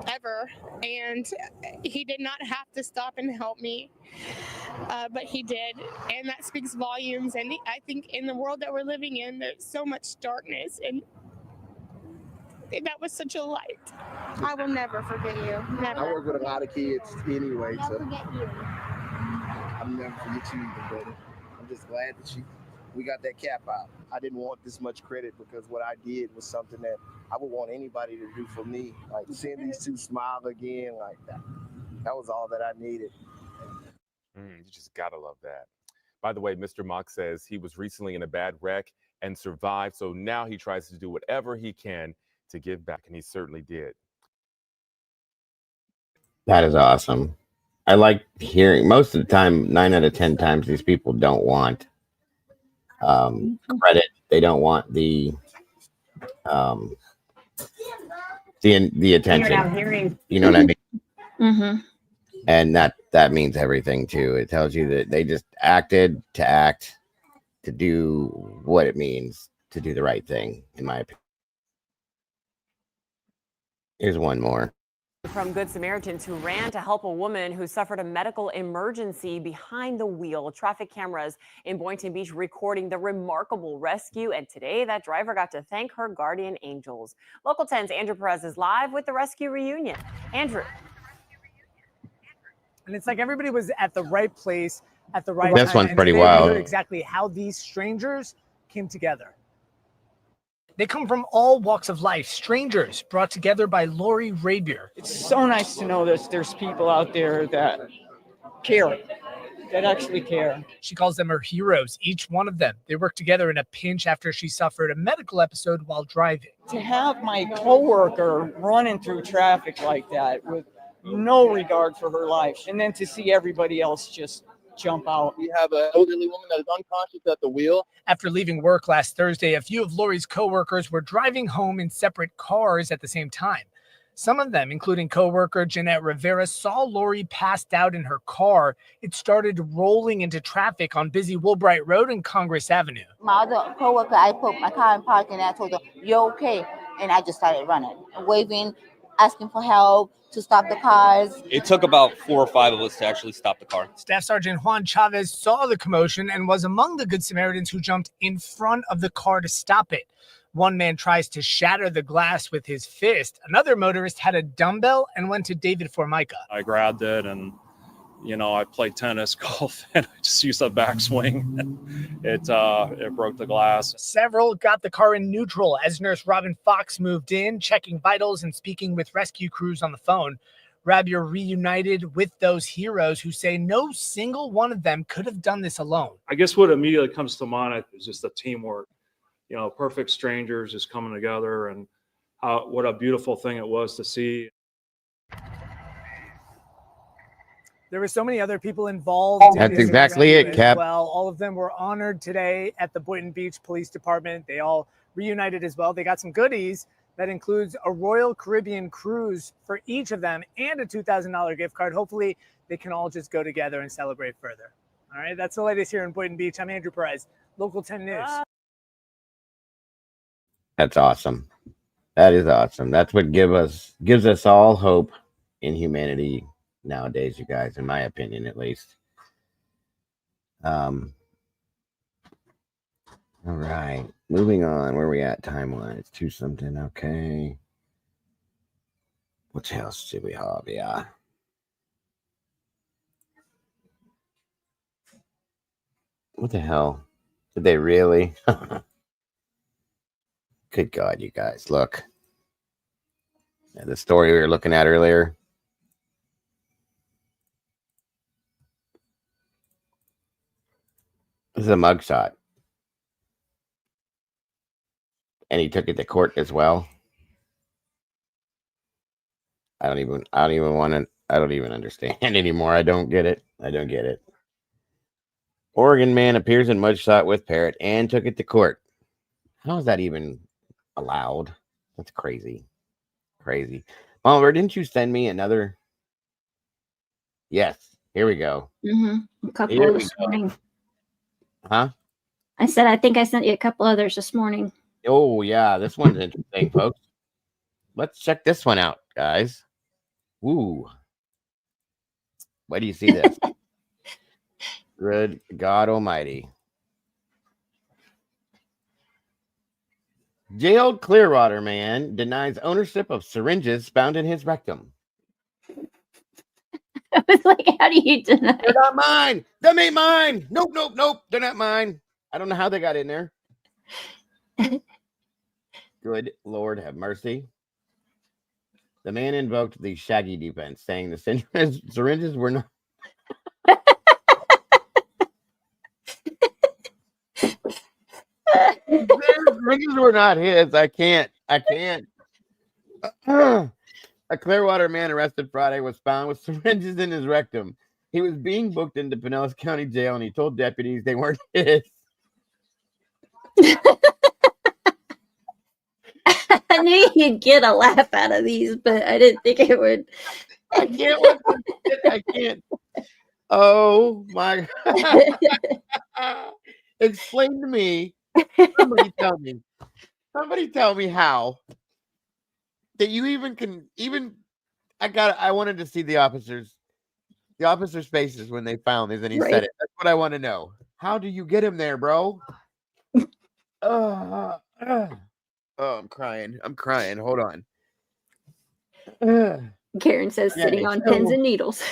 ever. And he did not have to stop and help me, but he did, and that speaks volumes. And I think in the world that we're living in, there's so much darkness, and that was such a light. I will never forget you. Never. I work with a lot of kids anyway, I'll so forget you. I'll never forget you either, buddy. I'm just glad that we got that cap out. I didn't want this much credit because what I did was something that I would want anybody to do for me. Like seeing these two smile again, like that was all that I needed. You just gotta love that. By the way, Mr. Mock says he was recently in a bad wreck and survived, so now he tries to do whatever he can to give back, and he certainly did. That is awesome. I like hearing, most of the time, 9 out of 10 times, these people don't want credit. They don't want the attention. You know what I mean? Mm-hmm. And that means everything too. It tells you that they just acted to act, to do what it means to do the right thing, in my opinion. Here's one more. From Good Samaritans who ran to help a woman who suffered a medical emergency behind the wheel. Traffic cameras in Boynton Beach recording the remarkable rescue. And today that driver got to thank her guardian angels. Local 10's Andrew Perez is live with the rescue reunion. Andrew. And it's like everybody was at the right place at the right This time. one's And pretty today we wild. heard exactly how these strangers came together. They come from all walks of life, strangers brought together by Lori Rabier. It's so nice to know that there's people out there that care, that actually care. She calls them her heroes, each one of them. They worked together in a pinch after she suffered a medical episode while driving. To have my coworker running through traffic like that with no regard for her life, and then to see everybody else just jump out. We have an elderly woman that is unconscious at the wheel. After leaving work last Thursday, a few of Lori's coworkers were driving home in separate cars at the same time. Some of them, including coworker Jeanette Rivera, saw Lori passed out in her car. It started rolling into traffic on busy Woolbright Road and Congress Avenue. My other coworker, I put my car in park and I told her, "You're okay." And I just started running, waving, asking for help, to stop the cars. It took about 4 or 5 of us to actually stop the car. Staff Sergeant Juan Chavez saw the commotion and was among the Good Samaritans who jumped in front of the car to stop it. One man tries to shatter the glass with his fist. Another motorist had a dumbbell and went to David Formica. I grabbed it and, I played tennis, golf, and I just used a backswing. It broke the glass. Several got the car in neutral as nurse Robin Fox moved in, checking vitals and speaking with rescue crews on the phone. Rabier reunited with those heroes who say no single one of them could have done this alone. I guess what immediately comes to mind is just the teamwork. perfect strangers just coming together, and what a beautiful thing it was to see. There were so many other people involved in That's this exactly rescue it, as Cap. well. All of them were honored today at the Boynton Beach Police Department. They all reunited as well. They got some goodies that includes a Royal Caribbean cruise for each of them and a $2,000 gift card. Hopefully they can all just go together and celebrate further. All right, that's the latest here in Boynton Beach. I'm Andrew Perez, Local 10 News. That's awesome. That is awesome. That's what gives us all hope in humanity nowadays, you guys, in my opinion, at least. All right, moving on. Where are we at time-wise? 2 something. Okay. What else did we have? Yeah. What the hell? Did they really? Good God, you guys. Look. Yeah, the story we were looking at earlier. This is a mugshot. And he took it to court as well. I don't even understand anymore. I don't get it. Oregon man appears in mugshot with parrot and took it to court. How is that even allowed? That's crazy. Crazy. Oliver, didn't you send me another? Yes. Here we go. A couple Here we this go. morning. Huh? I said I think I sent you a couple others this morning. Oh, yeah. This one's interesting, folks. Let's check this one out, guys. Ooh. Where do you see this? Good God Almighty. Jailed Clearwater man denies ownership of syringes found in his rectum. I was like, how do you deny? They're not mine. Them ain't mine. Nope. They're not mine. I don't know how they got in there. Good Lord have mercy. The man invoked the Shaggy defense, saying the syringes were not. The syringes were not his. I can't. A Clearwater man arrested Friday was found with syringes in his rectum. He was being booked into Pinellas County Jail, and he told deputies they weren't his. I knew you'd get a laugh out of these, but I didn't think it would. I can't. I can't. Oh my God. Explain to me. Somebody tell me how that you even can I wanted to see the officers' faces when they found this and he said it. That's what I want to know. How do you get him there, bro? Oh, I'm crying. Hold on. Karen says sitting on pins and needles.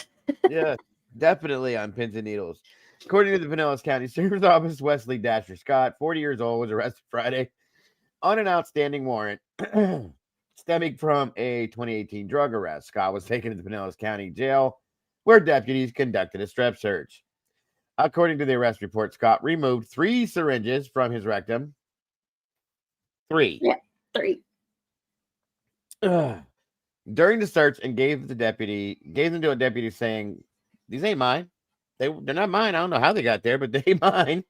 Yeah, definitely on pins and needles. According to the Pinellas County Sheriff's Office, Wesley Dasher Scott, 40 years old, was arrested Friday on an outstanding warrant stemming from a 2018 drug arrest. Scott was taken to the Pinellas County Jail, where deputies conducted a strep search. According to the arrest report, Scott removed 3 syringes from his rectum. 3. Yeah, 3. During the search, and gave them to a deputy, saying, "These ain't mine. They're not mine. I don't know how they got there, but they ain't mine."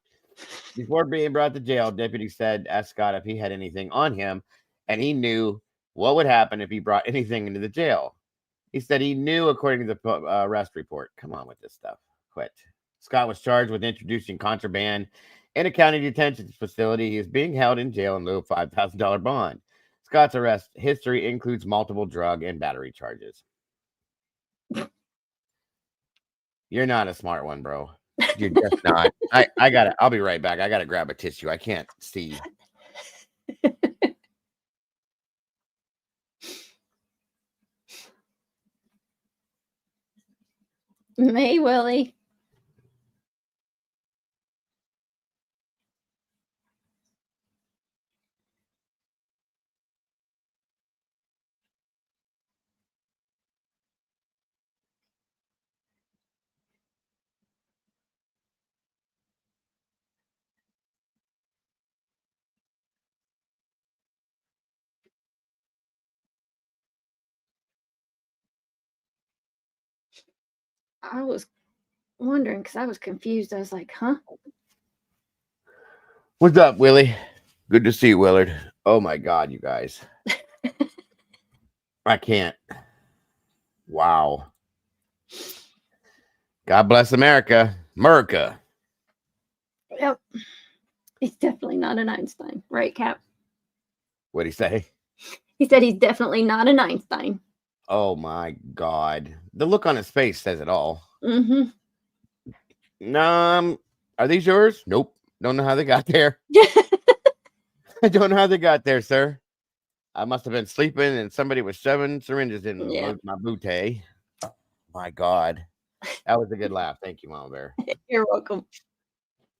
Before being brought to jail, deputy asked Scott if he had anything on him, and he knew what would happen if he brought anything into the jail. He said he knew, according to the arrest report. Come on with this stuff. Quit. Scott was charged with introducing contraband in a county detention facility. He is being held in jail in lieu of $5,000 bond. Scott's arrest history includes multiple drug and battery charges. You're not a smart one, bro. You're just not. I'll be right back. I gotta grab a tissue. I can't see. May Willie. I was wondering because I was confused. I was like, huh? What's up, Willie? Good to see you, Willard. Oh my God, you guys. I can't. Wow. God bless America. America. Yep. He's definitely not an Einstein. Right, Cap? What'd he say? He said he's definitely not an Einstein. Oh my God. The look on his face says it all. Mm-hmm. Are these yours? Nope. Don't know how they got there. I don't know how they got there, sir. I must have been sleeping and somebody was shoving syringes in my bootay. My God. That was a good laugh. Thank you, Mama Bear. You're welcome.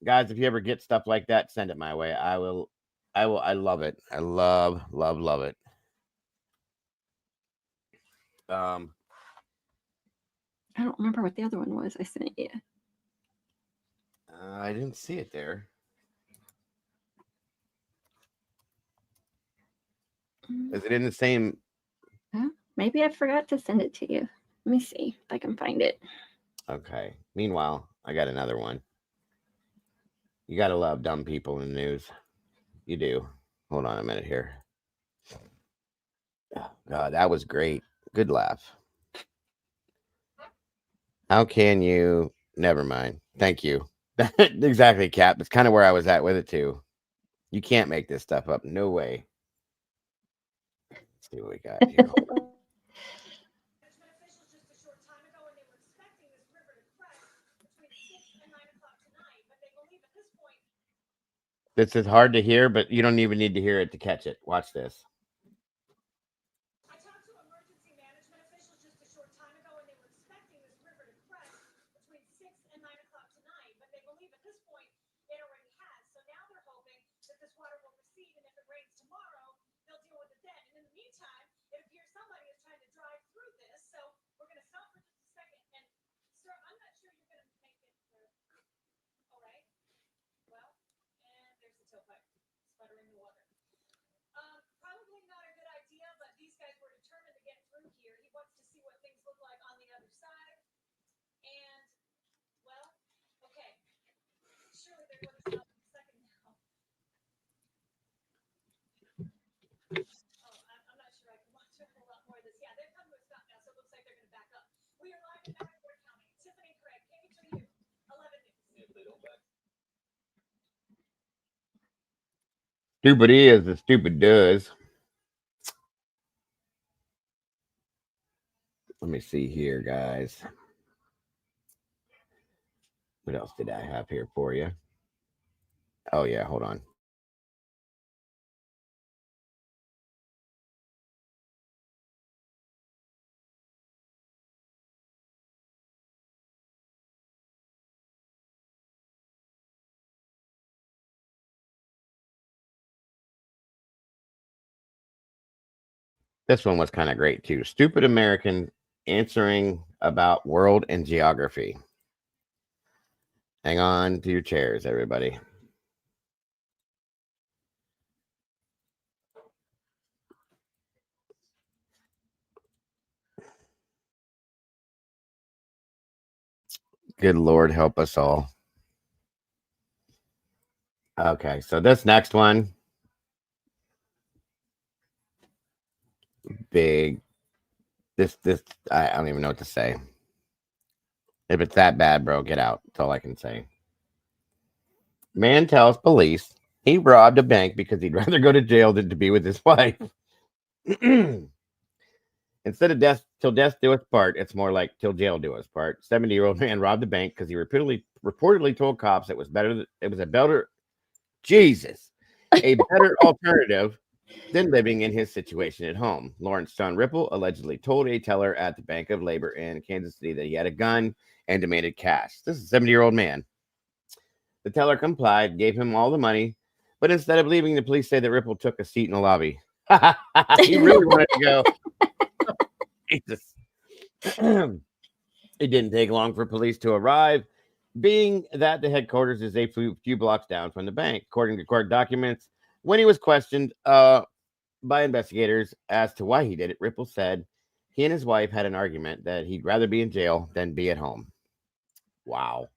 Guys, if you ever get stuff like that, send it my way. I love it. I love it. I don't remember what the other one was I sent you. I didn't see it there. Is it in the same? Maybe I forgot to send it to you. Let me see if I can find it. Okay. Meanwhile, I got another one. You gotta love dumb people in the news. You do. Hold on a minute here. Oh, God, that was great. Good laugh. How can you? Never mind. Thank you. Exactly, Cap. That's kind of where I was at with it too. You can't make this stuff up. No way. Let's see what we got here. This is hard to hear, but you don't even need to hear it to catch it. Watch this. Stupid is as stupid does. Let me see here, guys. What else did I have here for you? Oh, yeah. Hold on. This one was kind of great too. Stupid American answering about world and geography. Hang on to your chairs, everybody. Good Lord, help us all. Okay, so this next one, big. This I don't even know what to say. If it's that bad, bro, get out. That's all I can say. Man tells police he robbed a bank because he'd rather go to jail than to be with his wife. Instead of death till death do us part, it's more like till jail do us part. 70-year-old man robbed a bank because he reportedly told cops it was a better alternative than living in his situation at home. Lawrence John Ripple allegedly told a teller at the Bank of Labor in Kansas City that he had a gun and demanded cash. This is a 70-year-old man. The teller complied, gave him all the money, but instead of leaving, the police say that Ripple took a seat in the lobby. He really wanted to go. Jesus. It didn't take long for police to arrive, being that the headquarters is a few blocks down from the bank. According to court documents, when he was questioned by investigators as to why he did it, Ripple said He and his wife had an argument that he'd rather be in jail than be at home. Wow.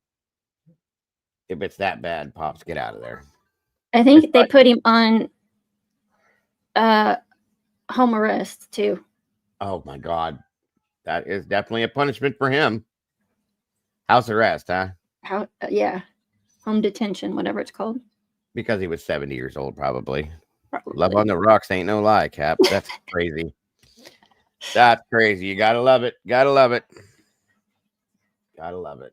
If it's that bad, Pops, get out of there. I think they put him on home arrest too. Oh my God. That is definitely a punishment for him. House arrest, huh? Yeah. Home detention, whatever it's called. Because he was 70 years old, probably. Love on the rocks ain't no lie, Cap. That's crazy. That's crazy. You gotta love it. Gotta love it. Gotta love it.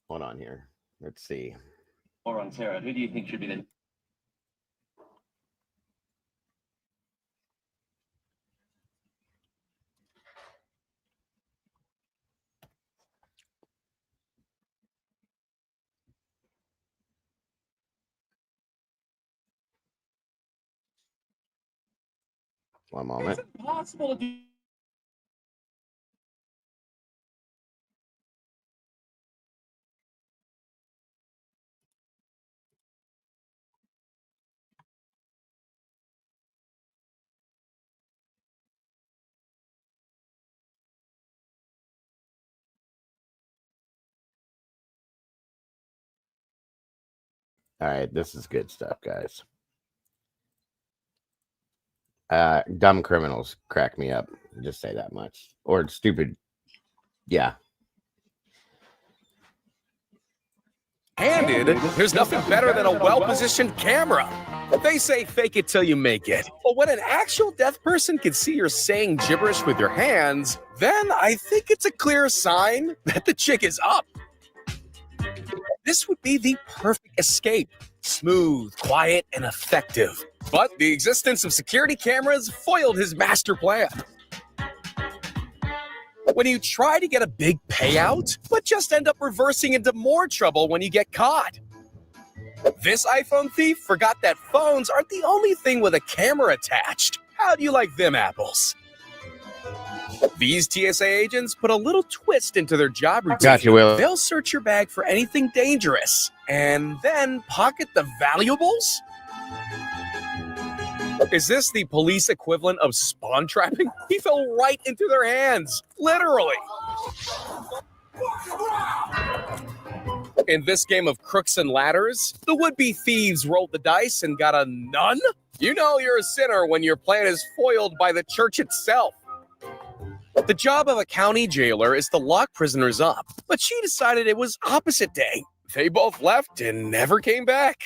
Hold on here. Let's see. Or on Sarah, who do you think should be the One moment. Is it possible to do? All right, this is good stuff, guys. Dumb criminals crack me up. Just say that much. Or stupid. Yeah. Handed, there's nothing better than a well-positioned camera. They say fake it till you make it. But when an actual deaf person can see you're saying gibberish with your hands, then I think it's a clear sign that the chick is up. This would be the perfect escape. Smooth, quiet, and effective. But the existence of security cameras foiled his master plan. When you try to get a big payout, but just end up reversing into more trouble when you get caught. This iPhone thief forgot that phones aren't the only thing with a camera attached. How do you like them apples? These TSA agents put a little twist into their job routine. Gotcha, Will. They'll search your bag for anything dangerous and then pocket the valuables? Is this the police equivalent of spawn trapping? He fell right into their hands, literally. In this game of crooks and ladders, the would-be thieves rolled the dice and got a none? You know you're a sinner when your plan is foiled by the church itself. The job of a county jailer is to lock prisoners up, but she decided it was opposite day. They both left and never came back.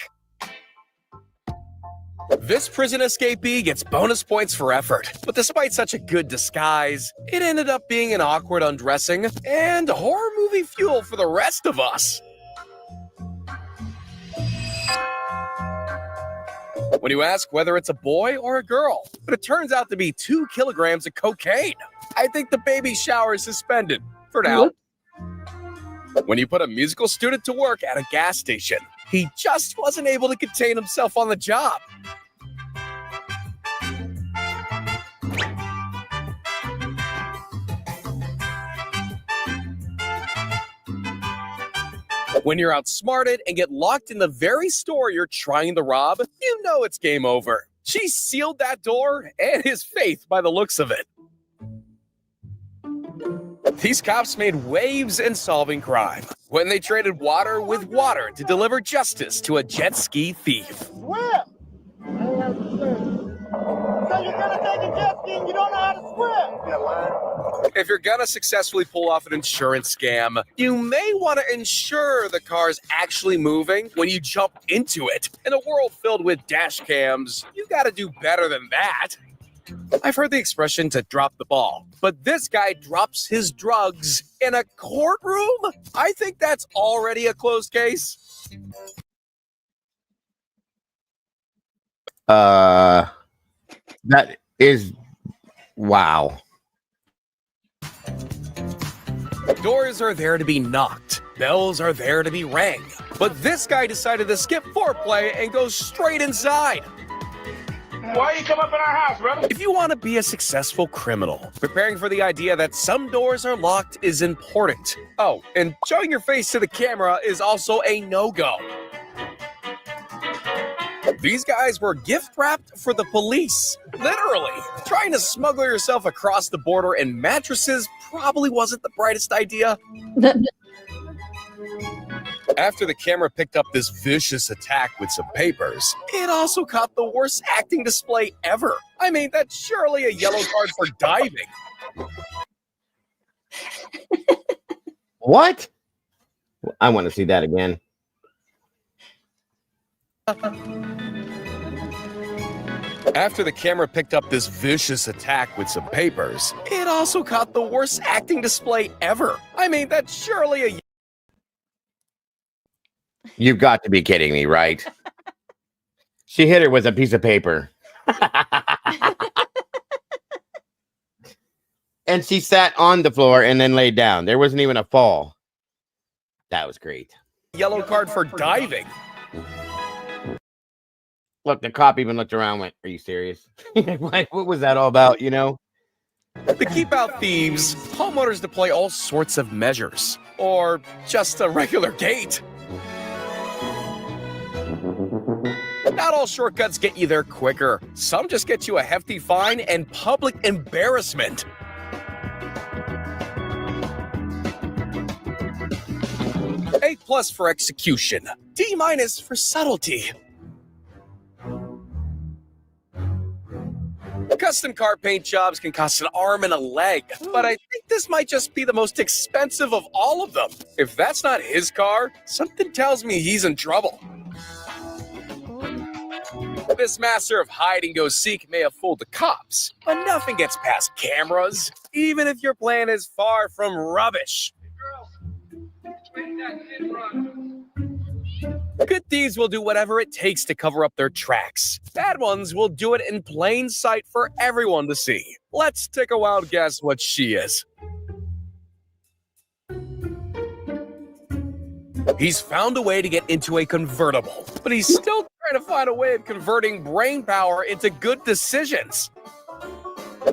This prison escapee gets bonus points for effort, but despite such a good disguise, it ended up being an awkward undressing and horror movie fuel for the rest of us. When you ask whether it's a boy or a girl, but it turns out to be 2 kilograms of cocaine. I think the baby shower is suspended for now. When you put a musical student to work at a gas station, he just wasn't able to contain himself on the job. When you're outsmarted and get locked in the very store you're trying to rob, you know it's game over. She sealed that door and his faith by the looks of it. These cops made waves in solving crime when they traded water with water to deliver justice to a jet ski thief. Swim! So you're gonna take a jet ski and you don't know how to swim? If you're gonna successfully pull off an insurance scam, you may want to ensure the car's actually moving when you jump into it. In a world filled with dash cams, you gotta do better than that. I've heard the expression to drop the ball, but this guy drops his drugs in a courtroom? I think that's already a closed case. That is wow. Doors are there to be knocked. Bells are there to be rang. But this guy decided to skip foreplay and go straight inside. Why you come up in our house, brother? If you want to be a successful criminal, preparing for the idea that some doors are locked is important. Oh, and showing your face to the camera is also a no-go. These guys were gift wrapped for the police. Literally. Trying to smuggle yourself across the border in mattresses probably wasn't the brightest idea. After the camera picked up this vicious attack with some papers, it also caught the worst acting display ever. I mean, that's surely a yellow card for diving. What? I want to see that again. After the camera picked up this vicious attack with some papers, it also caught the worst acting display ever. I mean, that's surely a... You've got to be kidding me, right? She hit her with a piece of paper. And she sat on the floor and then laid down. There wasn't even a fall. That was great. Yellow card for diving. Look, the cop even looked around and went, are you serious? Like, what was that all about, you know? To keep out thieves, homeowners deploy all sorts of measures. Or just a regular gate. Not all shortcuts get you there quicker. Some just get you a hefty fine and public embarrassment. A+ for execution. D- for subtlety. Custom car paint jobs can cost an arm and a leg, but I think this might just be the most expensive of all of them. If that's not his car, something tells me he's in trouble. This master of hide-and-go-seek may have fooled the cops, but nothing gets past cameras, even if your plan is far from rubbish. Good thieves will do whatever it takes to cover up their tracks. Bad ones will do it in plain sight for everyone to see. Let's take a wild guess what she is. He's found a way to get into a convertible, but he's still trying to find a way of converting brain power into good decisions.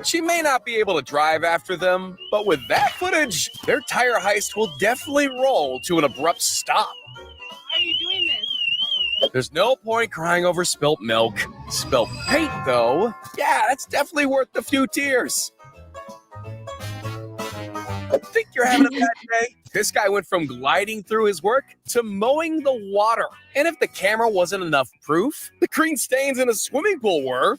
She may not be able to drive after them, but with that footage, their tire heist will definitely roll to an abrupt stop. How are you doing this? There's no point crying over spilt milk. Spilt paint, though, yeah, that's definitely worth a few tears. Think you're having a bad day? This guy went from gliding through his work to mowing the water. And if the camera wasn't enough proof, the green stains in a swimming pool were.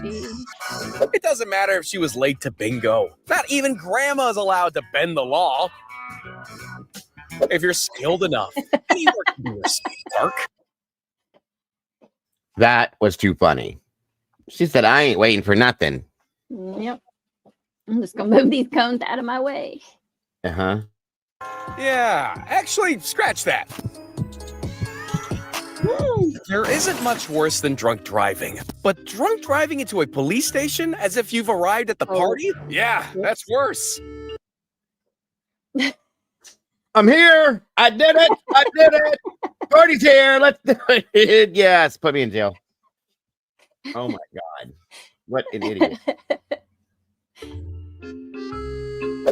It doesn't matter if she was late to bingo. Not even grandma's allowed to bend the law. If you're skilled enough, anyone can do a skate park. That was too funny. She said, I ain't waiting for nothing. Yep. I'm just going to move these cones out of my way. Uh-huh. Yeah, actually, scratch that. There isn't much worse than drunk driving, but drunk driving into a police station as if you've arrived at the party? Yeah, that's worse. I'm here. I did it. I did it. Party's here. Let's do it. Yes, put me in jail. Oh my God. What an idiot.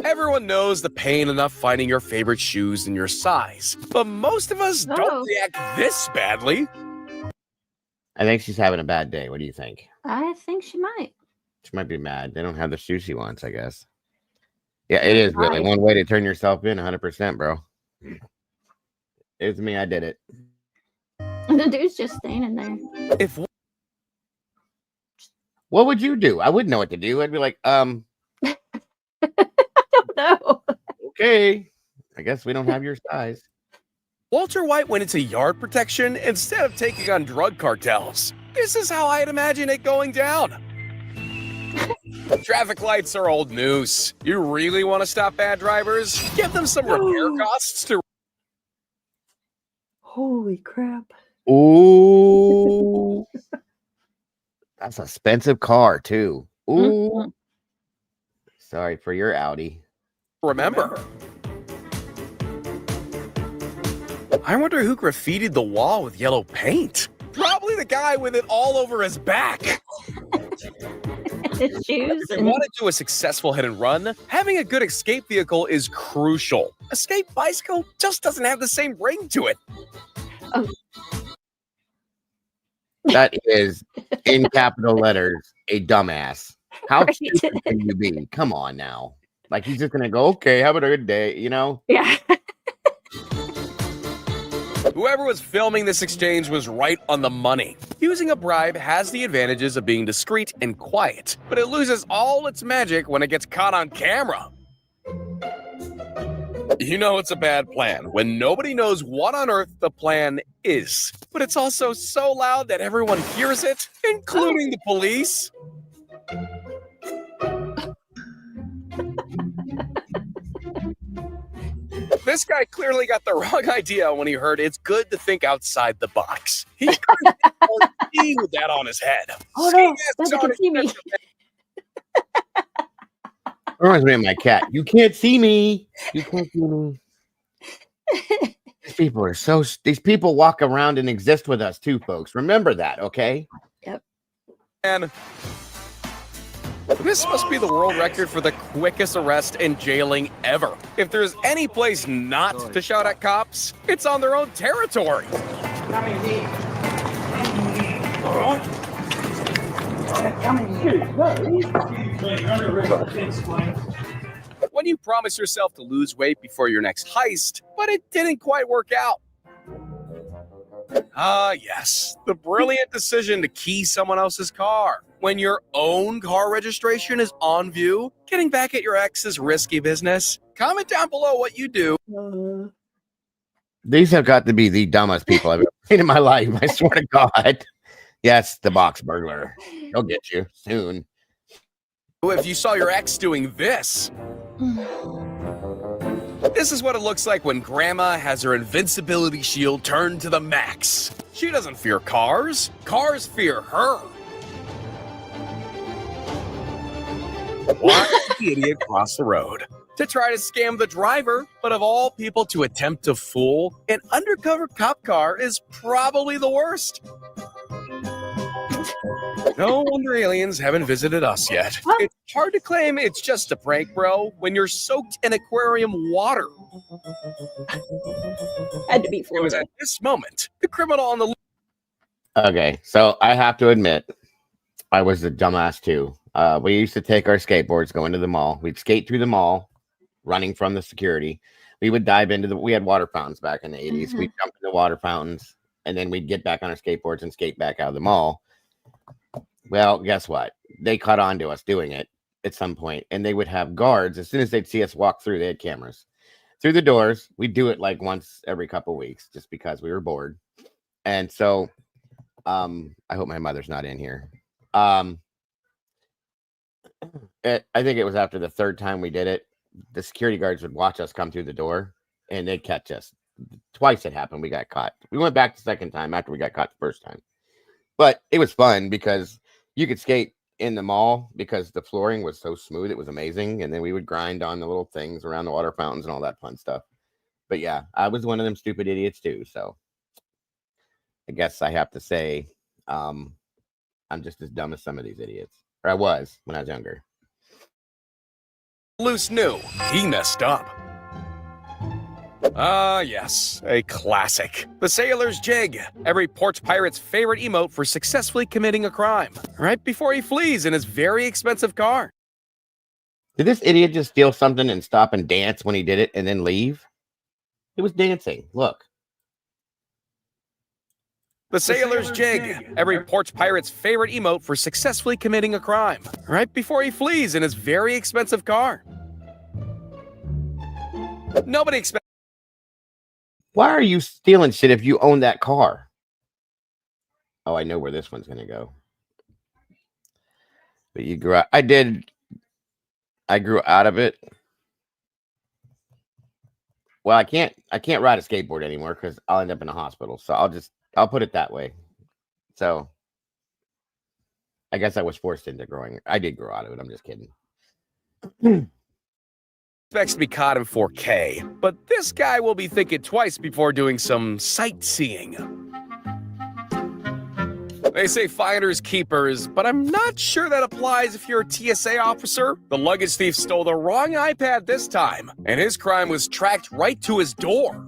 Everyone knows the pain enough finding your favorite shoes in your size, but most of us don't react this badly. I think she's having a bad day. What do you think? I think she might. She might be mad. They don't have the shoes she wants, I guess. Yeah, it is really one way to turn yourself in 100%, bro. It's me. I did it. The dude's just standing there. What would you do? I wouldn't know what to do. I'd be like, No. Okay. I guess we don't have your size. Walter White went into yard protection instead of taking on drug cartels. This is how I'd imagine it going down. Traffic lights are old news. You really want to stop bad drivers? Give them some repair costs to... Holy crap. Ooh. That's an expensive car, too. Ooh. Sorry for your Audi. Remember. I wonder who graffitied the wall with yellow paint. Probably the guy with it all over his back. His shoes. If you want to do a successful hit and run, having a good escape vehicle is crucial. Escape bicycle just doesn't have the same ring to it. That is, in capital letters, a dumbass. How Right. stupid can you be? Come on now. Like, he's just going to go, okay, have a good day, you know? Yeah. Whoever was filming this exchange was right on the money. Using a bribe has the advantages of being discreet and quiet, but it loses all its magic when it gets caught on camera. You know it's a bad plan when nobody knows what on earth the plan is. But it's also so loud that everyone hears it, including the police. This guy clearly got the wrong idea when he heard it's good to think outside the box. He couldn't see with that on his head. Oh no, nobody can see me. Reminds me of my cat. You can't see me. You can't see me. These people are so. These people walk around and exist with us too, folks. Remember that, okay? Yep. And this must be the world record for the quickest arrest and jailing ever. If there's any place not to shout at cops, it's on their own territory. When you promise yourself to lose weight before your next heist, but it didn't quite work out. Ah, yes, the brilliant decision to key someone else's car. When your own car registration is on view, getting back at your ex is risky business. Comment down below what you do. These have got to be the dumbest people I've ever seen in my life. I swear to God. Yes, the box burglar. He'll get you soon. If you saw your ex doing this. This is what it looks like when Grandma has her invincibility shield turned to the max. She doesn't fear cars. Cars fear her. Watch the idiot cross the road to try to scam the driver, but of all people to attempt to fool, an undercover cop car is probably the worst. No wonder aliens haven't visited us yet. It's hard to claim it's just a prank, bro, when you're soaked in aquarium water. Had to be It was at this moment the criminal on the. Okay, so I have to admit, I was a dumbass too. We used to take our skateboards, go into the mall. We'd skate through the mall, running from the security. We would dive into we had water fountains back in the 80s. We'd jump in the water fountains, and then we'd get back on our skateboards and skate back out of the mall. Well, guess what? They caught on to us doing it at some point, and they would have guards. As soon as they'd see us walk through, they had cameras through the doors. We'd do it like once every couple weeks just because we were bored. And so I hope my mother's not in here. I think it was after the third time we did it, the security guards would watch us come through the door, and they'd catch us. Twice it happened. We got caught. We went back the second time after we got caught the first time. But it was fun because you could skate in the mall because the flooring was so smooth. It was amazing. And then we would grind on the little things around the water fountains and all that fun stuff. But yeah, I was one of them stupid idiots too. So I guess I have to say I'm just as dumb as some of these idiots. Or I was when I was younger. Loose knew he messed up. Ah, yes, a classic. The sailor's jig, every porch pirate's favorite emote for successfully committing a crime, right before he flees in his very expensive car. Did this idiot just steal something and stop and dance when he did it and then leave? It was dancing. Look. The sailor's jig, every porch pirate's favorite emote for successfully committing a crime, right before he flees in his very expensive car. Nobody expects. Why are you stealing shit if you own that car? Oh, I know where this one's going to go. But you grew out. I grew out of it. Well, I can't ride a skateboard anymore because I'll end up in a hospital. So I'll put it that way. So I guess I was forced into growing. I did grow out of it. I'm just kidding. Expects to be caught in 4K, but this guy will be thinking twice before doing some sightseeing. They say finders keepers, but I'm not sure that applies if you're a TSA officer. The luggage thief stole the wrong iPad this time, and his crime was tracked right to his door.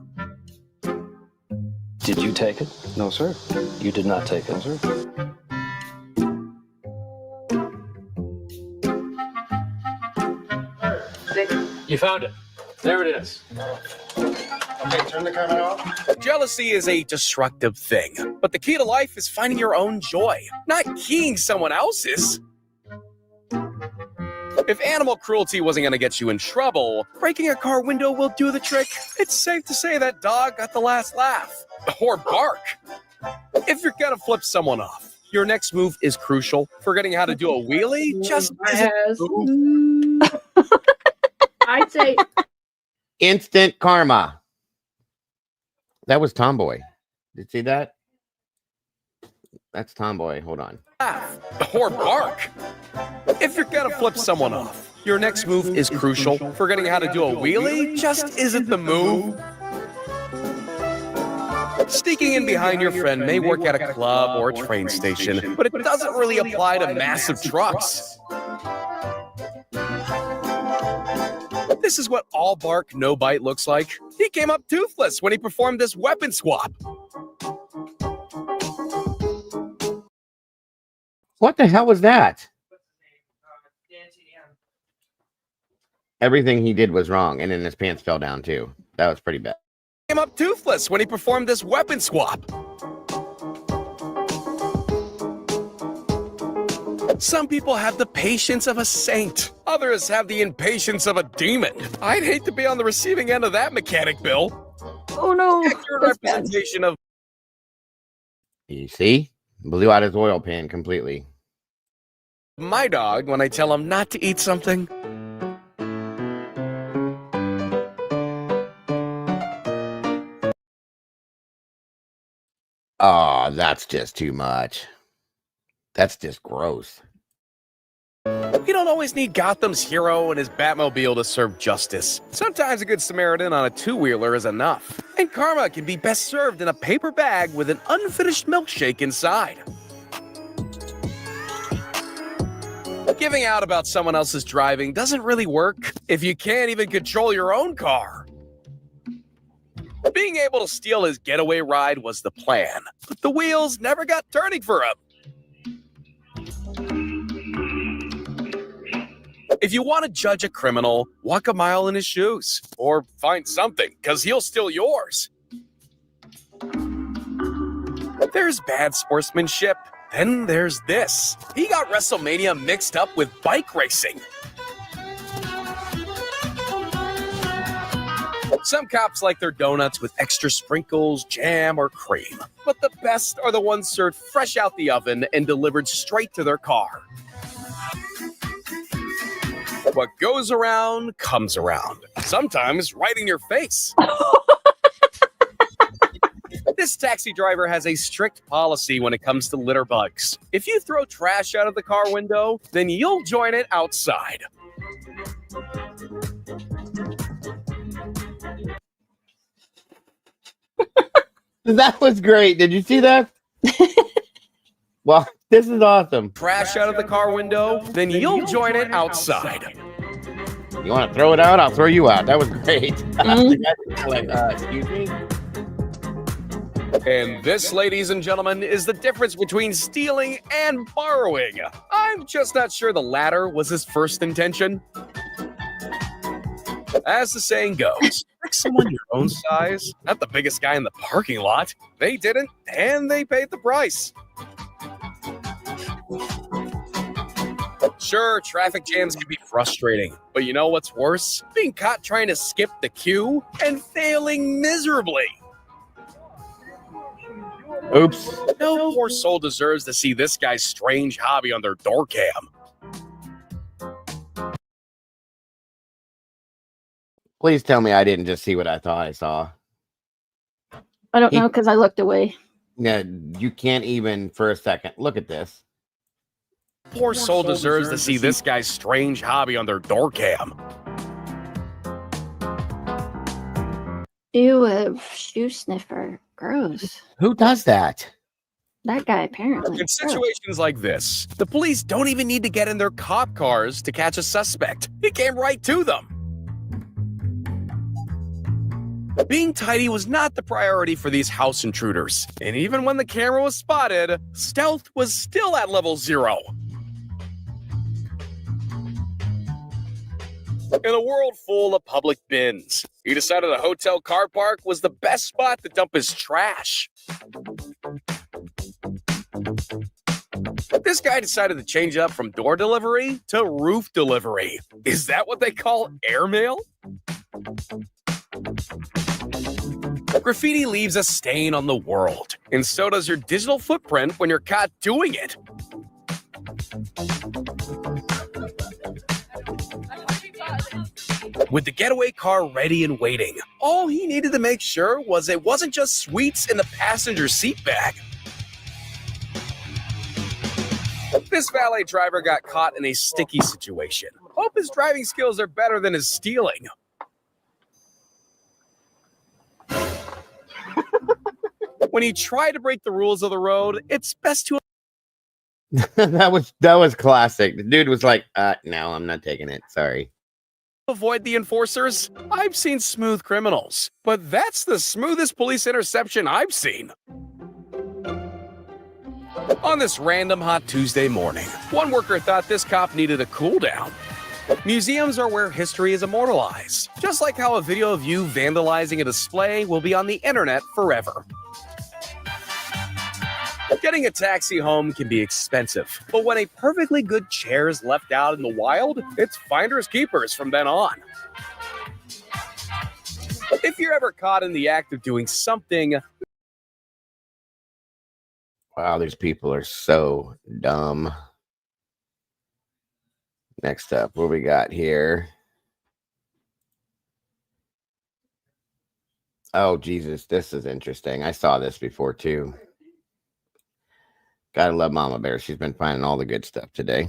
Did you take it? No, sir. You did not take it, sir. You found it. There it is. Okay, turn the camera off. Jealousy is a destructive thing, but the key to life is finding your own joy, not keying someone else's. If animal cruelty wasn't going to get you in trouble, breaking a car window will do the trick. It's safe to say that dog got the last laugh. Or bark. If you're going to flip someone off, your next move is crucial. Forgetting how to do a wheelie just isn't. I'd say Instant karma. That was Tomboy. Did you see that? That's Tomboy. Hold on. Or bark. If you're gonna flip someone off, your next move is crucial. Forgetting how to do a wheelie just isn't the move. Sneaking in behind your friend may work at a club or a train station, but it doesn't really apply to massive trucks. This is what all bark, no bite looks like. He came up toothless when he performed this weapon swap. What the hell was that? Everything he did was wrong, and then his pants fell down too. That was pretty bad. Came up toothless when he performed this weapon swap. Some people have the patience of a saint. Others have the impatience of a demon. I'd hate to be on the receiving end of that mechanic, Bill. Oh no. Accurate representation of. You see? Blew out his oil pan completely. My dog when I tell him not to eat something. Oh, that's just too much. That's just gross. We don't always need Gotham's hero and his Batmobile to serve justice. Sometimes a good Samaritan on a two-wheeler is enough. And karma can be best served in a paper bag with an unfinished milkshake inside. Giving out about someone else's driving doesn't really work if you can't even control your own car. Being able to steal his getaway ride was the plan, but the wheels never got turning for him. If you want to judge a criminal, walk a mile in his shoes, or find something, because he'll steal yours. There's bad sportsmanship, then there's this. He got WrestleMania mixed up with bike racing. Some cops like their donuts with extra sprinkles, jam, or cream. But the best are the ones served fresh out the oven and delivered straight to their car. What goes around comes around, sometimes right in your face. This taxi driver has a strict policy when it comes to litter bugs. If you throw trash out of the car window, then you'll join it outside. That was great. Did you see that? Well, this is awesome. Trash out of the car window, then you'll join it outside. You want to throw it out? I'll throw you out. That was great. Excuse me? And this, ladies and gentlemen, is the difference between stealing and borrowing. I'm just not sure the latter was his first intention. As the saying goes, pick someone your own size, not the biggest guy in the parking lot. They didn't, and they paid the price. Sure, traffic jams can be frustrating, but you know what's worse? Being caught trying to skip the queue and failing miserably. Oops. No poor soul deserves to see this guy's strange hobby on their door cam. Please tell me I didn't just see what I thought I saw. I don't know because I looked away. Yeah, you can't even for a second. Look at this. Poor soul deserves to see this guy's strange hobby on their door cam. Ew, a shoe sniffer. Gross. Who does that? That guy apparently. In situations like this, the police don't even need to get in their cop cars to catch a suspect. He came right to them. Being tidy was not the priority for these house intruders. And even when the camera was spotted, stealth was still at level 0. In a world full of public bins, he decided a hotel car park was the best spot to dump his trash. This guy decided to change up from door delivery to roof delivery. Is that what they call airmail? Graffiti leaves a stain on the world, and so does your digital footprint when you're caught doing it. With the getaway car ready and waiting, all he needed to make sure was it wasn't just sweets in the passenger seat bag. This valet driver got caught in a sticky situation. Hope his driving skills are better than his stealing. When you try to break the rules of the road, it's best to that was classic. The dude was like, no, I'm not taking it. Sorry. avoid the enforcers. I've seen smooth criminals, but that's the smoothest police interception I've seen. On this random hot Tuesday morning, one worker thought this cop needed a cool down. Museums are where history is immortalized, just like how a video of you vandalizing a display will be on the internet forever. Getting a taxi home can be expensive, but when a perfectly good chair is left out in the wild, it's finders keepers from then on. If you're ever caught in the act of doing something... Wow, these people are so dumb. Next up, what we got here? Oh, Jesus, this is interesting. I saw this before, too. Gotta love Mama Bear. She's been finding all the good stuff today.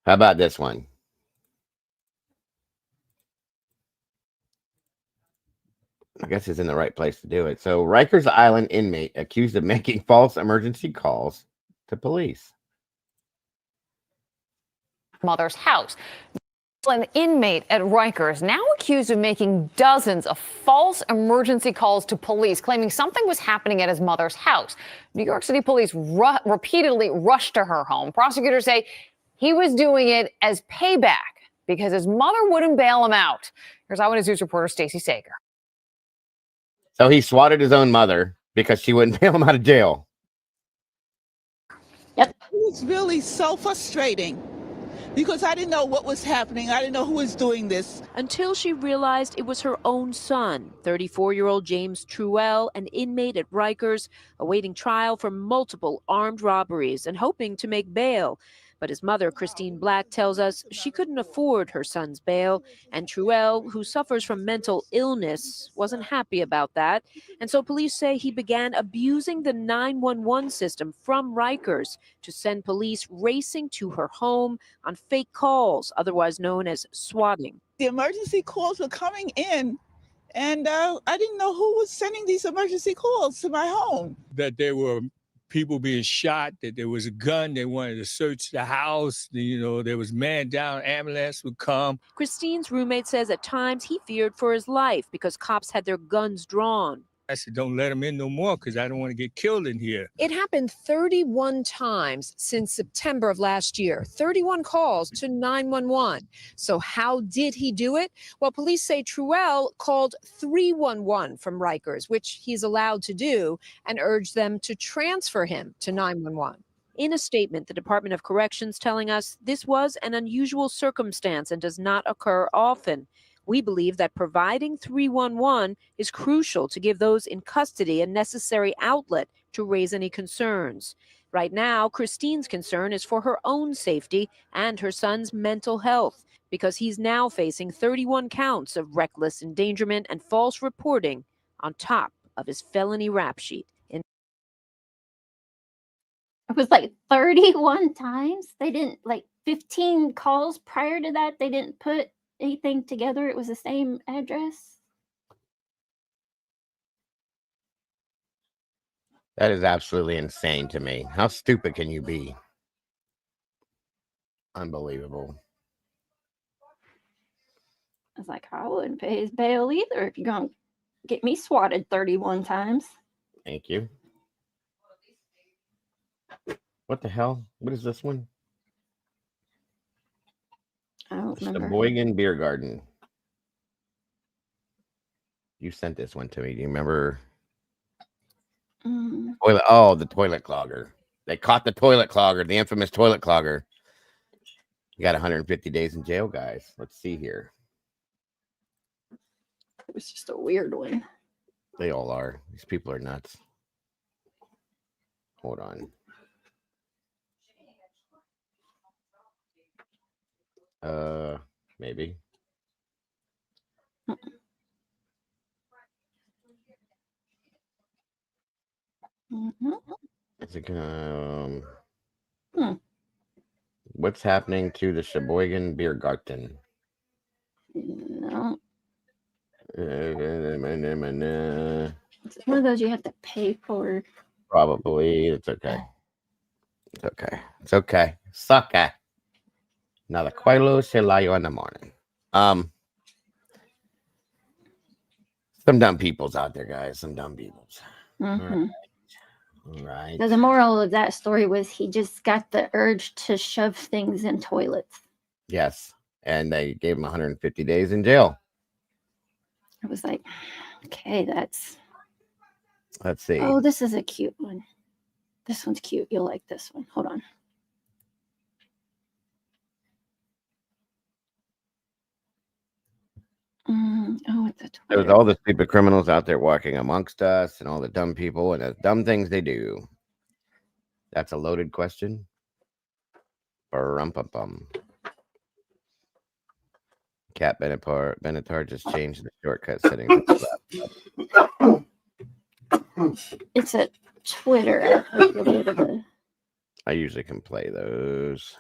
How about this one? I guess it's in the right place to do it. So, Rikers Island inmate accused of making false emergency calls to police. Mother's house. An inmate at Rikers now accused of making dozens of false emergency calls to police, claiming something was happening at his mother's house. New York City police repeatedly rushed to her home. Prosecutors say he was doing it as payback because his mother wouldn't bail him out. Here's Eyewitness News reporter Stacey Sager. So he swatted his own mother because she wouldn't bail him out of jail. Yep. It was really so frustrating because I didn't know what was happening. I didn't know who was doing this. Until she realized it was her own son, 34-year-old James Truell, an inmate at Rikers, awaiting trial for multiple armed robberies and hoping to make bail. But his mother, Christine Black, tells us she couldn't afford her son's bail, and Truell, who suffers from mental illness, wasn't happy about that. And so police say he began abusing the 911 system from Rikers to send police racing to her home on fake calls, otherwise known as swatting. The emergency calls were coming in, and I didn't know who was sending these emergency calls to my home. That there were people being shot, that there was a gun, they wanted to search the house, there was man down, ambulance would come. Christine's roommate says at times he feared for his life because cops had their guns drawn. I said, don't let him in no more because I don't want to get killed in here. It happened 31 times since September of last year, 31 calls to 911. So how did he do it? Well, police say Truell called 311 from Rikers, which he's allowed to do, and urged them to transfer him to 911. In a statement, the Department of Corrections telling us this was an unusual circumstance and does not occur often. We believe that providing 311 is crucial to give those in custody a necessary outlet to raise any concerns. Right now, Christine's concern is for her own safety and her son's mental health, because he's now facing 31 counts of reckless endangerment and false reporting on top of his felony rap sheet. It was like 31 times. They didn't, like 15 calls prior to that, they didn't put anything together. It was the same address. That is absolutely insane to me. How stupid can you be? Unbelievable. I was like, I wouldn't pay his bail either if you're going to get me swatted 31 times. Thank you. What the hell? What is this one? I don't remember. Sheboygan Beer Garden. You sent this one to me. Do you remember? Oh, the toilet clogger. They caught the toilet clogger, the infamous toilet clogger. You got 150 days in jail, guys. Let's see here. It was just a weird one. They all are. These people are nuts. Hold on. Maybe. Is it What's happening to the Sheboygan Beer Garden? No. Probably. It's one of those you have to pay for. It's okay. It's okay. It's okay. Sucker. Nada cuelo se layo in the morning. Some dumb peoples out there, guys. Some dumb peoples. All right. So the moral of that story was he just got the urge to shove things in toilets. Yes. And they gave him 150 days in jail. I was like, okay, that's. Let's see. Oh, this is a cute one. This one's cute. You'll like this one. Hold on. Oh, it's a Twitter. There's all the stupid criminals out there walking amongst us and all the dumb people and the dumb things they do. That's a loaded question. Bum. Cat Benatar just changed the shortcut settings. It's a Twitter. I usually can play those.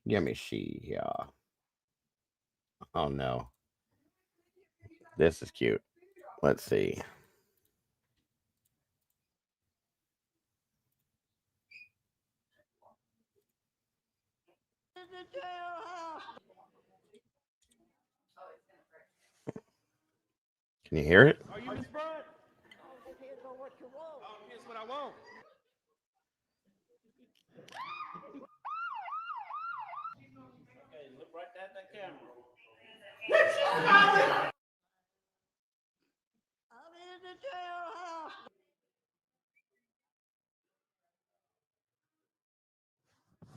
Give me yeah. Oh no. This is cute. Let's see. Can you hear it? Are you Miss Brunch? Depends on what you want. Here's what I want. Okay, look right at that camera. I'm in the jailhouse.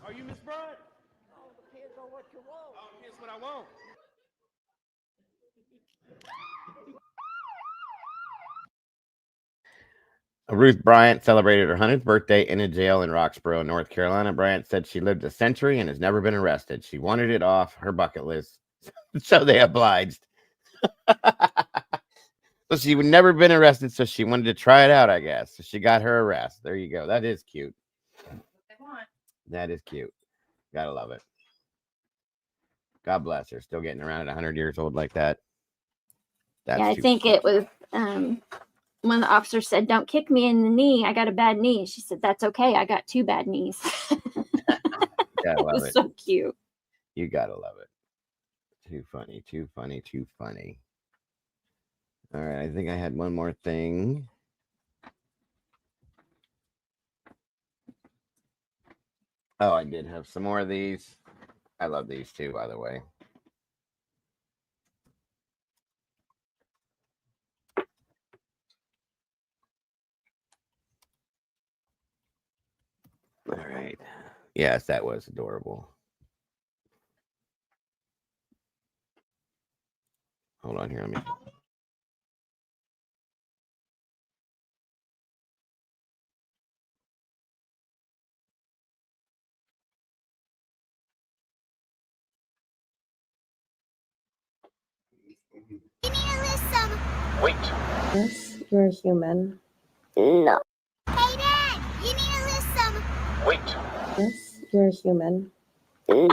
Are you Miss Brunch? Oh, depends on what you want. Here's what I want. Ruth Bryant celebrated her 100th birthday in a jail in Roxborough, North Carolina. Bryant said she lived a century and has never been arrested. She wanted it off her bucket list, so they obliged. So she would never been arrested, so she wanted to try it out, I guess. So she got her arrest. There you go. That is cute. That is cute. Gotta love it. God bless her. Still getting around at 100 years old like that. That's I think it was when the officer said, "Don't kick me in the knee. I got a bad knee." She said, "That's okay. I got 2 bad knees." Gotta love it. So cute. You gotta love it. Too funny. Too funny. Too funny. All right. I think I had one more thing. Oh, I did have some more of these. I love these too, by the way. All right. Yes, that was adorable. Hold on here. Let me. Wait. Yes, you're a human. No. Hey, Dad, you need to list some. Wait. Yes, you're a human. No.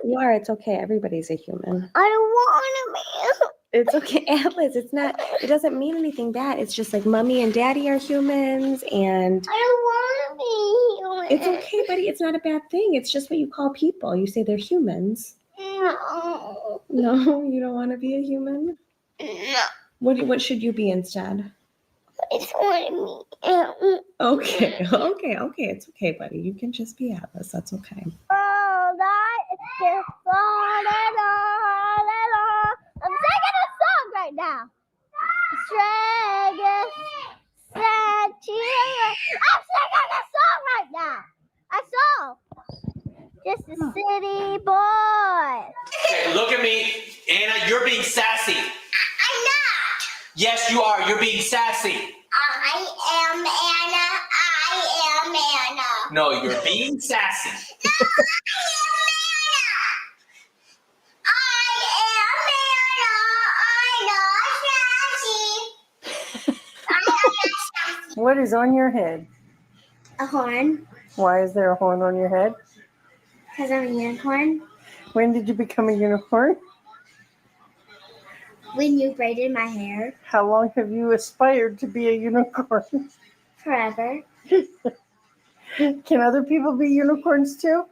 You are. It's okay. Everybody's a human. I don't want to be. It's okay, Atlas. It's not. It doesn't mean anything bad. It's just like Mommy and Daddy are humans, and I don't want to be human. It's okay, buddy. It's not a bad thing. It's just what you call people. You say they're humans. No. No, you don't want to be a human? No. What should you be instead? It's on me. Okay. It's okay, buddy. You can just be Atlas. That's okay. Oh, that is just I'm singing a song right now. I'm singing a song right now. A song. Just a city boy. Okay, look at me. Anna, you're being sassy. I'm not. Yes, you are. You're being sassy. I am Anna. I am Anna. No, you're being sassy. What is on your head? A horn. Why is there a horn on your head? Because I'm a unicorn. When did you become a unicorn? When you braided my hair. How long have you aspired to be a unicorn? Forever. Can other people be unicorns too?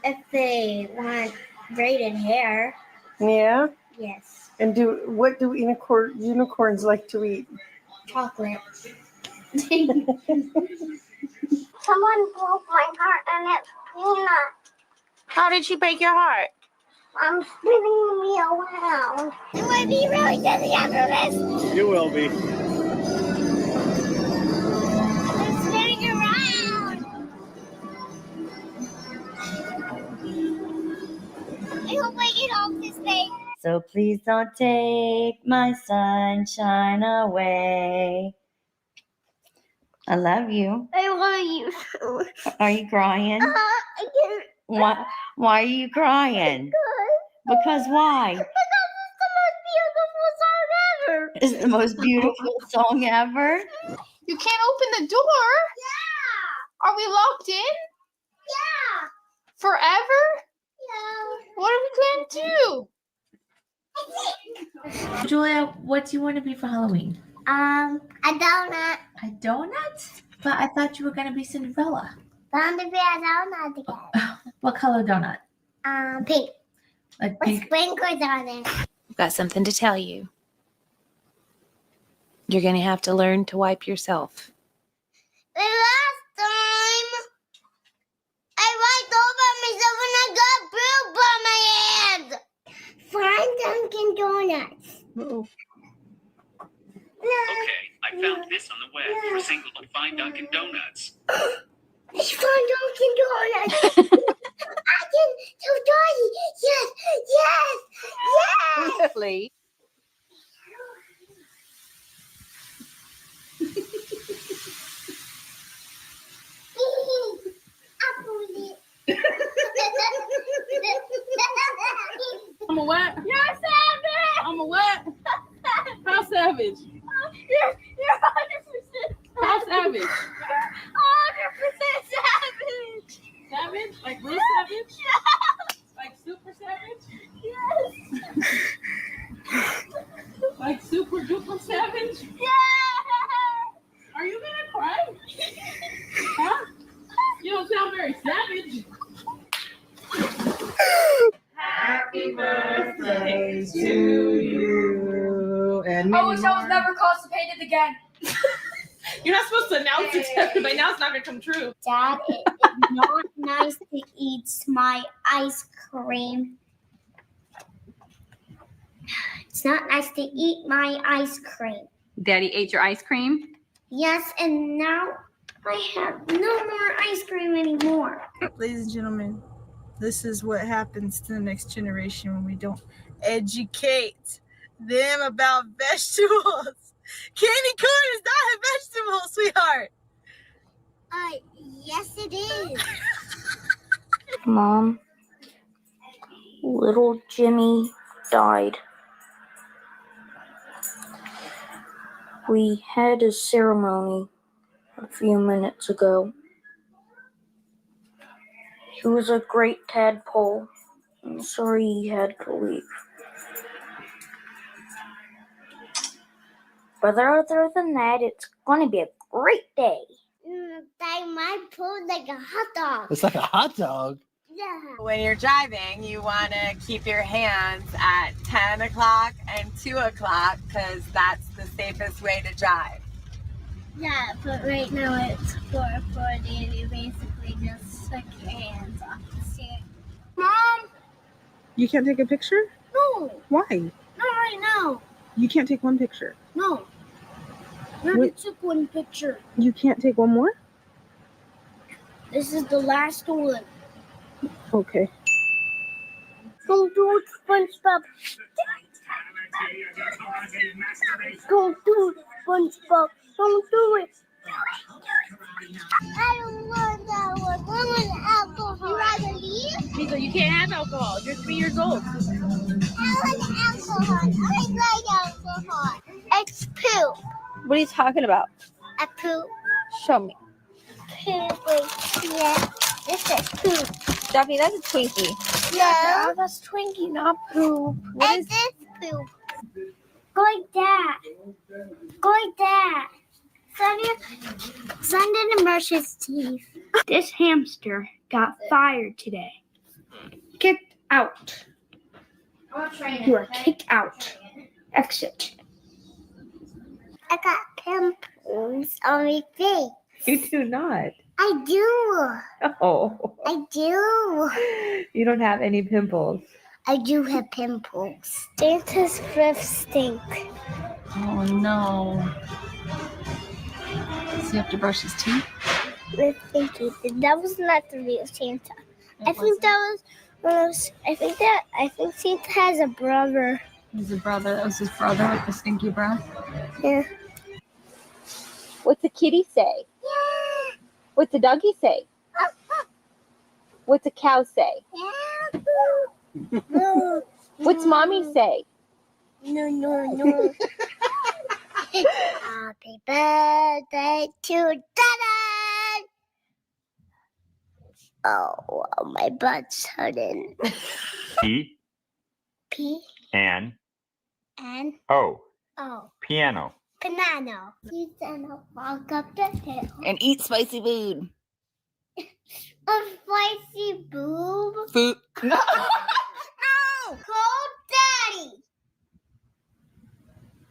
If they want braided hair. Yeah? Yes. And what do unicorns like to eat? Chocolate. Someone broke my heart and it's peanut. How did she break your heart? I'm spinning me around. I'm going to be really dizzy after this. You will be. I'm spinning around. I hope I get off this thing. So please don't take my sunshine away. I love you. I love you too. Are you crying? I can't. Why are you crying? Because why? Because it's the most beautiful song ever. It's the most beautiful song ever. You can't open the door. Yeah. Are we locked in? Yeah. Forever? Yeah. What are we going to do? Julia, what do you want to be for Halloween? A donut. A donut? But I thought you were going to be Cinderella. Bound to be a donut again. What color donut? Pink. Like With pink? sprinkles on it. I've got something to tell you. You're going to have to learn to wipe yourself. The last time I wiped over myself and I got boob on my hand. Find Dunkin' Donuts. Okay, I found this on the web. For single, find Dunkin' Donuts. I found Dunkin' Donuts. I can tell Daddy. Yes. Really? I'm a what? You're savage. I'm a what? How savage? You're 100%. How savage? 100% savage. Savage? Like real savage? Like super savage? Yes. Like super duper savage? Yeah. Are you gonna cry? Huh? You don't sound very savage. Happy birthday to you. And I wish I was never constipated again. You're not supposed to announce it, but now it's not gonna come true. Dad, it's not nice to eat my ice cream. It's not nice to eat my ice cream. Daddy ate your ice cream? Yes, and now I have no more ice cream anymore. Ladies and gentlemen, this is what happens to the next generation when we don't educate them about vegetables. Candy corn is not a vegetable, sweetheart. Yes it is. Mom, little Jimmy died. We had a ceremony a few minutes ago. He was a great tadpole. I'm sorry he had to leave. But other than that, it's going to be a great day. They might put like a hot dog. It's like a hot dog. Yeah. When you're driving, you want to keep your hands at 10 o'clock and 2 o'clock because that's the safest way to drive. Yeah, but right now it's 4:40 and you basically just took your hands off the steering. Mom! You can't take a picture? No! Why? Not right now. You can't take one picture. No. You already took one picture. You can't take one more? This is the last one. Okay. Don't do it, SpongeBob. Don't do it, SpongeBob. Don't do it. I don't want that one. I want alcohol. You rather leave? Lisa, you can't have alcohol. You're 3 years old. I want alcohol. I like alcohol. It's poop. What are you talking about? A poop. Show me. Poop. Yeah. This is poop. Duffy, that's a Twinkie. No. That's Twinkie, not poop. What is this poop? Go like that. Go like that. Son didn't brush his teeth. This hamster got fired today. Kicked out. You are kicked out. Exit. I got pimples on my face. You do not. I do. Oh, I do. you don't have any pimples. I do have pimples. Santa's breath stink. Oh no. Does he have to brush his teeth? I think he did. That was not the real Santa. I think Santa has a brother. His brother. That was his brother with the stinky breath. Yeah. What's the kitty say? What's the donkey say? What's a cow say? What's mommy say? No. Happy birthday to Dada. Oh, my butt's hurting. P P N N O. O. Piano. Banana. He's gonna walk up the hill. And eat spicy food. A spicy boob. Food. No. Call Daddy.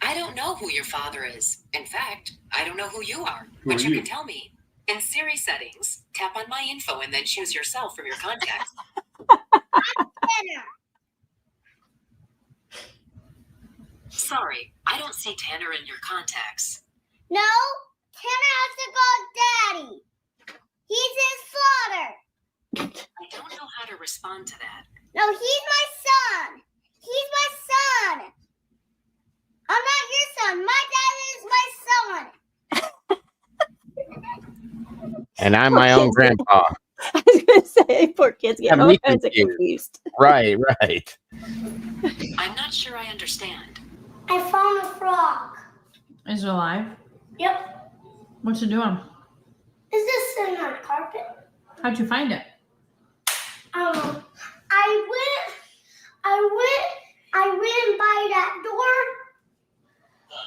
I don't know who your father is. In fact, I don't know who you are. Who But are you you? can tell me. In Siri settings, tap on my info and then choose yourself from your contacts. Tanner. Sorry, I don't see Tanner in your contacts. No, Tanner has to call Daddy. He's his father. I don't know how to respond to that. No, he's my son. He's my son. I'm not your son. My dad is my son. And I'm my own grandpa. I was going to say, poor kids get Yeah, all me kinds of confused. confused. Right. I'm not sure I understand. I found a frog. Is it alive? Yep. What's it doing? Is this sitting on the carpet? How'd you find it? I went by that door.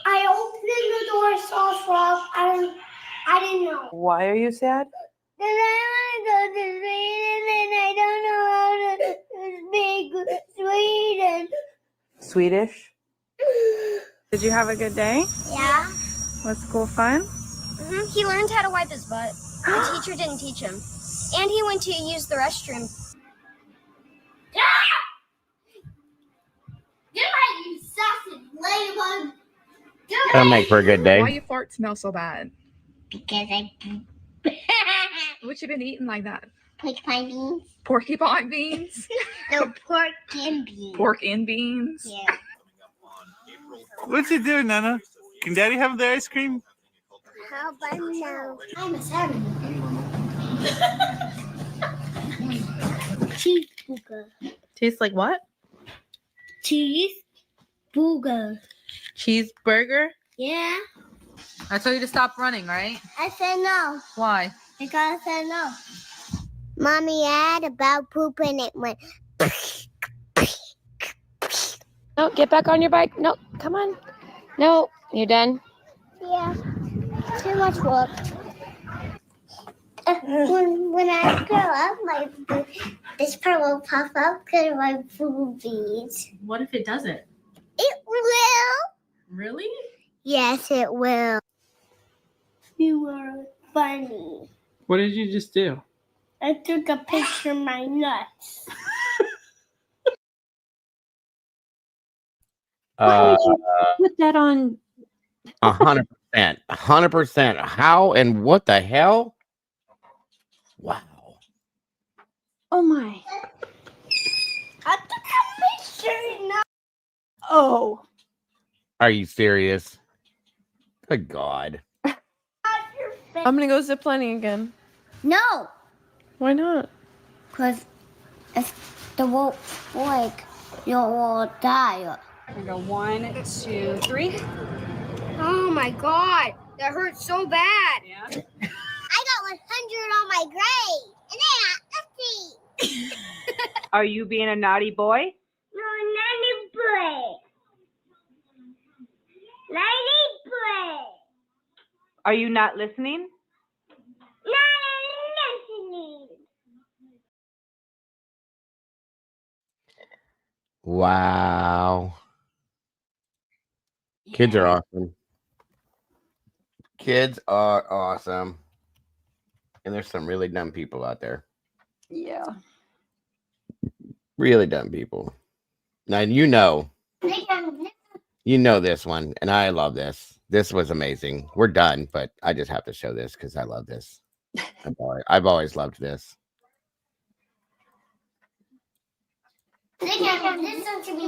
I opened the door, saw a frog. I didn't know. Why are you sad? Then I want to go to Sweden and I don't know how to speak Sweden. Swedish? Did you have a good day? Yeah. Was school fun? He learned how to wipe his butt. The teacher didn't teach him. And he went to use the restroom. Get right, you sausage ladybug. That'll make for a good day. Why your fart smell so bad? Because I What you been eating like that? porcupine beans. Porcupine beans? No, pork and beans. Pork and beans? Yeah. What you doing, Nana? Can Daddy have the ice cream? How about now? I'm a salmon. Cheeseburger. Tastes like what? Cheeseburger. Cheeseburger? Yeah. I told you to stop running, right? I said no. Why? Because I said no. Mommy had about pooping it went. No, get back on your bike. No, come on. No, you done? Yeah. Too much work. When I grow up, this part will pop up because of my boobies. What if it doesn't? It will. Really? Yes, it will. You were funny. What did you just do? I took a picture of my nuts. Why would you put that on? 100%. 100%. How and what the hell? Wow. Oh my. I took a picture. No. Oh. Are you serious? Good God. I'm gonna go ziplining again. No. Why not? Because if the rope break, you will die. We go 1, 2, 3. Oh my God. That hurts so bad. Yeah. I got 100 on my grade. And I got 50. Are you being a naughty boy? No, nanny boy. Lady boy. Are you not listening? Not listening. Wow. Kids are awesome. Kids are awesome. And there's some really dumb people out there. Yeah. Really dumb people. Now, you know this one, and I love this. This was amazing. We're done, but I just have to show this because I love this. I've always loved this. Listen to me.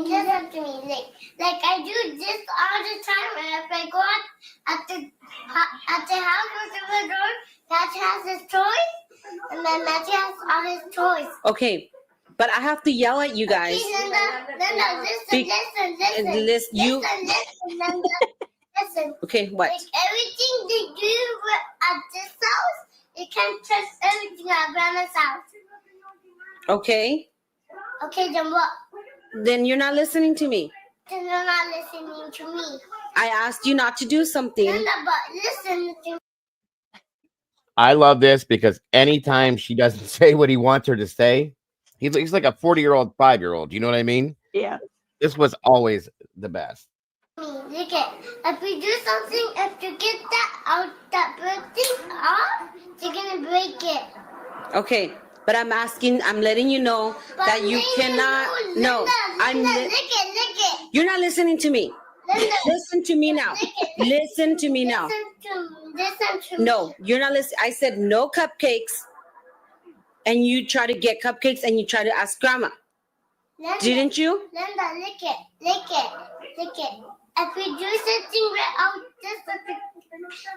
Like I do this all the time. And if I go out at the house with the door, Matthew has his toys, and then Matthew has all his toys. Okay, but I have to yell at you guys. Linda, listen. Listen. Okay, what? Like everything they do at this house, you can't trust everything at Grandma's house. Okay. Okay, then what? Then you're not listening to me. Then you're not listening to me. I asked you not to do something. Linda, but listen to me. I love this because anytime she doesn't say what he wants her to say, he's like a 40-year-old, 5-year-old. You know what I mean? Yeah. This was always the best. Look at, if we do something, if you get that bird thing off, you're gonna break it. Okay, but I'm letting you know that you cannot. Lick it. You're not listening to me. Linda, listen to me now. Listen to me now. Listen to me. No, you're not listening. I said no cupcakes, and you try to get cupcakes, and you try to ask Grandma. Linda, didn't you? Linda, lick it. If we do something right out this,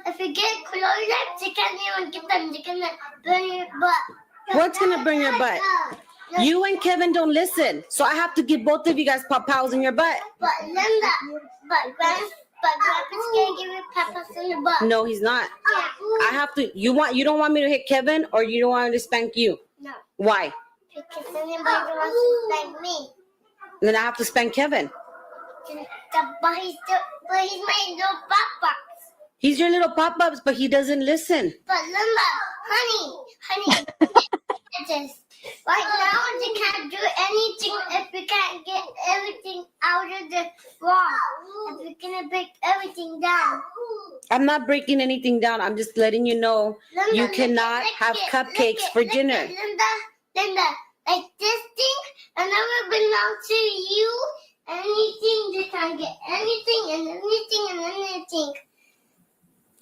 if we get close, you can't even get them. They're gonna burn your butt. What's gonna burn your butt? You and Kevin don't listen, so I have to give both of you guys pop-pows in your butt. But Linda, Grandpa's gonna give you pop-pows in your butt. No, he's not. Yeah. I have to. You don't want me to hit Kevin, or you don't want me to spank you? No. Why? Because anybody wants to spank me. Then I have to spank Kevin. But he's my little pop-pops. He's your little pop-ups, but he doesn't listen. But Linda, honey, it is. Right now, they can't do anything if we can't get everything out of the wall. If we're gonna break everything down. I'm not breaking anything down. I'm just letting you know you cannot have cupcakes for dinner. Linda, like this thing, and never belong to you. Anything, they can't get anything and anything and anything.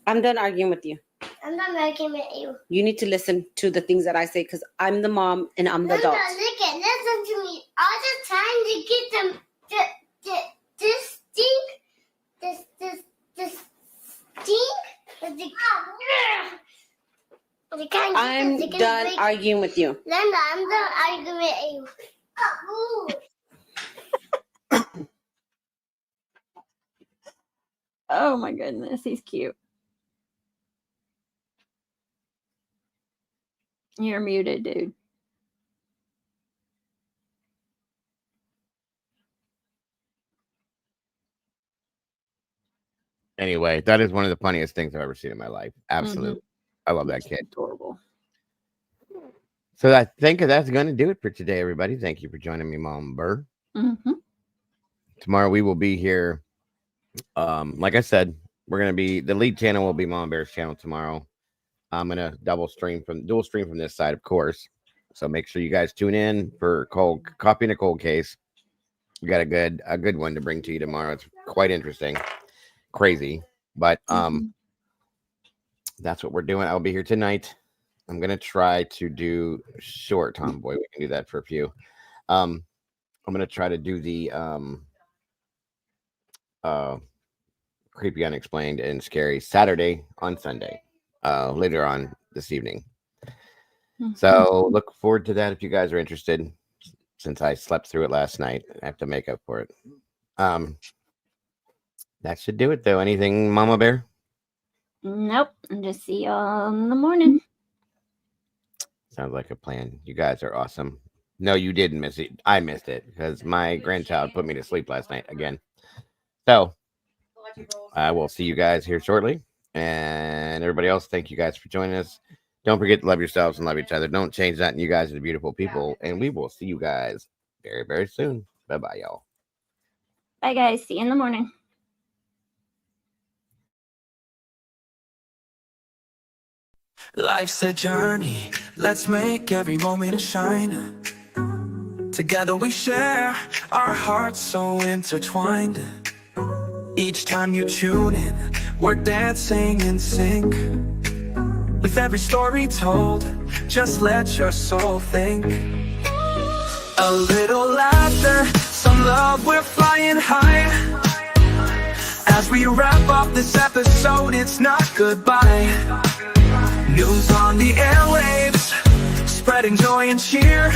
I'm done arguing with you. I'm not arguing with you. You need to listen to the things that I say because I'm the mom and I'm the adult. Listen to me. All the time to get them this thing, I'm done arguing with you. Linda, I'm done arguing with you. Oh my goodness, he's cute. You're muted, dude. Anyway, that is one of the funniest things I've ever seen in my life. Absolutely. I love that kid. Adorable. So I think that's going to do it for today, everybody. Thank you for joining me, Mom Burr. Mm-hmm. Tomorrow we will be here. Like I said, we're going to be, the lead channel will be Mom Bear's channel tomorrow. I'm going to dual stream from this side, of course. So make sure you guys tune in for Coffee in a Cold Case. We got a good one to bring to you tomorrow. It's quite interesting, crazy, but that's what we're doing. I'll be here tonight. I'm gonna try to do short Tomboy. We can do that for a few. I'm gonna try to do the creepy, unexplained, and scary Saturday on Sunday, later on this evening. So look forward to that if you guys are interested. Since I slept through it last night, I have to make up for it. That should do it, though. Anything, Mama Bear? Nope. I'll just see y'all in the morning. Sounds like a plan. You guys are awesome. No, you didn't miss it. I missed it because my grandchild put me to sleep last night again. So I will see you guys here shortly. And everybody else, thank you guys for joining us. Don't forget to love yourselves and love each other. Don't change that. And you guys are beautiful people. And we will see you guys very, very soon. Bye-bye, y'all. Bye, guys. See you in the morning. Life's a journey. Let's make every moment a shine. Together we share our hearts so intertwined. Each time you tune in, we're dancing in sync. With every story told, just let your soul think. A little laughter, some love, we're flying high. As we wrap up this episode, it's not goodbye. News on the airwaves, spreading joy and cheer.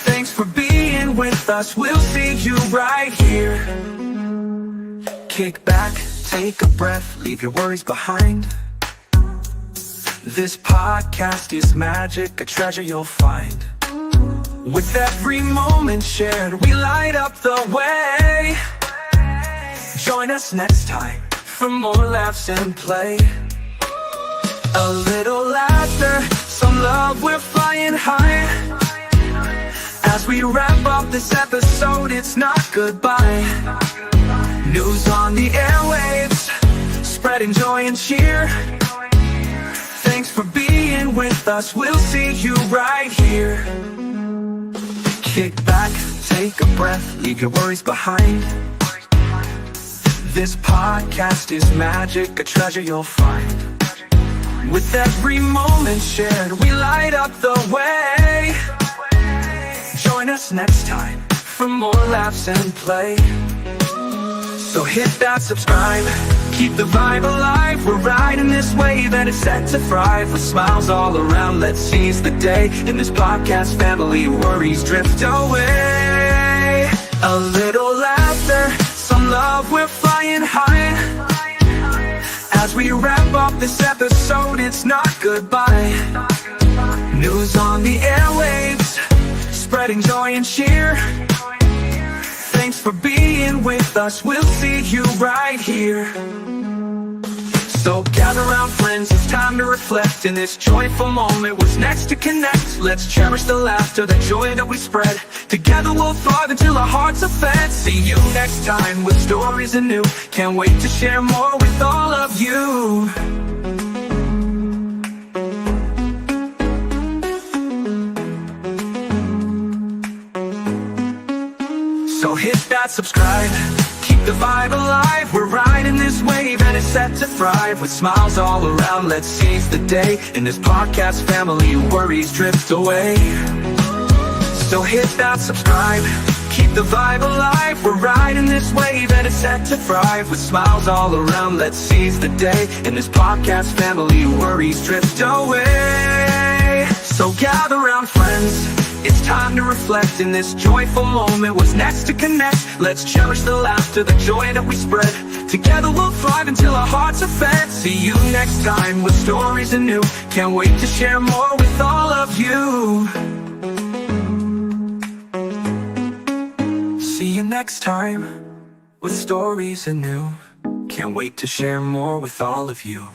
Thanks for being with us, we'll see you right here. Kick back, take a breath, leave your worries behind. This podcast is magic, a treasure you'll find. With every moment shared, we light up the way. Join us next time for more laughs and play. A little laughter, some love, we're flying high. As we wrap up this episode, it's not goodbye. News on the airwaves, spreading joy and cheer. Thanks for being with us, we'll see you right here. Kick back, take a breath, leave your worries behind. This podcast is magic, a treasure you'll find. With every moment shared, we light up the way. Join us next time for more laughs and play. So hit that subscribe, keep the vibe alive. We're riding this wave and it's set to thrive. With smiles all around, let's seize the day. In this podcast family, worries drift away. A little laughter, some love, we're flying high. As we wrap up this episode, it's not goodbye. News on the airwaves, spreading joy and cheer. Thanks for being with us, we'll see you right here. So gather round friends, it's time to reflect. In this joyful moment, what's next to connect? Let's cherish the laughter, the joy that we spread. Together we'll thrive until our hearts are fed. See you next time with stories anew. Can't wait to share more with all of you. So hit that subscribe, keep the vibe alive. We're riding this wave and it's set to thrive. With smiles all around, let's seize the day. In this podcast family, worries drift away. So hit that subscribe, keep the vibe alive. We're riding this wave and it's set to thrive. With smiles all around, let's seize the day. In this podcast family, worries drift away. So gather round friends, it's time to reflect. In this joyful moment, what's next to connect? Let's cherish the laughter, the joy that we spread. Together we'll thrive until our hearts are fed. See you next time with stories anew. Can't wait to share more with all of you. See you next time with stories anew. Can't wait to share more with all of you.